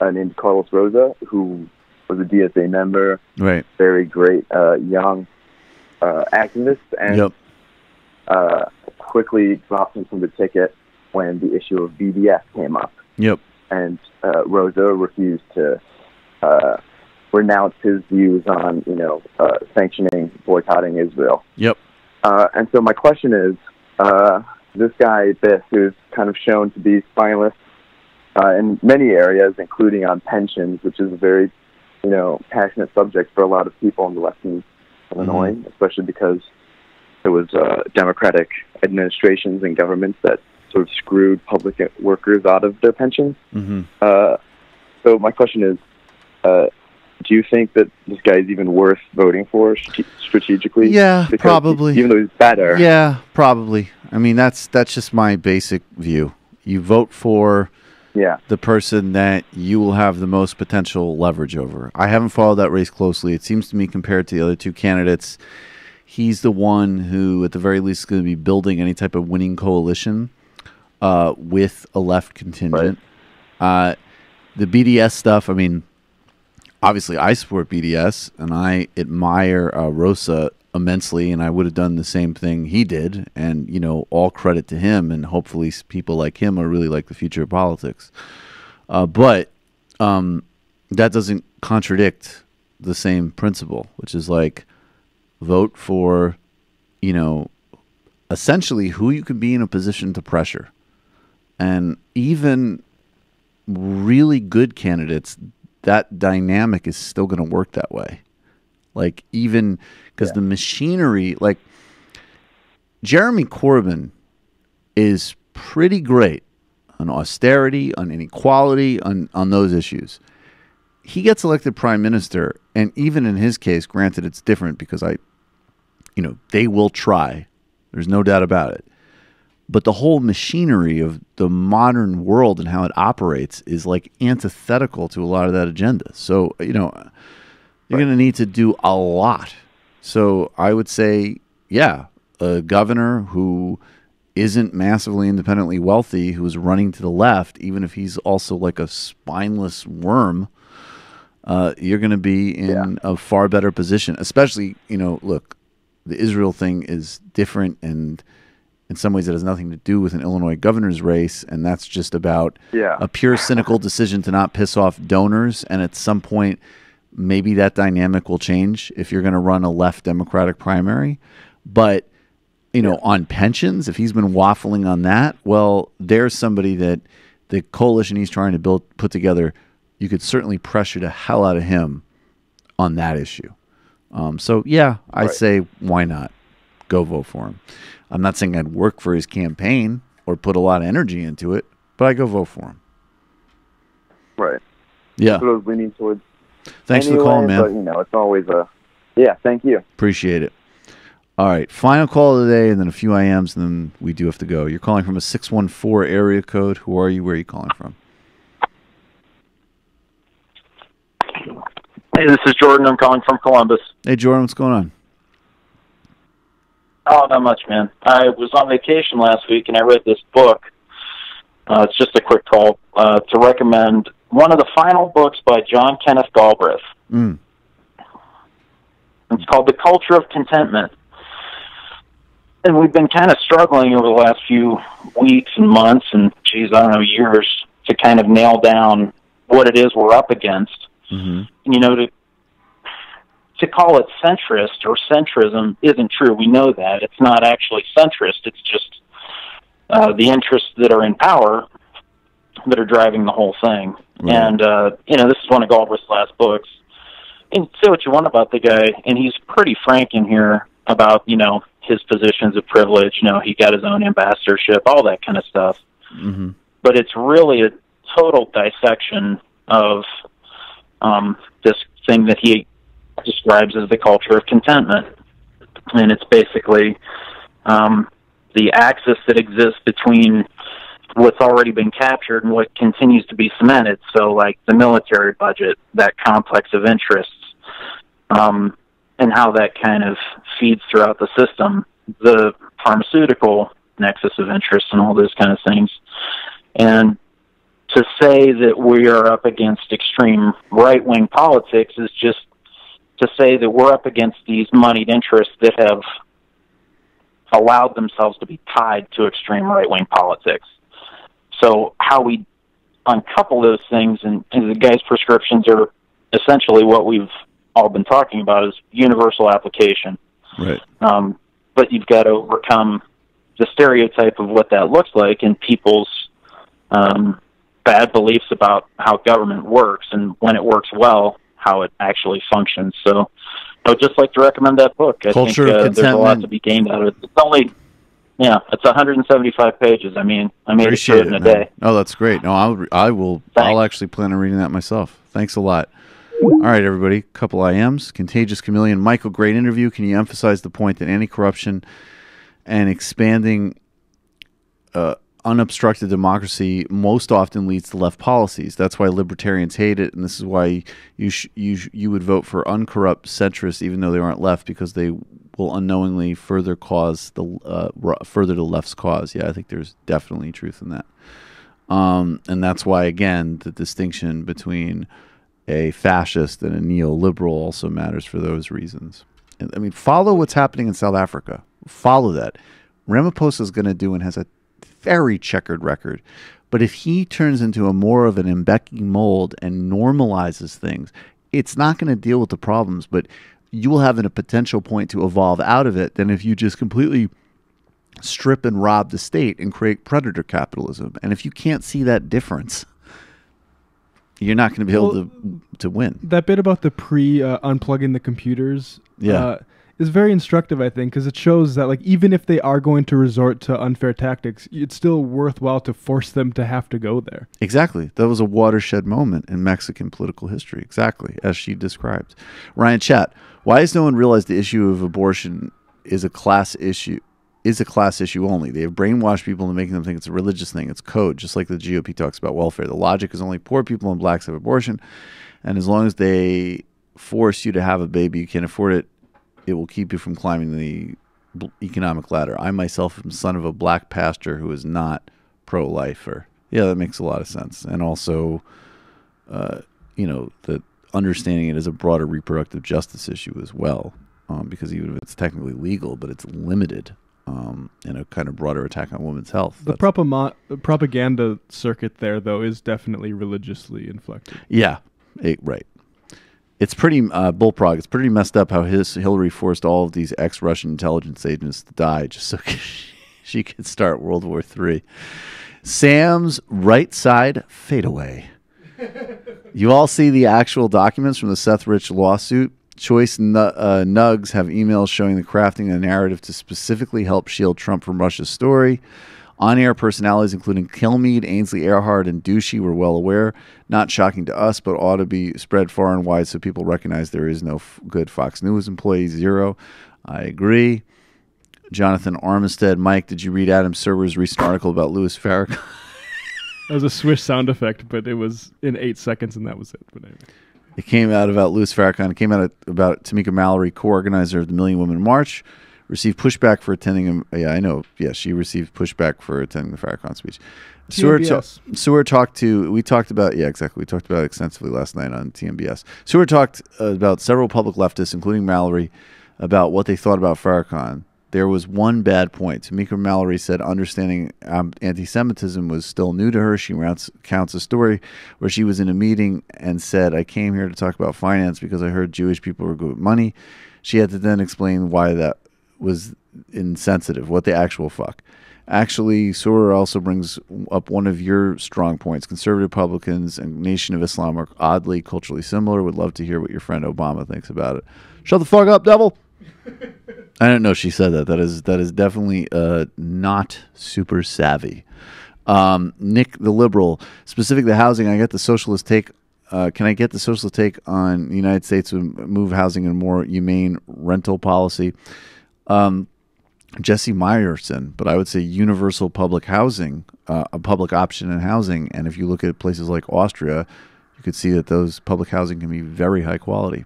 named Carlos Rosa, who was a DSA member, right? Very great young activist, and quickly dropped him from the ticket when the issue of BDS came up. Yep. And Rosa refused to renounce his views on, sanctioning, boycotting Israel. Yep. And so my question is, this guy, Biss, who's kind of shown to be spineless in many areas, including on pensions, which is a very, passionate subject for a lot of people in the Western Illinois, especially because there was Democratic administrations and governments that sort of screwed public workers out of their pensions. Mm-hmm. So my question is, do you think that this guy is even worth voting for strategically? Yeah, because probably. Even though he's better. Yeah, probably. I mean, that's just my basic view. You vote for the person that you will have the most potential leverage over. I haven't followed that race closely. It seems to me, compared to the other two candidates, he's the one who, at the very least, is going to be building any type of winning coalition with a left contingent. Right. The BDS stuff, I mean, obviously I support BDS, and I admire Rosa immensely, and I would have done the same thing he did, and, all credit to him, and hopefully people like him are really like the future of politics. But that doesn't contradict the same principle, which is like, vote for, essentially who you can be in a position to pressure. And even really good candidates, that dynamic is still going to work that way. Like, even because the machinery, like Jeremy Corbyn is pretty great on austerity, on inequality, on those issues. He gets elected prime minister, and even in his case, granted it's different because they will try. There's no doubt about it. But the whole machinery of the modern world and how it operates is like antithetical to a lot of that agenda. So, you're going to need to do a lot. So I would say, a governor who isn't massively independently wealthy, who is running to the left, even if he's also like a spineless worm, you're going to be in a far better position. Especially, look, the Israel thing is different, and in some ways it has nothing to do with an Illinois governor's race, and that's just about a pure cynical decision to not piss off donors. And at some point, maybe that dynamic will change if you're going to run a left Democratic primary. But on pensions, if he's been waffling on that, well, there's somebody that the coalition he's trying to put together, you could certainly pressure the hell out of him on that issue. I say, why not? Go vote for him. I'm not saying I'd work for his campaign or put a lot of energy into it, but I go vote for him. Right. Yeah. That's what I was leaning towards. Thanks for the call, man. But, it's always thank you. Appreciate it. All right, final call of the day, and then a few IMs, and then we do have to go. You're calling from a 614 area code. Who are you? Where are you calling from? Hey, this is Jordan. I'm calling from Columbus. Hey, Jordan, what's going on? Oh, not much, man. I was on vacation last week, and I read this book. It's just a quick call to recommend one of the final books by John Kenneth Galbraith. It's called The Culture of Contentment. And we've been kind of struggling over the last few weeks and months and, years to kind of nail down what it is we're up against. And, to call it centrist or centrism isn't true. We know that. It's not actually centrist. It's just the interests that are in power that are driving the whole thing. Right. And, this is one of Galbraith's last books. And say what you want about the guy, and he's pretty frank in here about, his positions of privilege. He got his own ambassadorship, all that kind of stuff. But it's really a total dissection of this thing that he describes as the culture of contentment. And it's basically the axis that exists between what's already been captured and what continues to be cemented. So, like the military budget, that complex of interests, and how that kind of feeds throughout the system, the pharmaceutical nexus of interest and all those kind of things. And to say that we are up against extreme right-wing politics is just to say that we're up against these moneyed interests that have allowed themselves to be tied to extreme right-wing politics. So how we uncouple those things, and the guy's prescriptions are essentially what we've all been talking about, is universal application. Right. But you've got to overcome the stereotype of what that looks like and people's bad beliefs about how government works, and when it works well, how it actually functions. So I would just like to recommend that book. I think there's a lot to be gained out of it. It's only, it's 175 pages. I made it through it in a day. Oh, that's great. No, I'll actually plan on reading that myself. Thanks a lot. All right, everybody. Couple IMs. Contagious Chameleon. Michael, great interview. Can you emphasize the point that anti-corruption and expanding unobstructed democracy most often leads to left policies? That's why libertarians hate it, and this is why you would vote for uncorrupt centrists, even though they aren't left, because they will unknowingly further the left's cause. Yeah, I think there's definitely truth in that, and that's why, again, the distinction between a fascist and a neoliberal also matters for those reasons. I mean, follow what's happening in South Africa. Follow that. Ramaphosa is going to do and has a very checkered record. But if he turns into a more of an Mbeki mold and normalizes things, it's not going to deal with the problems, but you will have a potential point to evolve out of it than if you just completely strip and rob the state and create predator capitalism. And if you can't see that difference, you're not going to be able to win. That bit about the unplugging the computers is very instructive, I think, because it shows that, like, even if they are going to resort to unfair tactics, it's still worthwhile to force them to have to go there. Exactly. That was a watershed moment in Mexican political history, exactly, as she described. Ryan Chat, why has no one realized the issue of abortion is a class issue? Only. They have brainwashed people into making them think it's a religious thing. It's code, just like the GOP talks about welfare. The logic is only poor people and blacks have abortion, and as long as they force you to have a baby, you can't afford it, it will keep you from climbing the economic ladder. I myself am son of a black pastor who is not pro-life. Or yeah, that makes a lot of sense. And also, the understanding it as a broader reproductive justice issue as well, because even if it's technically legal, but it's limited in a kind of broader attack on women's health. The propaganda circuit there, though, is definitely religiously inflected. Yeah, right. It's pretty bullprog. It's pretty messed up how Hillary forced all of these ex-Russian intelligence agents to die just so she could start World War III. Sam's right side fadeaway. You all see the actual documents from the Seth Rich lawsuit. Choice nugs have emails showing the crafting a narrative to specifically help shield Trump from Russia's story. On-air personalities including Kilmeade, Ainsley Earhart, and Douchey were well aware. Not shocking to us, but ought to be spread far and wide so people recognize there is no good Fox News employee. Zero. I agree. Jonathan Armistead. Mike, did you read Adam Serwer's recent article about Louis Farrakhan? That was a swish sound effect, but it was in 8 seconds, and that was it. But anyway. It came out about Louis Farrakhan. It came out about Tamika Mallory, co-organizer of the Million Women March, received pushback for attending. She received pushback for attending the Farrakhan speech. We talked about it extensively last night on TMBS. Seward talked about several public leftists, including Mallory, about what they thought about Farrakhan. There was one bad point. Tamika Mallory said understanding anti-Semitism was still new to her. She recounts a story where she was in a meeting and said, "I came here to talk about finance because I heard Jewish people were good with money." She had to then explain why that was insensitive. What the actual fuck? Actually, Sorer also brings up one of your strong points. Conservative Republicans and Nation of Islam are oddly culturally similar. Would love to hear what your friend Obama thinks about it. Shut the fuck up, devil. I don't know she said that. That is definitely not super savvy. Nick the Liberal, specific to housing, I get the socialist take. Can I get the socialist take on the United States to move housing in a more humane rental policy? Jesse Meyerson, but I would say universal public housing, a public option in housing. And if you look at places like Austria, you could see that those public housing can be very high quality.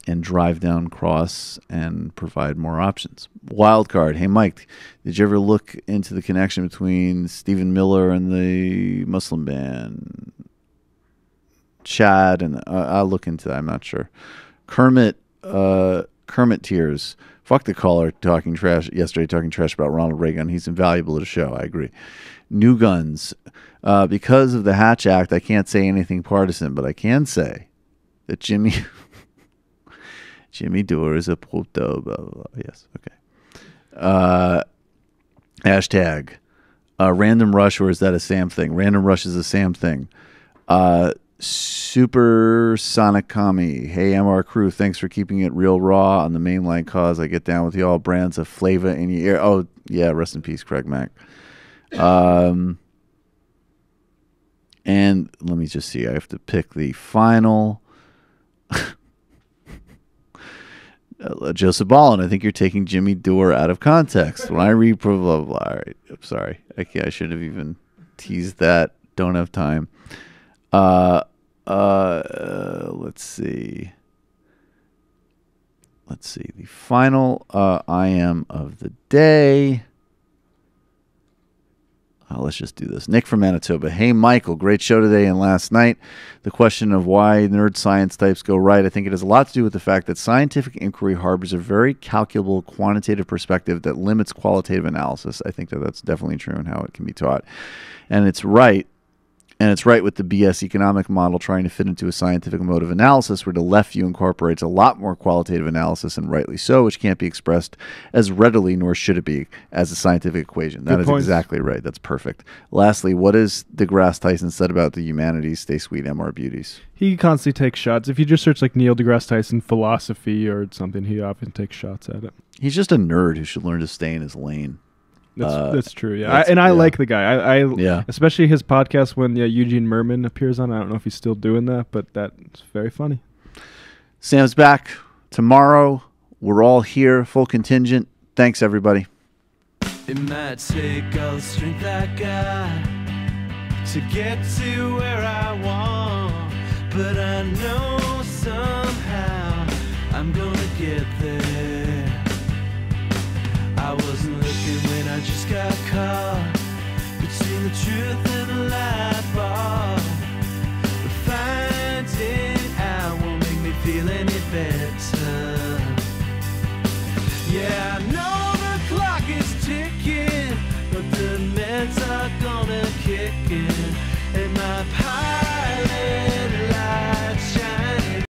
And drive down costs and provide more options. Wildcard. Hey, Mike, did you ever look into the connection between Stephen Miller and the Muslim ban? Chad, and I'll look into that. I'm not sure. Kermit Tears. Fuck the caller talking trash about Ronald Reagan. He's invaluable to the show. I agree. New Guns. Because of the Hatch Act, I can't say anything partisan, but I can say that Jimmy Dore is a puto, blah, blah, blah. Yes, okay. Hashtag Random Rush, or is that a Sam thing? Random Rush is a Sam thing. Super Sonic Kami. Hey, MR crew, thanks for keeping it real raw on the mainline cause. I get down with y'all. Brands of flavor in your ear. Oh, yeah, rest in peace, Craig Mack. And let me just see. I have to pick the final... Joseph Ballin, I think you're taking Jimmy Dore out of context. When I read blah, blah, blah. All right, I'm sorry. I shouldn't have even teased that. Don't have time. Let's see. The final I am of the day. Let's just do this. Nick from Manitoba. Hey, Michael, great show today and last night. The question of why nerd science types go right, I think it has a lot to do with the fact that scientific inquiry harbors a very calculable quantitative perspective that limits qualitative analysis. I think that that's definitely true in how it can be taught. And it's right. And it's right with the BS economic model trying to fit into a scientific mode of analysis where the left view incorporates a lot more qualitative analysis, and rightly so, which can't be expressed as readily, nor should it be, as a scientific equation. That is exactly right. That's perfect. Lastly, what has deGrasse Tyson said about the humanities? Stay sweet, MR beauties. He constantly takes shots. If you just search like Neil deGrasse Tyson philosophy or something, he often takes shots at it. He's just a nerd who should learn to stay in his lane. That's true, yeah. I like the guy. I especially his podcast when Eugene Merman appears on. I don't know if he's still doing that, but that's very funny. Sam's back tomorrow. We're all here, full contingent. Thanks, everybody. It might take all the strength I got to get to where I want, but I know somehow I'm gonna get there. just got caught between the truth